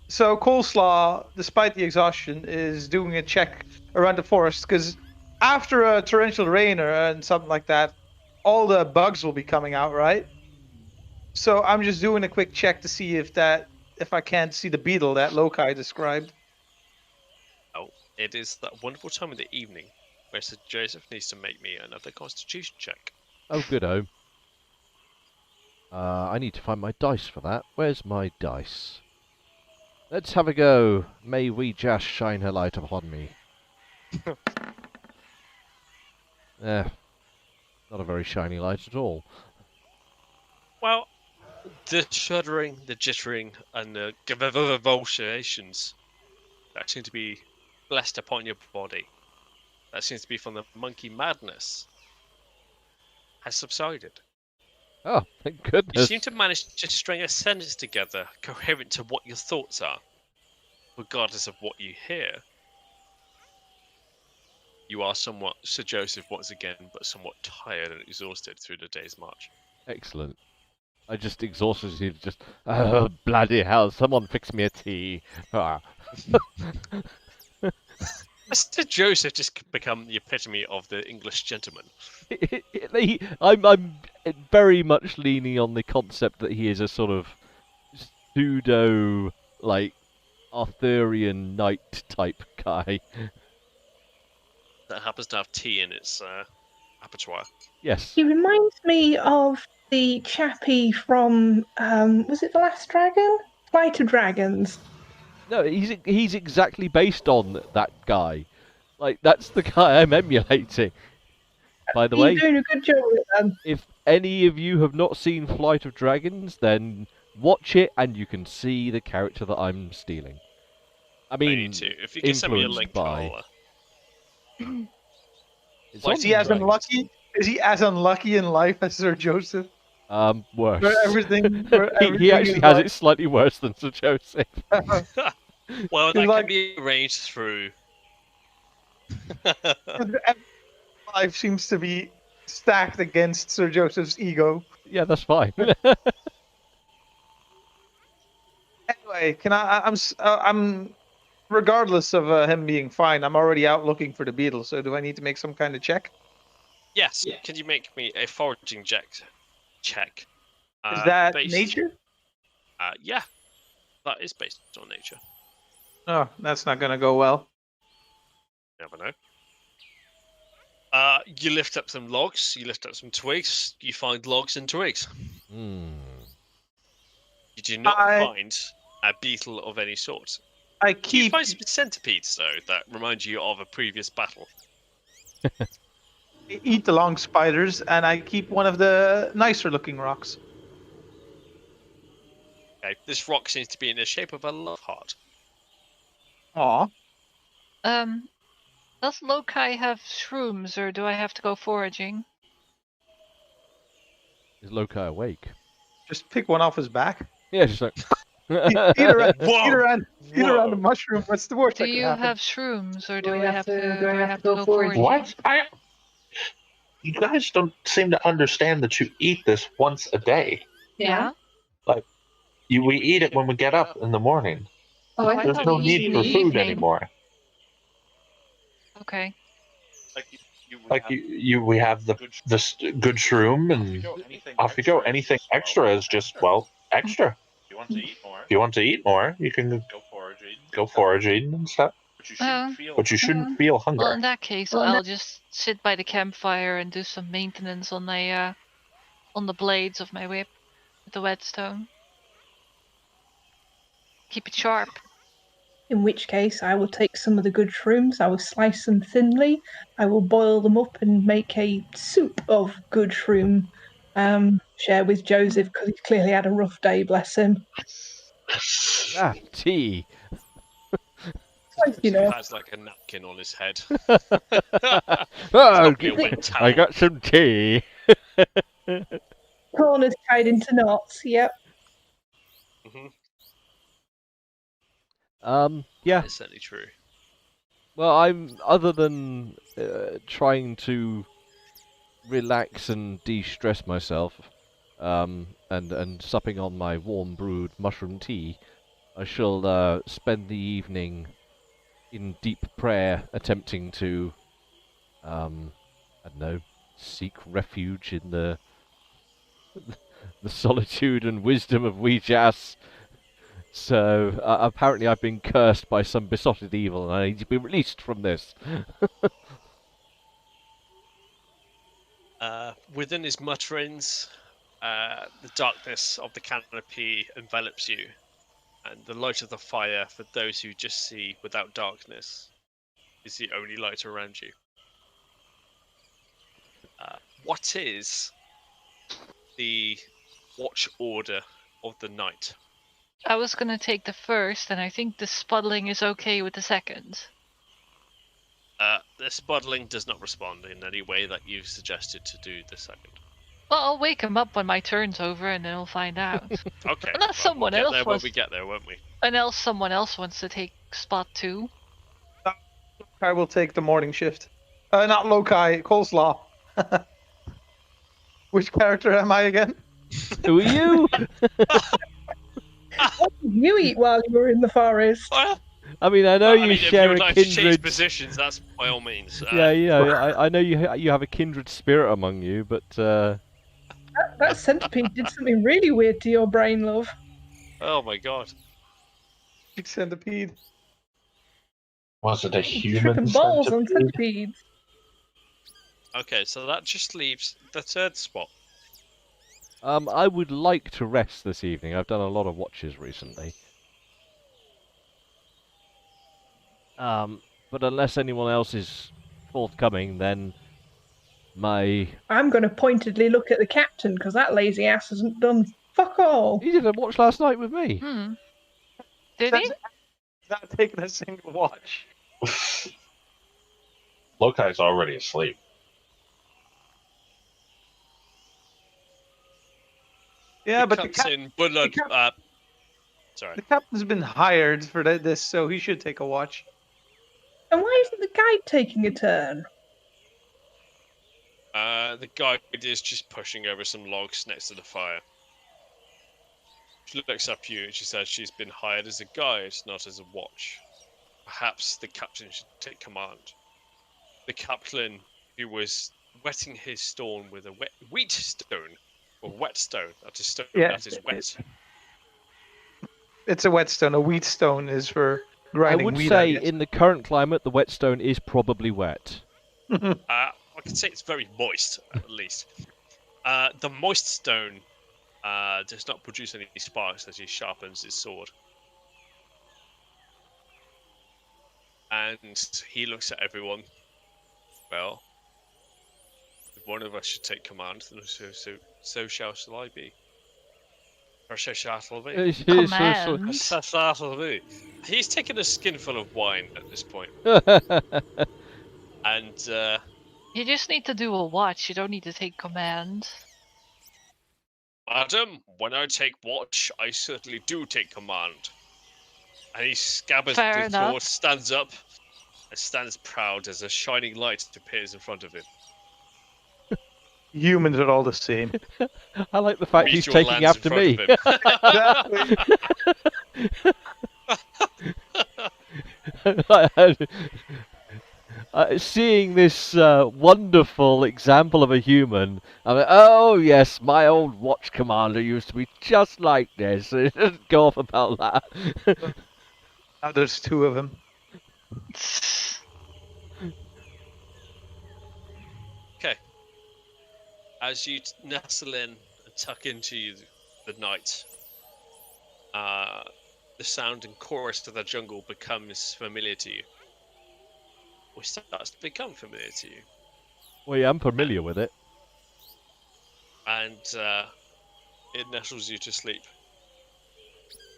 So Coleslaw, despite the exhaustion, is doing a check around the forest because after a torrential rain and something like that, all the bugs will be coming out, right? So I'm just doing a quick check to see if I can't see the beetle that Lokai described. Oh, it is that wonderful time of the evening where Sir Joseph needs to make me another constitution check. Oh, good-o. I need to find my dice for that. Where's my dice? Let's have a go. May we just shine her light upon me. Not a very shiny light at all. Well, the shuddering, the jittering, and the convulsions that seem to be blessed upon your body, that seems to be from the monkey madness, has subsided. Oh, thank You goodness. seem to manage to string a sentence together coherent to what your thoughts are, regardless of what you hear. You are somewhat, Sir Joseph once again, but somewhat tired and exhausted through the day's march. Excellent. I just exhaustively just, oh, bloody hell, someone fix me a tea. Ah. Mr. Joseph just become the epitome of the English gentleman. I'm very much leaning on the concept that he is a sort of pseudo, like, Arthurian knight type guy. That happens to have tea in its apertoire. Yes. He reminds me of the chappie from was it The Last Dragon? Flight of Dragons. No, he's exactly based on that guy. Like, that's the guy I'm emulating. By the way, He's doing a good job with them. if any of you have not seen Flight of Dragons, then watch it and you can see the character that I'm stealing. I mean, need to. If you can send me a influenced link, by. It's Why on Is he as Dragons. unlucky? Is he as unlucky in life as Sir Joseph? Worse. Where everything he actually is has like- it slightly worse than Sir Joseph. Well, that like- can be arranged through. life seems to be stacked against Sir Joseph's ego. Yeah, that's fine. Anyway, can I'm regardless of him being fine, I'm already out looking for the beetle. So do I need to make some kind of check? Yes. Can you make me a foraging check? Is that based- nature? Yeah, that is based on nature. Oh, that's not gonna go well. Never know. You lift up some logs. You lift up some twigs. You find logs and twigs. Hmm. You do not I- find a beetle of any sort. I You keep find some centipedes though that remind you of a previous battle. eat the long spiders, and I keep one of the nicer looking rocks. Okay, this rock seems to be in the shape of a love heart. Aw. Does Lokai have shrooms, or do I have to go foraging? Is Lokai awake? Just pick one off his back. Yeah, just like. Eat around, Whoa! eat around Whoa. the mushroom. What's the worst Do that can you happen? have shrooms, or do Do I have to go foraging? foraging? What? You guys don't seem to understand that you eat this once a day. Yeah. We eat it when we get up in the morning. Oh, I There's thought no we need eat in for the food evening. anymore. Okay. We have this good shroom, and off you go. Anything extra is just extra. If you want to eat more, If you want to eat more, you can go foraging. go foraging and stuff. But you shouldn't But you shouldn't feel hunger. Well, in that case, I'll just sit by the campfire and do some maintenance on the blades of my whip with the whetstone. Keep it sharp. In which case, I will take some of the good shrooms, I will slice them thinly, I will boil them up and make a soup of good shroom. Share with Joseph because he's clearly had a rough day, bless him. Tea. You know, Has like a napkin on his head. Oh, Not be a wet towel. I got some tea. corners tied into knots. Yep. Mhm. Yeah. It's certainly true. Well, I'm other than trying to relax and de-stress myself, and supping on my warm brewed mushroom tea, I shall spend the evening in deep prayer, attempting to, I don't know, seek refuge in the solitude and wisdom of Weejas. So apparently I've been cursed by some besotted evil, and I need to be released from this. Within his mutterings, the darkness of the canopy envelops you, and the light of the fire, for those who just see without darkness, is the only light around you. What is the watch order of the night? I was gonna take the first, and I think the spuddling is okay with the second. The spuddling does not respond in any way that you've suggested to do the second. Well, I'll wake him up when my turn's over, and then we'll find out. Okay. Unless someone we'll get else there when wants- we get there, won't we? Unless someone else wants to take spot 2. I will take the morning shift. Not Lokai, coleslaw. Which character am I again? Who are you? What did you eat while you were in the forest? Well, I mean, I know I you mean, if you share would a like to change kindred. positions, that's by all means. Yeah, you know, I know you have a kindred spirit among you, but That centipede did something really weird to your brain, love. Oh my god. Big centipede. Was it a He's human tripping balls on centipede? centipedes. Okay, so that just leaves the third spot. I would like to rest this evening. I've done a lot of watches recently. But unless anyone else is forthcoming, then my... I'm going to pointedly look at the captain because that lazy ass hasn't done fuck all. He did a watch last night with me. Did he? He's not taking a single watch. Lokai's already asleep. Yeah, but the, Captain Bullard. Sorry. the captain's been hired for this, so he should take a watch. And why isn't the guide taking a turn? The guide is just pushing over some logs next to the fire. She looks up at you and she says she's been hired as a guide, not as a watch. Perhaps the captain should take command. The captain, who was wetting his stone with a wheat stone, or whetstone, that is stone that is wet. It's a whetstone. A wheatstone is for I grinding would wheat. say I guess. in the current climate, the whetstone is probably wet. I can say it's very moist, at least. The moist stone does not produce any sparks as he sharpens his sword. And he looks at everyone. Well, if one of us should take command, then so shall I be. Or so shall be. Command. So shall be. He's taken a skinful of wine at this point. And You just need to do a watch. You don't need to take command. Madam, when I take watch, I certainly do take command. And he scabbards Fair the enough. sword, stands up, and stands proud as a shining light appears in front of him. Humans are all the same. I like the fact he's Meteor taking lands after in me. front of him. Seeing this wonderful example of a human, I'm like, oh yes, my old watch commander used to be just like this. Go off about that. Now there's two of them. Okay. As you nestle in and tuck into the night, the sound and chorus of the jungle becomes familiar to you. Or starts to become familiar to you. Well, yeah, I'm familiar with it. And it nestles you to sleep.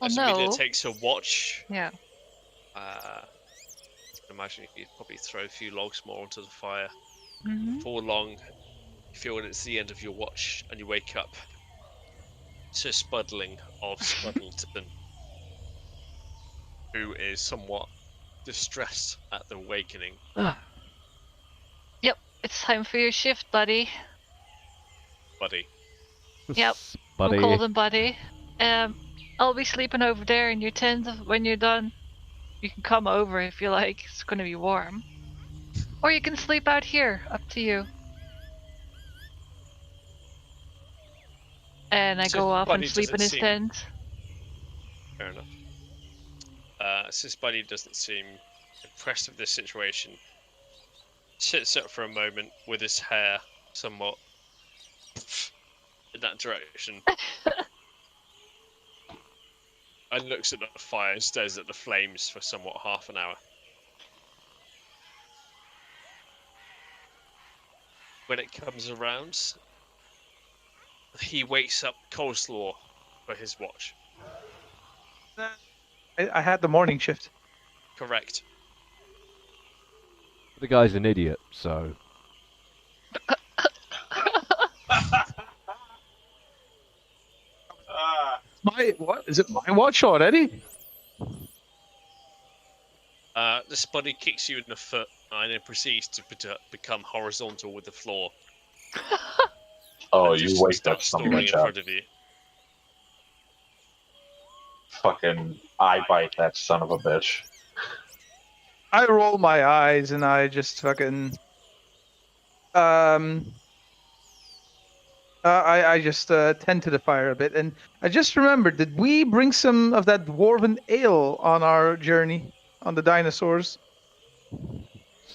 Oh As no. Amelia takes her watch, Yeah. I can imagine you could probably throw a few logs more onto the fire. Mm-hmm. Before long, you feel that it's the end of your watch, and you wake up to Spuddling of Spuddleton, who is somewhat distressed at the awakening. Yep. It's time for your shift, buddy. Buddy. Yep. Buddy. We'll call them buddy. I'll be sleeping over there in your tent when you're done. You can come over if you like. It's gonna be warm. Or you can sleep out here. Up to you. And I So go off and Buddy sleep in doesn't his seem- tent. Fair enough. Since Buddy doesn't seem impressed with this situation, sits up for a moment with his hair somewhat in that direction. And looks at the fire and stares at the flames for somewhat half an hour. When it comes around, he wakes up Coleslaw for his watch. I had the morning shift. Correct. The guy's an idiot, so... Is it my watch already? This buddy kicks you in the foot and then proceeds to become horizontal with the floor. Oh, and you just wake start that son of a snoring in bitch up. front of you. Fucking I bite that son of a bitch. I roll my eyes and I just fucking I just tend to the fire a bit, and I just remembered, did we bring some of that dwarven ale on our journey on the dinosaurs?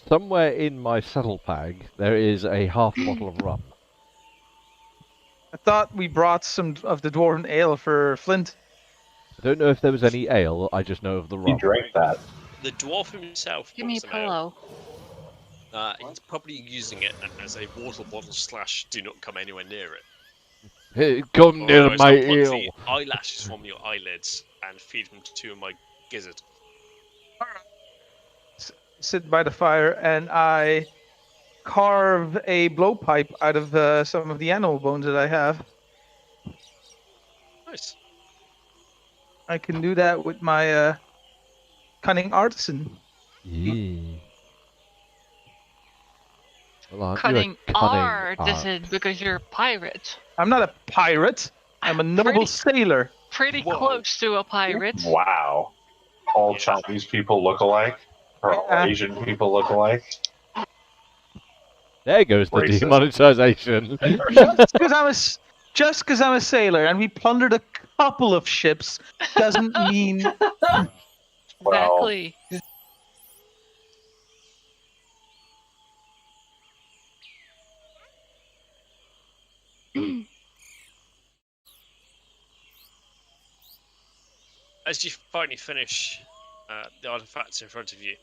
Somewhere in my saddlebag, there is a half bottle of rum. I thought we brought some of the dwarven ale for Flint. I don't know if there was any ale, I just know of the He rum. drank that. The dwarf himself Give me a brought some out. pillow. He's probably using it as a water bottle / do not come anywhere near it. Hey, come near Otherwise, my I'll pluck the ale. eyelashes from your eyelids and feed them to my gizzard. Sit by the fire and I carve a blowpipe out of some of the animal bones that I have. Nice. I can do that with my cunning artisan. Yeah. Well, aren't Cunning you a cunning artisan because you're a pirate. I'm not a pirate. I'm a noble sailor. Pretty Whoa. close to a pirate. Wow. All Chinese people look alike? Or all Yeah. Asian people look alike? There goes the Racist. demonetization. Just because I'm a sailor and we plundered a couple of ships doesn't mean Well, Exactly. As you finally finish the artifacts in front of you,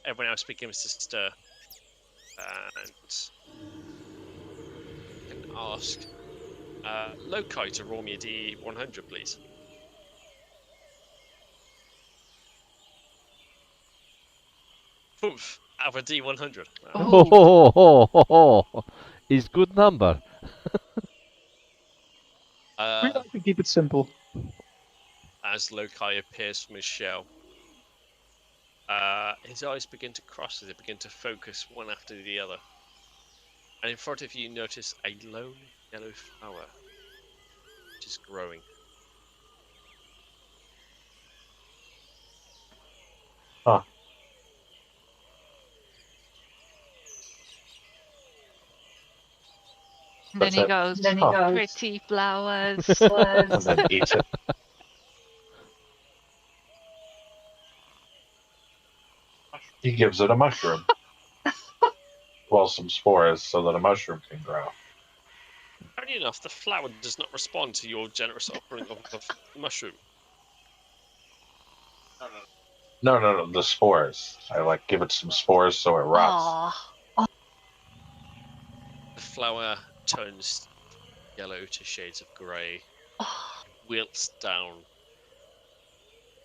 everyone else begins to stir and can ask Lokai to roll me a D100, please. Oof, out of a D100. Oh. Is good number. we like to keep it simple. As Lokai appears from his shell, his eyes begin to cross as they begin to focus one after the other. And in front of you, notice a lone yellow flower, which is growing. Huh. Then he goes, Then pretty flowers. And then eats it. He gives it a mushroom. Well, some spores so that a mushroom can grow. Funny enough, the flower does not respond to your generous offering of mushroom. No, the spores. I give it some spores so it rots. Aw. The flower turns yellow to shades of grey, wilts down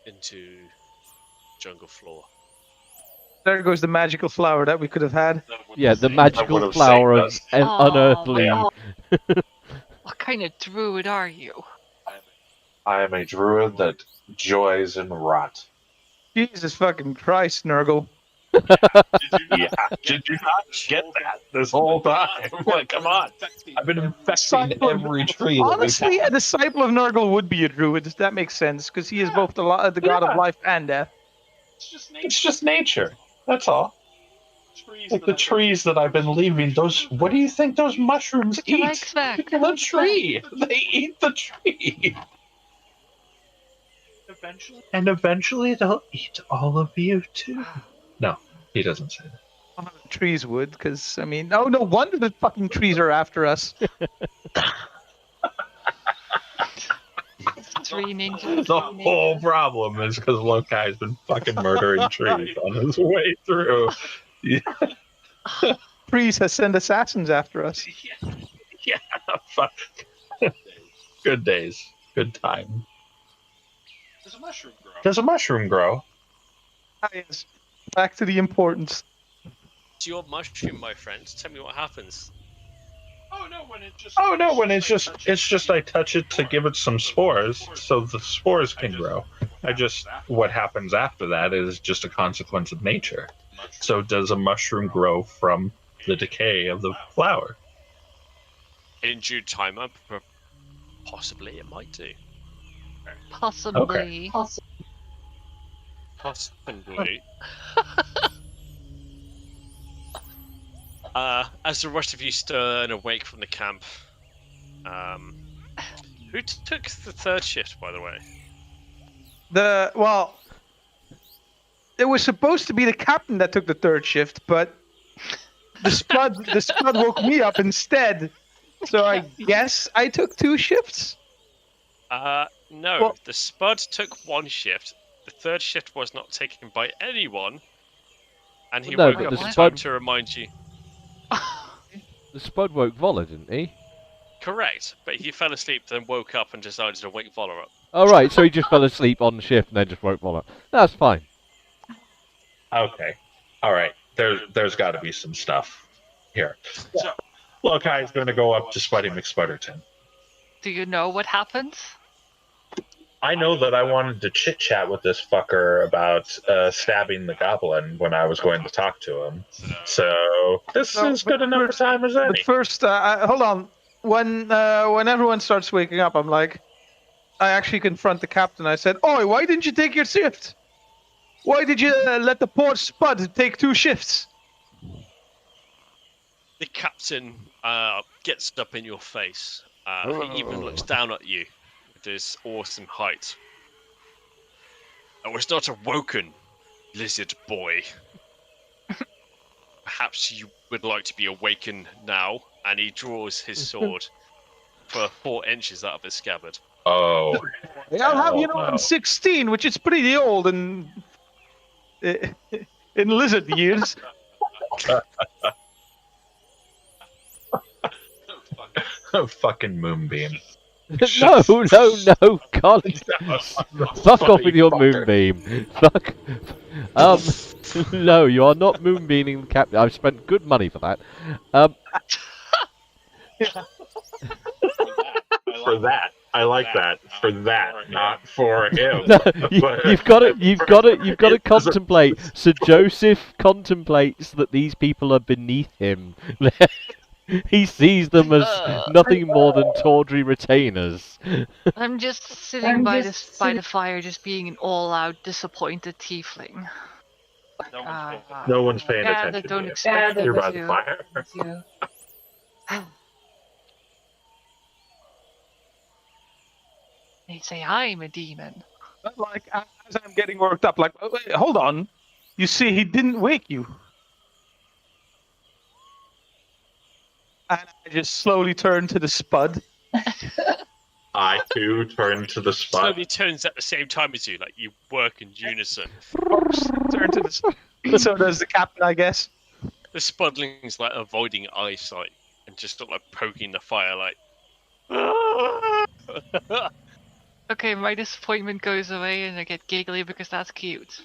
into jungle floor. There goes the magical flower that we could have had. Yeah, the That magical would've flower saved of us. unearthly. Oh. What kind of druid are you? I am a druid that joys in rot. Jesus fucking Christ, Nurgle. Yeah, did you not get that this whole time? Like, come on. I've been infesting every tree. Honestly, a disciple of Nurgle would be a druid. That makes sense, because he is both the god of life and death. It's just nature. That's all. Like the trees that I've been leaving, what do you think those mushrooms Put your eat? legs back. The tree. They eat the tree. And eventually they'll eat all of you too. No, he doesn't say that. One of the trees would, because, I mean, no wonder the fucking trees are after us. Three ninjas. The whole problem is because Lokai's been fucking murdering trees on his way through. Yeah, Trees has sent assassins after us. yeah, fuck. Good days. Good time. Does a mushroom grow? Does a mushroom grow? Ah, yes. Back to the importance. It's your mushroom, my friend. Tell me what happens. Oh no, when It's just I touch it to give it some spores so the spores can grow. What happens after that is just a consequence of nature. So does a mushroom grow from the decay of the flower? In due time, possibly it might do. Possibly. Possibly. As the rest of you stir and awake from the camp, who took the third shift, by the way? It was supposed to be the captain that took the third shift, but the spud woke me up instead. So I guess I took 2 shifts. No. Well- The Spud took 1 shift. The third shift was not taken by anyone, and he No, woke but up the in time Spud- to remind you. The Spud woke Voller, didn't he? Correct, but he fell asleep, then woke up and decided to wake Voller up. Oh, right, so he just fell asleep on shift and then just woke Voller. That's fine. Okay. All right. There's got to be some stuff here. So, Lokai's going to go up to Spuddy McSputterton. Do you know what happened? I know that I wanted to chit chat with this fucker about stabbing the goblin when I was going to talk to him. So this is good enough time as any. But first, hold on. When everyone starts waking up, I'm like, I actually confront the captain. I said, "Oi, why didn't you take your shift? Why did you let the poor Spud take 2 shifts?" The captain gets up in your face. He even looks down at you with his awesome height. I was not awoken, lizard boy. Perhaps you would like to be awakened now. And he draws his sword for 4 inches out of his scabbard. Oh. I'll have you know no. I'm 16, which is pretty old in lizard years. Fucking moonbeam. No, Colin. Fuck off with your moonbeam. Fuck. No, you are not moonbeaming the captain. I've spent good money for that. For that. I like that. For that, not for him. No, But- you've got to contemplate. Sir Joseph contemplates that these people are beneath him. He sees them as nothing more than tawdry retainers. I'm just sitting by the fire, just being an all-out disappointed tiefling. No one's paying Yeah, attention. they don't to you. expect You're me by the to. fire. They say I'm a demon. But like, as I'm getting worked up, like, oh, wait, hold on. You see, he didn't wake you. And I just slowly turn to the Spud. I too turn to the spot. Slowly turns at the same time as you, like you work in unison. Turn to the Spud. So does the captain, I guess. The Spudling's like avoiding eyesight and just sort of like poking the fire, like. Okay, my disappointment goes away and I get giggly because that's cute.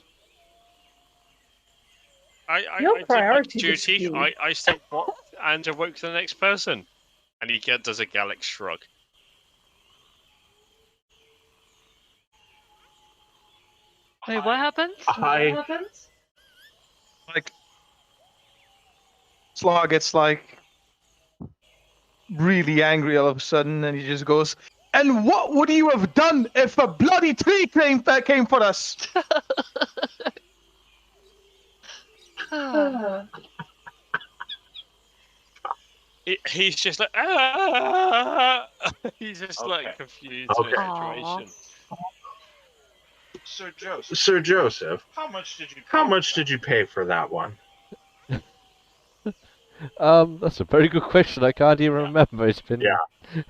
I Your did my priority duty. is you. I stepped what and awoke the next person, and he does a Gallic shrug. Wait, what happened? Like, Slaw gets like really angry all of a sudden, and he just goes, "And what would you have done if a bloody tree came for us?" He's just like, ah! He's just like Okay. confused Okay. with the situation. Sir Joseph, How much did you? how much did you pay for that one? That's a very good question. I can't even remember. It's been. Yeah.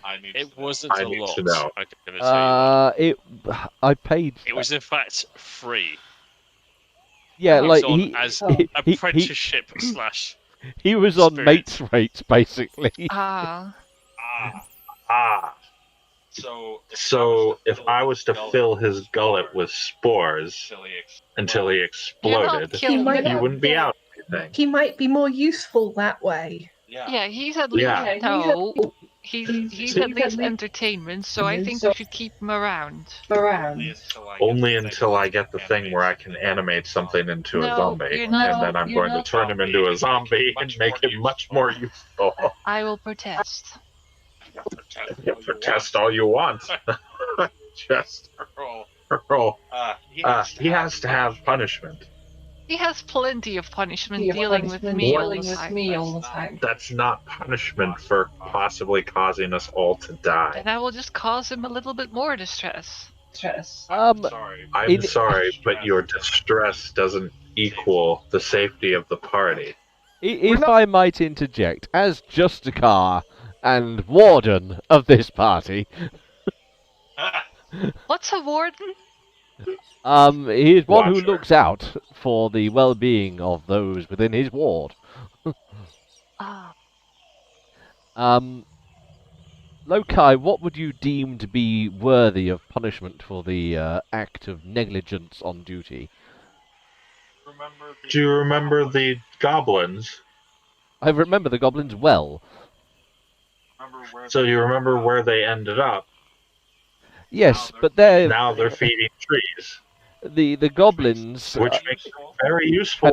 I need. It wasn't I a need lot. to know. I'm gonna tell you that. I paid. It was in fact free. Yeah, He like was on he as he apprenticeship slash. he was on Spirit. mates rates basically. Ah, Ah. So if I was to fill his gullet with spores until he exploded, killing might- he wouldn't be out anything. He might be more useful that way. yeah, he's at least Yeah. no. He's at least entertainment, so I think we should keep him around. Only until I get the thing where I can animate something into a No, zombie, you're and not- then I'm going to turn him into a zombie and make him much more useful. I will protest. Protest all you want. Just roll. He has to have punishment. He has plenty of punishment dealing with me all the time. That's not punishment for possibly causing us all to die. And I will just cause him a little bit more distress. I'm sorry, but your distress doesn't equal the safety of the party. If I might interject, as Justicar and Warden of this party, What's a warden? he is one who Watcher. looks out for the well-being of those within his ward. Ah, Lokai, what would you deem to be worthy of punishment for the act of negligence on duty? Do you remember the goblins? I remember the goblins well. So you remember where they ended up? Yes, but they're Now they're feeding trees, the goblins. which makes it very useful.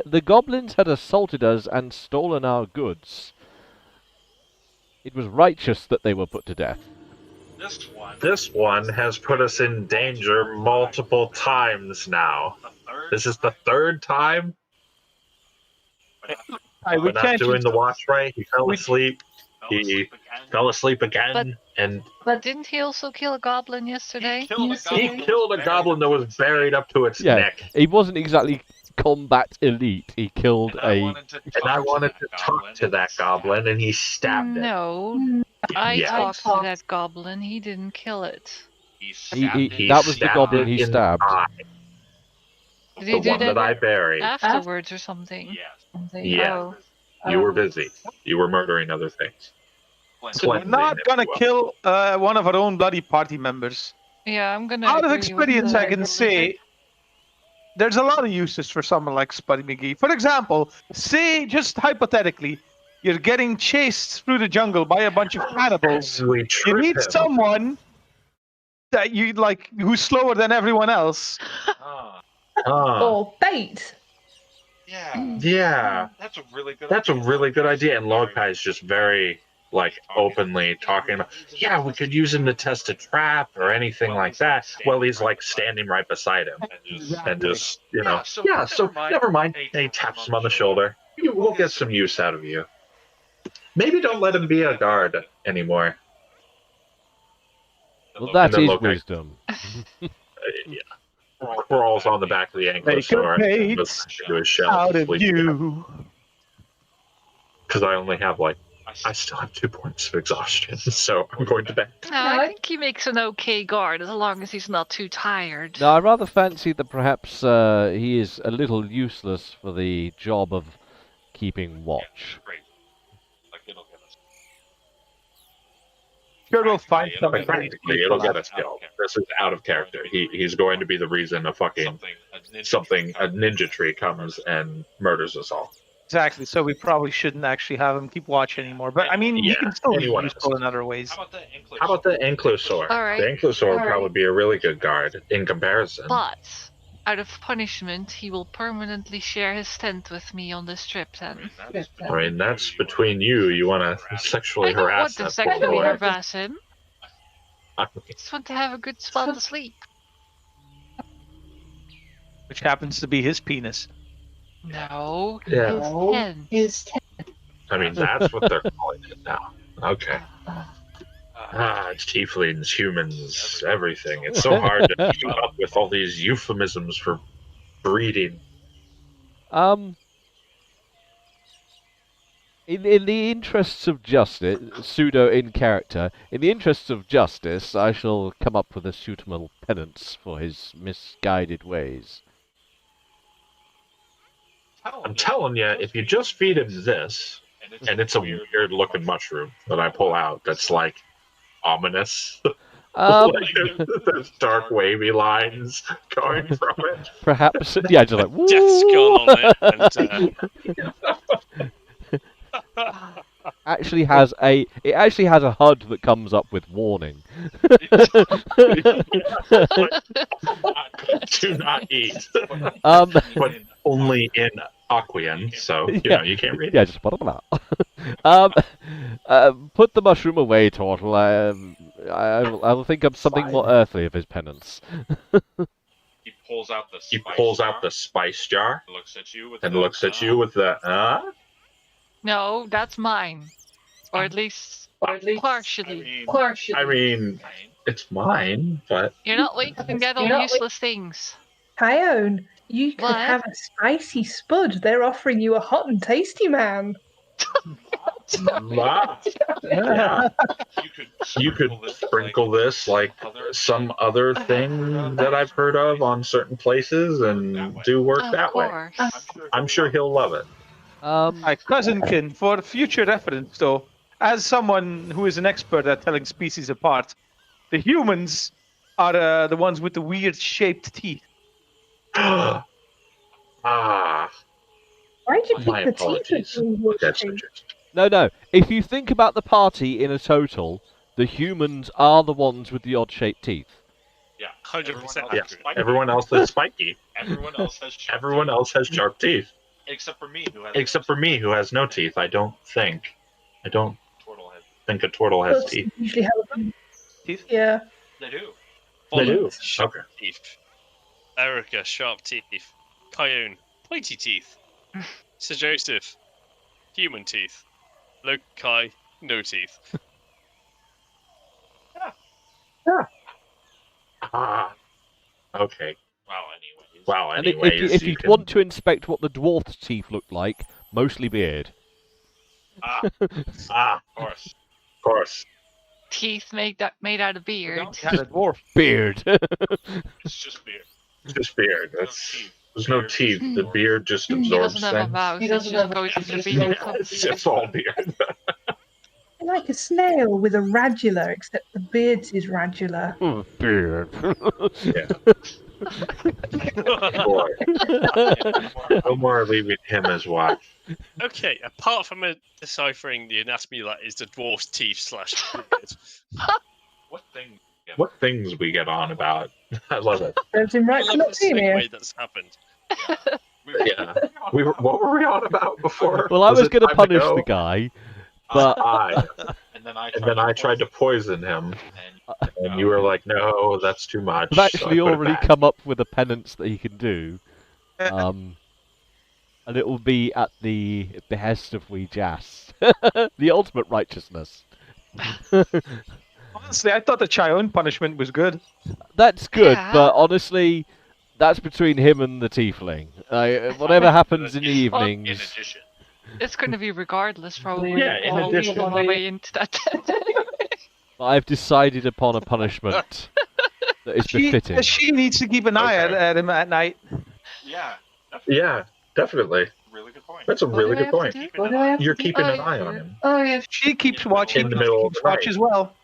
The goblins had assaulted us and stolen our goods. It was righteous that they were put to death. This one has put us in danger multiple times now. This is the third time. We We're not can't doing just- the watch right. He fell asleep. He fell asleep again, and but didn't he also kill a goblin yesterday? he killed a goblin that was buried up to its Yeah, neck. he wasn't exactly combat elite. He killed And I wanted to talk to that goblin, and he stabbed it. No, I Yeah. talked to that goblin. He didn't kill it. He that was the stabbed goblin it he in the stabbed. eye, Did the he do one that I that buried. afterwards or something? Yeah. Oh. You were busy. You were murdering other things. So we're not gonna kill one of our own bloody party members. Yeah, I'm gonna. Out of agree with experience, that. I can say there's a lot of uses for someone like Spuddy McGee. For example, say just hypothetically, you're getting chased through the jungle by a bunch of cannibals. We You trip need him. someone that you like who's slower than everyone else. Or bait. Yeah, that's a really good idea. And Logpie is just very openly talking about. Yeah, we could use him to test a trap or anything like that. Well, he's standing right beside him and just Yeah, so never mind. And he taps him on the shoulder. We'll get some use out of you. Maybe don't let him be a guard anymore. Well, that then is Lokai- wisdom. Crawls on the back of the ankylosaur and Make a goes into his shell. Out of Sleeps. you. Because I only have I still have 2 points of exhaustion, so I'm going to bed. No, I think he makes an okay guard as long as he's not too tired. No, I rather fancy that perhaps he is a little useless for the job of keeping watch. Sure, we'll find But something. practically, it'll get us killed. This is out of character. He's going to be the reason a ninja tree comes and murders us all. Exactly. So we probably shouldn't actually have him keep watch anymore. But I mean, he Yeah, can still be anyone useful else. in other ways. How about the ankylosaur? All right. The ankylosaur would probably be a really good guard in comparison. But out of punishment, he will permanently share his tent with me on this trip. Then I mean, that's between you. You want to sexually I don't want harass to that sexually poor boy. harass him. I I just want to have a good spot to sleep. Which happens to be his penis. No, Yeah. his tent. I mean, that's what they're calling it now. Okay. Tieflings, humans, everything. It's so hard to keep up with all these euphemisms for breeding. In the interests of justice, pseudo in character, in the interests of justice, I shall come up with a suitable penance for his misguided ways. I'm telling you, if you just feed him this, and it's a weird looking mushroom that I pull out that's ominous. There's dark wavy lines going from it. Perhaps, yeah, just like woo! Death skull on it. And, actually has a HUD that comes up with warning. Do not eat. Um, But only in Aquian, so you Yeah. know you can't read. Yeah, just blah blah. Put the mushroom away, Tortle. I'll think of something more earthly of his penance. He pulls out the He spice pulls jar, out the spice jar and looks at you with and the, looks at you with the No, that's mine. Or at least partially. I mean, it's mine, but You're not wasting that on useless things. Tyone, you could What? have a spicy spud. They're offering you a hot and tasty man. ah, yeah, you could sprinkle this like some other thing that I've heard of on certain places and do work Of that way. course. I'm sure he'll love it. My cousinkin, for future reference, though, as someone who is an expert at telling species apart, the humans are the ones with the weird shaped teeth. Ah, Why'd you my pick the apologies. teeth of the That's tree? interesting. No. If you think about the party in a total, the humans are the ones with the odd-shaped teeth. Yeah, 100% Yeah, accurate. everyone else is spiky. Everyone else has sharp Everyone else has sharp teeth, except for me, who has no teeth. I don't think a turtle has Turtles teeth. usually have Teeth? Yeah. They do. They do. Violet, sharp Okay. teeth. Erica, sharp teeth. Kyone, pointy teeth. Sir Joseph, human teeth. Lokai, no teeth. Ah. Okay. Wow, anyways. And Anyways, if you can... want to inspect what the dwarf's teeth look like, mostly beard. Of course. Teeth made out of beard. Had a dwarf. Beard. It's just beard. Just beard. There's no teeth. The beard just He absorbs doesn't have a things. mouth. He just goes to the beard. It's all beard. Like a snail with a radula, except the beard's is radula. Beard. Boy. No more leaving him as watch. Okay, apart from deciphering the anatomy that is the dwarf's teeth / beard. What thing? Things we get on about. I love it. Serves him right I for love not the being here. segue that's happened. Yeah. What were we on about before? Well, I was it going to time punish go? the guy, but And then I tried to poison him, and you were like, "No, that's too much." I've actually so I put it already back. come up with a penance that he can do. And it will be at the behest of Wee Jas. The ultimate righteousness. Honestly, I thought the Chion punishment was good. That's good, Yeah. but honestly, that's between him and the tiefling. Whatever happens in the In evenings. addition. It's going to be regardless, probably. Yeah, in all addition. on the way into that. I've decided upon a punishment that is befitting. She needs to keep an eye at him at night. Yeah. Yeah, definitely. Really good point. That's a What really do I good have to point. do? What do I have to You're do? keeping an Oh, eye yeah. on him, Oh, yeah. She keeps watch. In the middle of keeps the watch night. as well.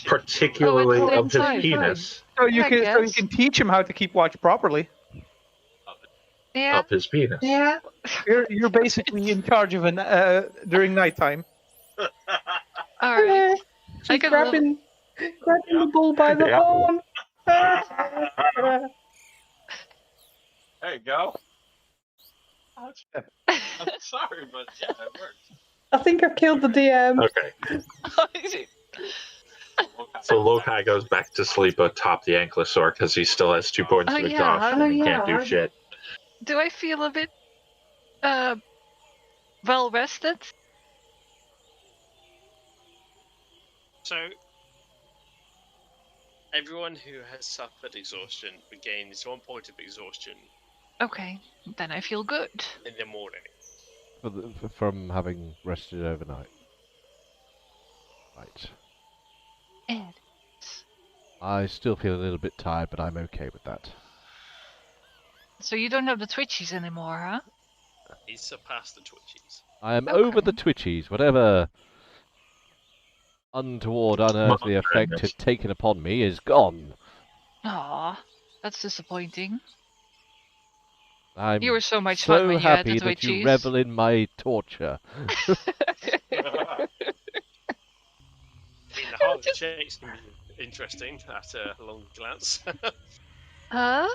particularly Oh, at the of his same time. penis. So you I can guess. teach him how to keep watch properly. Yeah. Of his penis. Yeah. You're basically in charge of an during nighttime. All right. She's I can grabbing the bull by the Yeah. horn. There you go. I'm sorry, but yeah, it worked. I think I've killed the DM. Okay. So Lokai goes back to sleep atop the ankylosaur because he still has 2 points Oh, of yeah. exhaustion and he Oh, can't yeah. do shit. Do I feel a bit well rested? So, everyone who has suffered exhaustion regains 1 point of exhaustion Okay, then I feel good. in the morning. From having rested overnight. Right. Ed. I still feel a little bit tired, but I'm okay with that. So you don't have the twitchies anymore, huh? He's surpassed the twitchies. I am Okay. over the twitchies. Whatever untoward, unearthly effect goodness. had taken upon me is gone. Aw, that's disappointing. I'm You were so much so fun when you had happy the that you twitchies. revel in my torture. I mean, the heart shakes can be interesting at a long glance. Huh?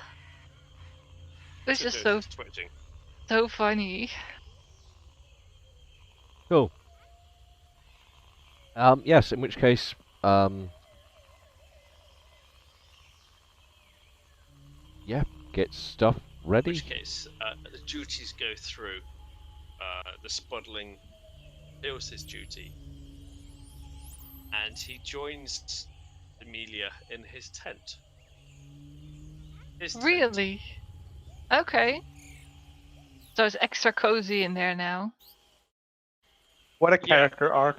It's just so twitching. So funny. Cool. Yes, in which case, yeah, get stuff In ready. which case, the duties go through. The Spudling fills his duty, and he joins Amelia in his tent. His tent. Really? Okay. So it's extra cozy in there now. What a Yeah. character arc.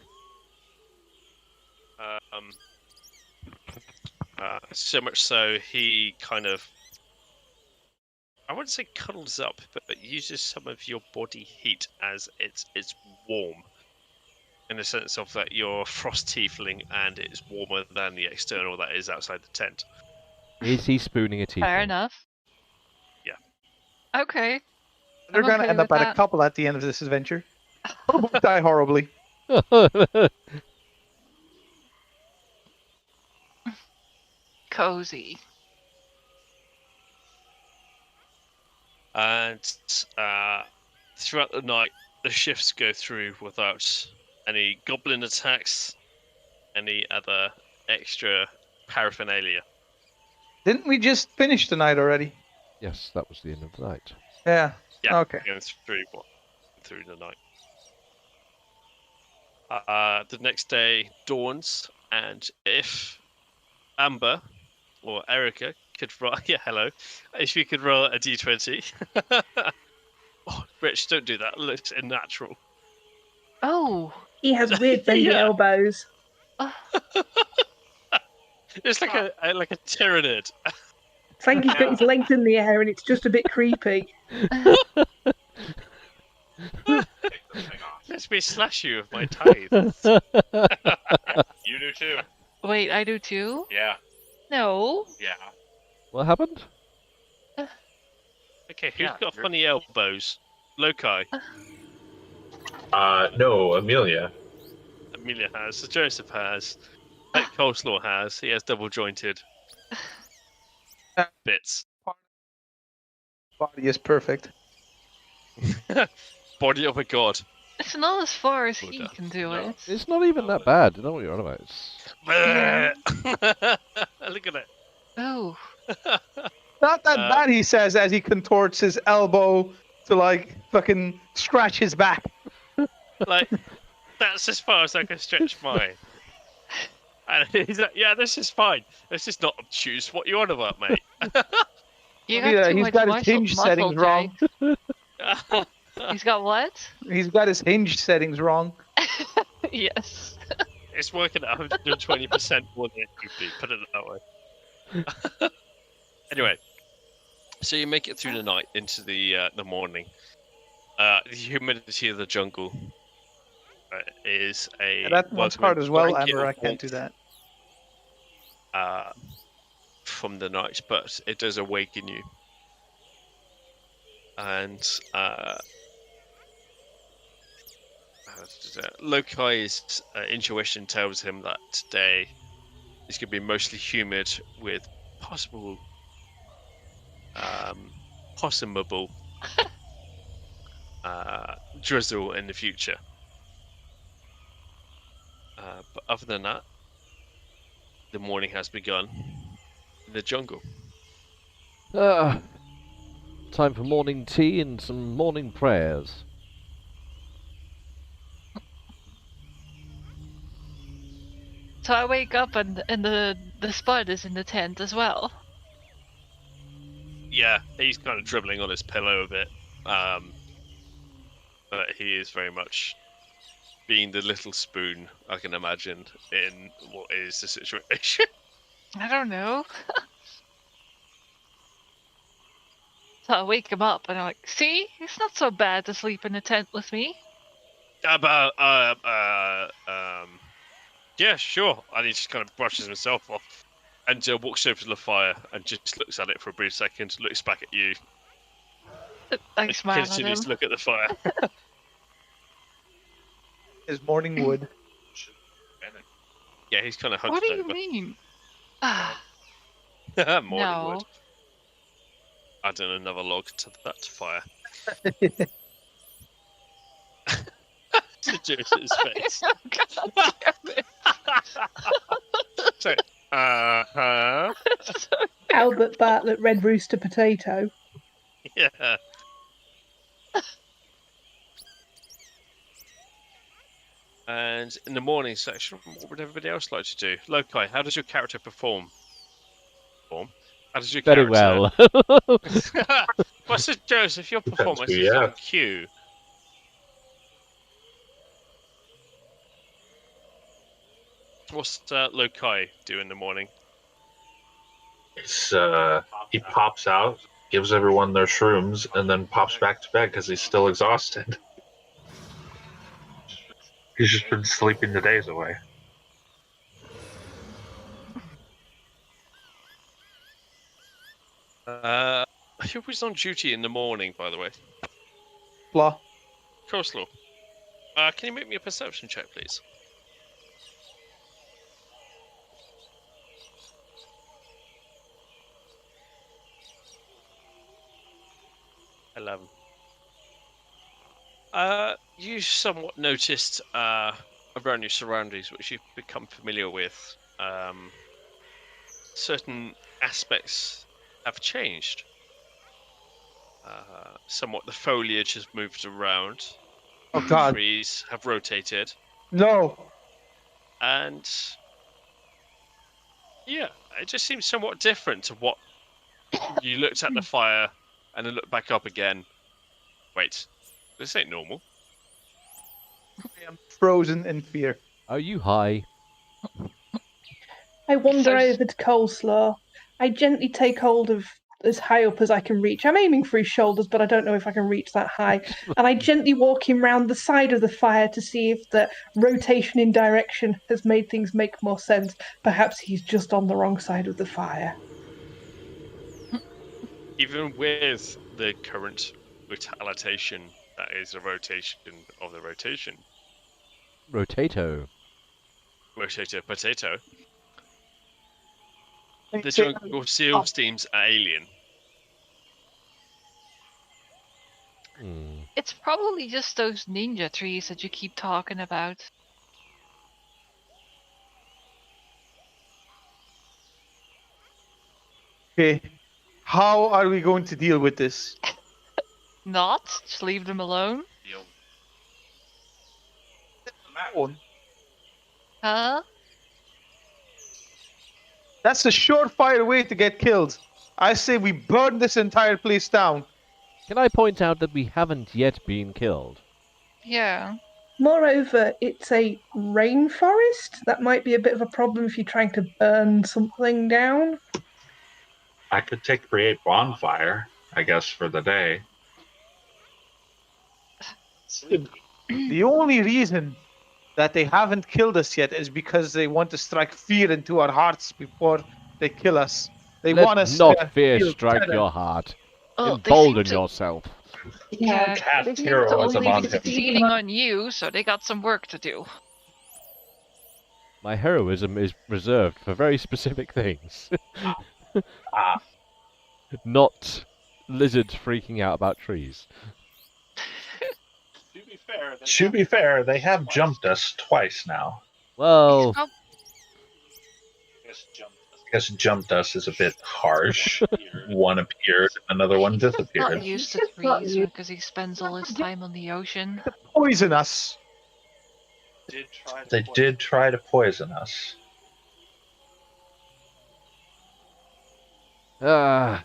So much so he kind of, I wouldn't say cuddles up, but uses some of your body heat as it's warm. In the sense of that you're a frost tiefling and it's warmer than the external that is outside the tent. Is he spooning a tiefling? Fair enough. Yeah. Okay. They're I'm gonna okay end up with at a that. couple at the end of this adventure. Both die horribly. Cozy. And throughout the night, the shifts go through without any goblin attacks, any other extra paraphernalia. Didn't we just finish the night already? Yes, that was the end of the night. Yeah. Yeah, Okay. going through the night. The next day dawns, and if Amber or Erica could roll, yeah, hello, if you could roll a d20. Oh, Rich, don't do that. It looks unnatural. Oh. He has weird bendy Yeah. elbows. It's like a tyrannid. It's like he's got his legs in the air and it's just a bit creepy. Let me slash you with my tithe. You do too. Wait, I do too? Yeah. No. Yeah. What happened? Okay, who's Yeah, got you're- funny elbows? Loci. No, Amelia. Amelia has. So Joseph has. Pet Coleslaw has. He has double jointed bits. Body is perfect. Body of a god. It's not as far as he Buddha. can do No. it. It's not even that bad. I know what you're on about. Yeah. Look at it. Oh. Not that bad, he says as he contorts his elbow to like fucking scratch his back. Like, that's as far as I can stretch mine. And he's like, yeah, this is fine. This is not obtuse. What you on about, mate? You Yeah, got too he's much got his muscle, hinge muscle, settings wrong. Jay. He's got what? He's got his hinge settings wrong. Yes. It's working at 120% more than it could be, put it that way. Anyway, so you make it through the night into the morning. The humidity of the jungle is a And that one's hard as well, Amber. I can't do that. from the night, but it does awaken you. And Loki's intuition tells him that today is going to be mostly humid with possible possible drizzle in the future. But other than that, the morning has begun in the jungle. Time for morning tea and some morning prayers. So I wake up and the spud is in the tent as well. Yeah, he's kind of dribbling on his pillow a bit, but he is very much being the little spoon, I can imagine, in what is the situation. I don't know. So I wake him up and I'm like, see, it's not so bad to sleep in a tent with me. Yeah, sure. And he just kind of brushes himself off and walks over to the fire and just looks at it for a brief second, looks back at you, I smile at him. continues to look at the fire. His morning wood. Yeah, he's kind of hunched What do you over. mean? Morning No. wood. Adding another log to that fire. Seduce's face. God damn it. So, uh-huh. Albert Bartlett, Red Rooster Potato. Yeah. And in the morning section, what would everybody else like to do? Lokai, how does your character perform? How does your Very character... well. Well, Sir Joseph, your Depends performance who is you on ask. cue. What's Lokai do in the morning? It's he pops out, gives everyone their shrooms, and then pops back to bed because he's still exhausted. He's just been sleeping the days away. Who was on duty in the morning, by the way? Blah. Coleslaw. Can you make me a perception check, please? $11. You somewhat noticed around your surroundings, which you've become familiar with, certain aspects have changed. Somewhat the foliage has moved around. Oh God. Trees have rotated. No. And yeah, it just seems somewhat different to what you looked at the fire and then looked back up again. Wait, this ain't normal. I am frozen in fear. Are you high? I wander So- over to Coleslaw. I gently take hold of as high up as I can reach. I'm aiming for his shoulders, but I don't know if I can reach that high. And I gently walk him round the side of the fire to see if the rotation in direction has made things make more sense. Perhaps he's just on the wrong side of the fire. Even with the current retaliation, that is a rotation of the rotation. Rotato. Rotator potato. Can The you say- jungle still seems alien. Hmm. It's probably just those ninja trees that you keep talking about. Okay. How are we going to deal with this? Not? Just leave them alone? Huh? That's a surefire way to get killed. I say we burn this entire place down. Can I point out that we haven't yet been killed? Yeah. Moreover, it's a rainforest. That might be a bit of a problem if you're trying to burn something down. I could create bonfire, I guess, for the day. The only reason that they haven't killed us yet is because they want to strike fear into our hearts before they kill us. They Let want us not to fear feel strike terror. your heart. Oh, Embolden yourself. Yeah, cast they seem heroism to only on be him. succeeding on you, so they got some work to do. My heroism is reserved for very specific things. Ah, Not lizards freaking out about trees. To be fair, they have jumped us twice now. Well, Oh, I guess jumped us is a bit harsh. One appeared, another one not disappeared. used to trees because he spends all his time on the ocean. Poison us. They did try to poison us. I'm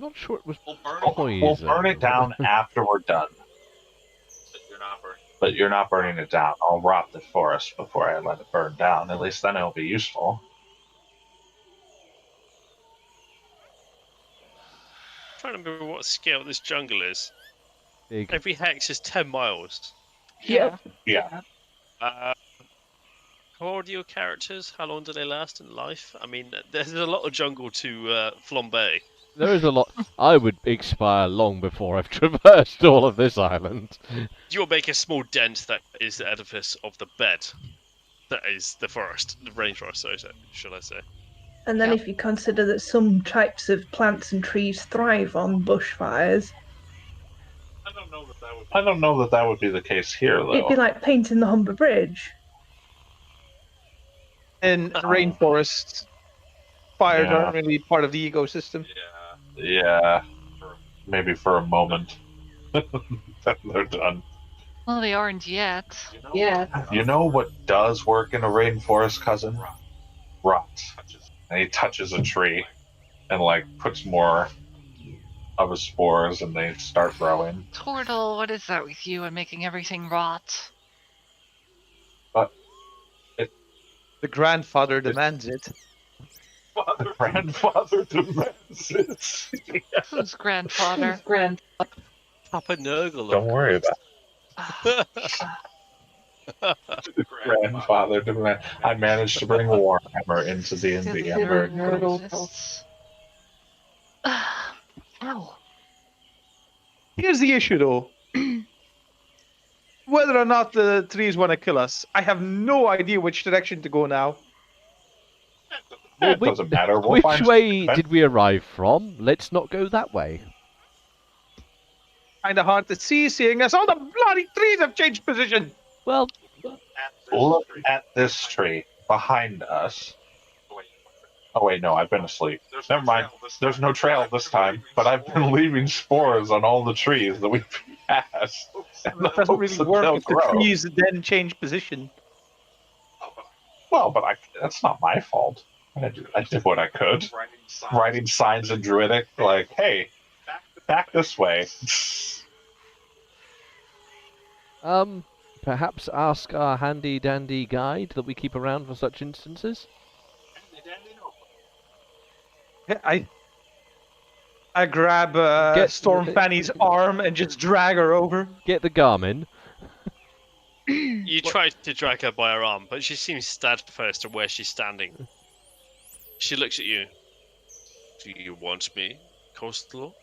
not sure it was poison. We'll burn it down after we're done. But you're not burning it down. I'll rot the forest before I let it burn down. At least then it'll be useful. I'm trying to remember what scale this jungle is. Big. Every hex is 10 miles. Yep. Yeah. How old are your characters? How long do they last in life? I mean, there's a lot of jungle to flambe. There is a lot. I would expire long before I've traversed all of this island. You'll make a small dent that is the edifice of the bed. That is the forest, the rainforest, so shall I say. And then Yep. if you consider that some types of plants and trees thrive on bushfires, I don't know that that would be the case here, though. It'd be like painting the Humber Bridge. In rainforests, fires Yeah. aren't really part of the ecosystem. Yeah. Maybe for a moment. Then they're done. Well, they aren't yet. You know what does work in a rainforest, cousin? Rot. And he touches a tree and like puts more of his spores, and they start growing. Turtle, what is that with you and making everything rot? The grandfather demands it. The grandfather demands it. Who's grandfather? Papa Nurgle. Don't worry about it. The grandfather demands. I managed to bring Warhammer into D&D. I'm very Nurgle. Ow. Here's the issue, though. Whether or not the trees want to kill us, I have no idea which direction to go now. It doesn't matter. We'll Which find way did we arrive from? Let's not go that way. Kind of hard to see, seeing as all the bloody trees have changed position. Well, Look at this tree behind us. Oh wait, no, I've been asleep. Never mind. There's no trail this time, but I've been leaving spores on all the trees that we've passed. And That doesn't really work if the trees then change position. Well, but that's not my fault. I did what I could. Writing signs in Druidic, like, hey, back this way. perhaps ask our handy-dandy guide that we keep around for such instances? I grab Storm Fanny's arm and just drag her over. Get the Garmin. You try to drag her by her arm, but she seems steadfast on where she's standing. She looks at you. Do you want me, Coastal?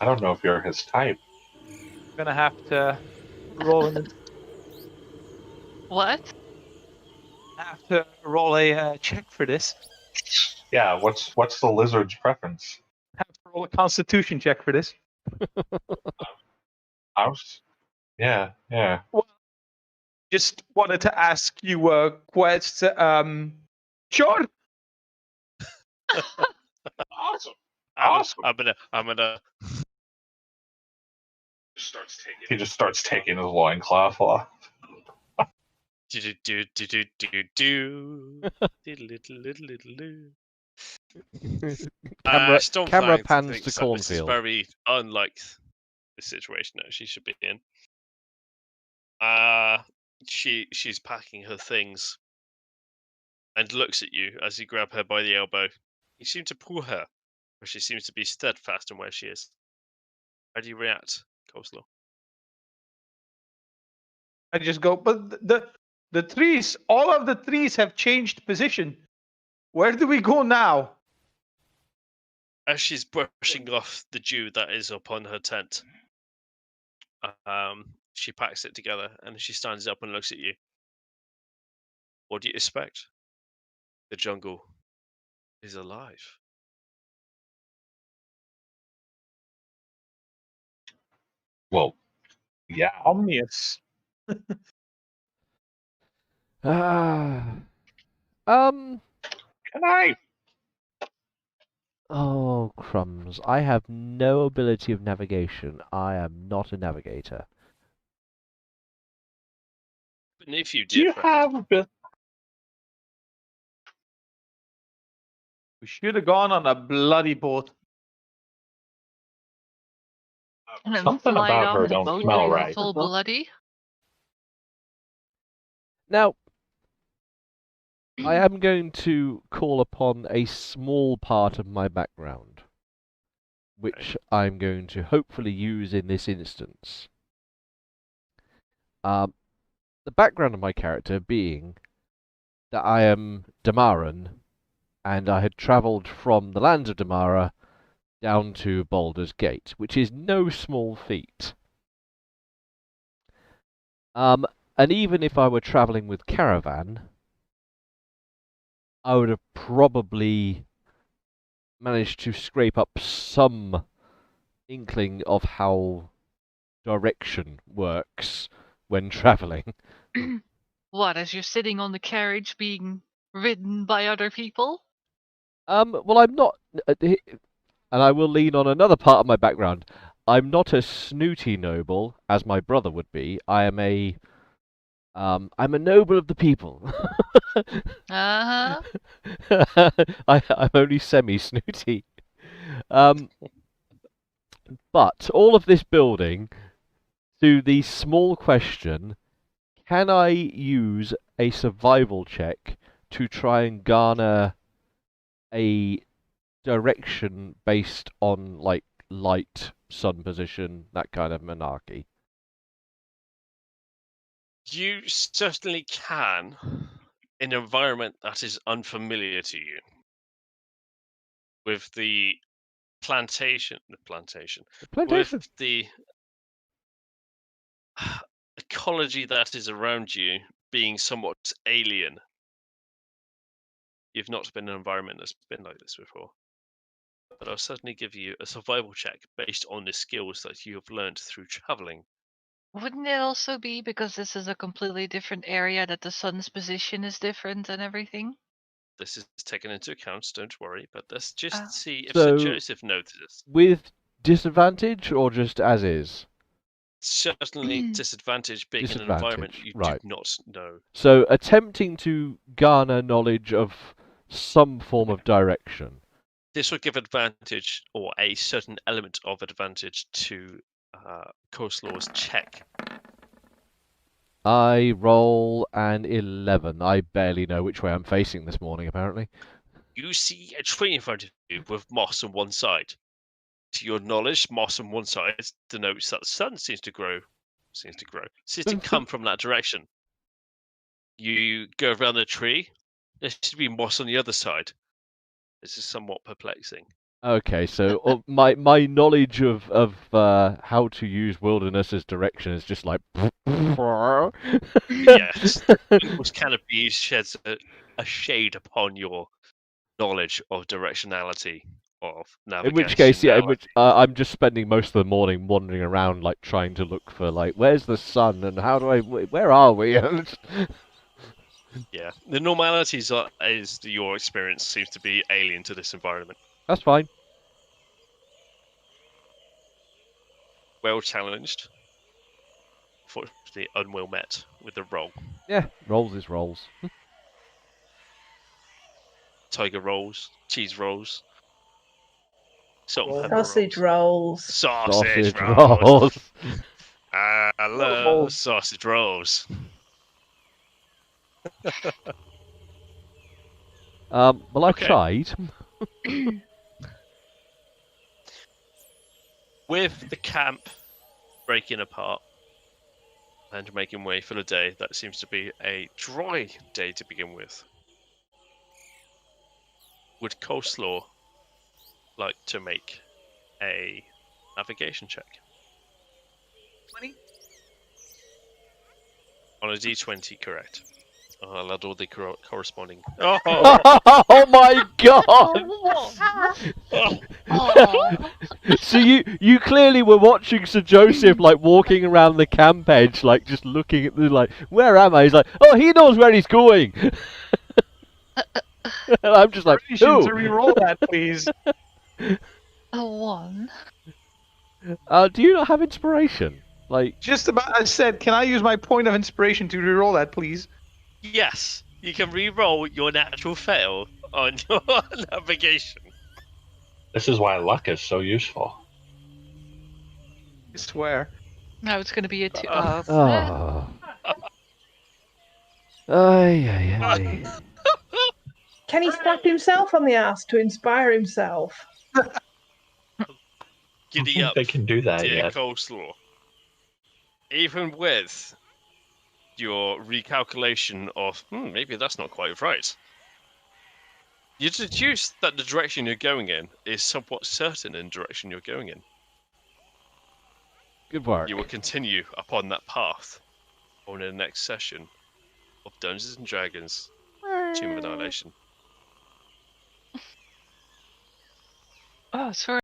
I don't know if you're his type. I'm gonna have to roll an What? check for this. Yeah, what's the lizard's preference? Have to roll a Constitution check for this. Yeah. Just wanted to ask you a question. Sure. Awesome. I'm gonna. He just starts taking his loincloth off. Do. Camera pans to This is cornfield. very unlike the situation that she should be in. She's packing her things and looks at you as you grab her by the elbow. You seem to pull her, but she seems to be steadfast in where she is. How do you react, Coleslaw? I just go, but the trees, all of the trees have changed position. Where do we go now? As she's brushing off the dew that is upon her tent, she packs it together and she stands up and looks at you. What do you expect? The jungle is alive. Well, yeah. Omnious. Can I? Oh, crumbs. I have no ability of navigation. I am not a navigator. Beneath you, Do you dear friend. have a bit? We should have gone on a bloody boat. And then Something fly about off her the don't boat smell when you're right. full bloody. Now, I am going to call upon a small part of my background, which I'm going to hopefully use in this instance. The background of my character being that I am Damaran, and I had travelled from the lands of Damara down to Baldur's Gate, which is no small feat. And even if I were travelling with caravan, I would have probably managed to scrape up some inkling of how direction works when traveling. What, as you're sitting on the carriage being ridden by other people? Well, I'm not, and I will lean on another part of my background. I'm not a snooty noble as my brother would be. I'm a noble of the people. Uh-huh. I'm only semi-snooty. But all of this building to the small question, can I use a survival check to try and garner a direction based on like light, sun position, that kind of monarchy? You certainly can in an environment that is unfamiliar to you. With the plantation, Plantation. with the ecology that is around you being somewhat alien. You've not been in an environment that's been like this before. But I'll certainly give you a survival check based on the skills that you have learned through traveling. Wouldn't it also be because this is a completely different area that the sun's position is different and everything? This is taken into account, don't worry, but let's just Oh. see if Sir So- Joseph noticed. With disadvantage or just as is? Certainly disadvantage being in an environment Disadvantage, you right. do not know. So attempting to garner knowledge of some form of direction. This will give advantage or a certain element of advantage to Coleslaw's check. I roll an 11. I barely know which way I'm facing this morning, apparently. You see a tree in front of you with moss on one side. To your knowledge, moss on one side denotes that the sun seems to come from that direction. You go around the tree, there should be moss on the other side. This is somewhat perplexing. Okay, so my knowledge of how to use wilderness as direction is just like. Yes, this canopy sheds a shade upon your knowledge of directionality of navigation. In which case, yeah, I'm just spending most of the morning wandering around, like trying to look for like where's the sun and where are we? Yeah, the normalities is your experience seems to be alien to this environment. That's fine. Well challenged. Fortunately, unwell met with the roll. Yeah, rolls is rolls. Tiger rolls, cheese rolls, salt and Roll. pepper Sausage rolls. rolls. Sausage rolls. rolls. I love Rolls. sausage rolls. Well, I Okay. tried. With the camp breaking apart and making way for the day, that seems to be a dry day to begin with. Would Coleslaw like to make a navigation check? 20? On a d20, correct. I'll add all the corresponding. Oh! Oh my god! Oh. So you clearly were watching Sir Joseph like walking around the camp edge, like just looking at the like, where am I? He's like, oh, he knows where he's going. And I'm just like, Permission ooh. to re-roll that, please. A 1. Do you not have inspiration? Like, Just about. I said, can I use my point of inspiration to re-roll that, please? Yes, you can re-roll your natural fail on your navigation. This is why luck is so useful. I swear. No, it's going to be a 2. oh. Ay, ay, ay. Can he slap himself on the ass to inspire himself? Giddy up, They can do that dear yet. Coleslaw. Even with your recalculation of, maybe that's not quite right. You deduce that the direction you're going in is somewhat certain in the direction you're going in. Good work. You will continue upon that path on the next session of Dungeons and Dragons Tomb of Annihilation. Oh, sorry.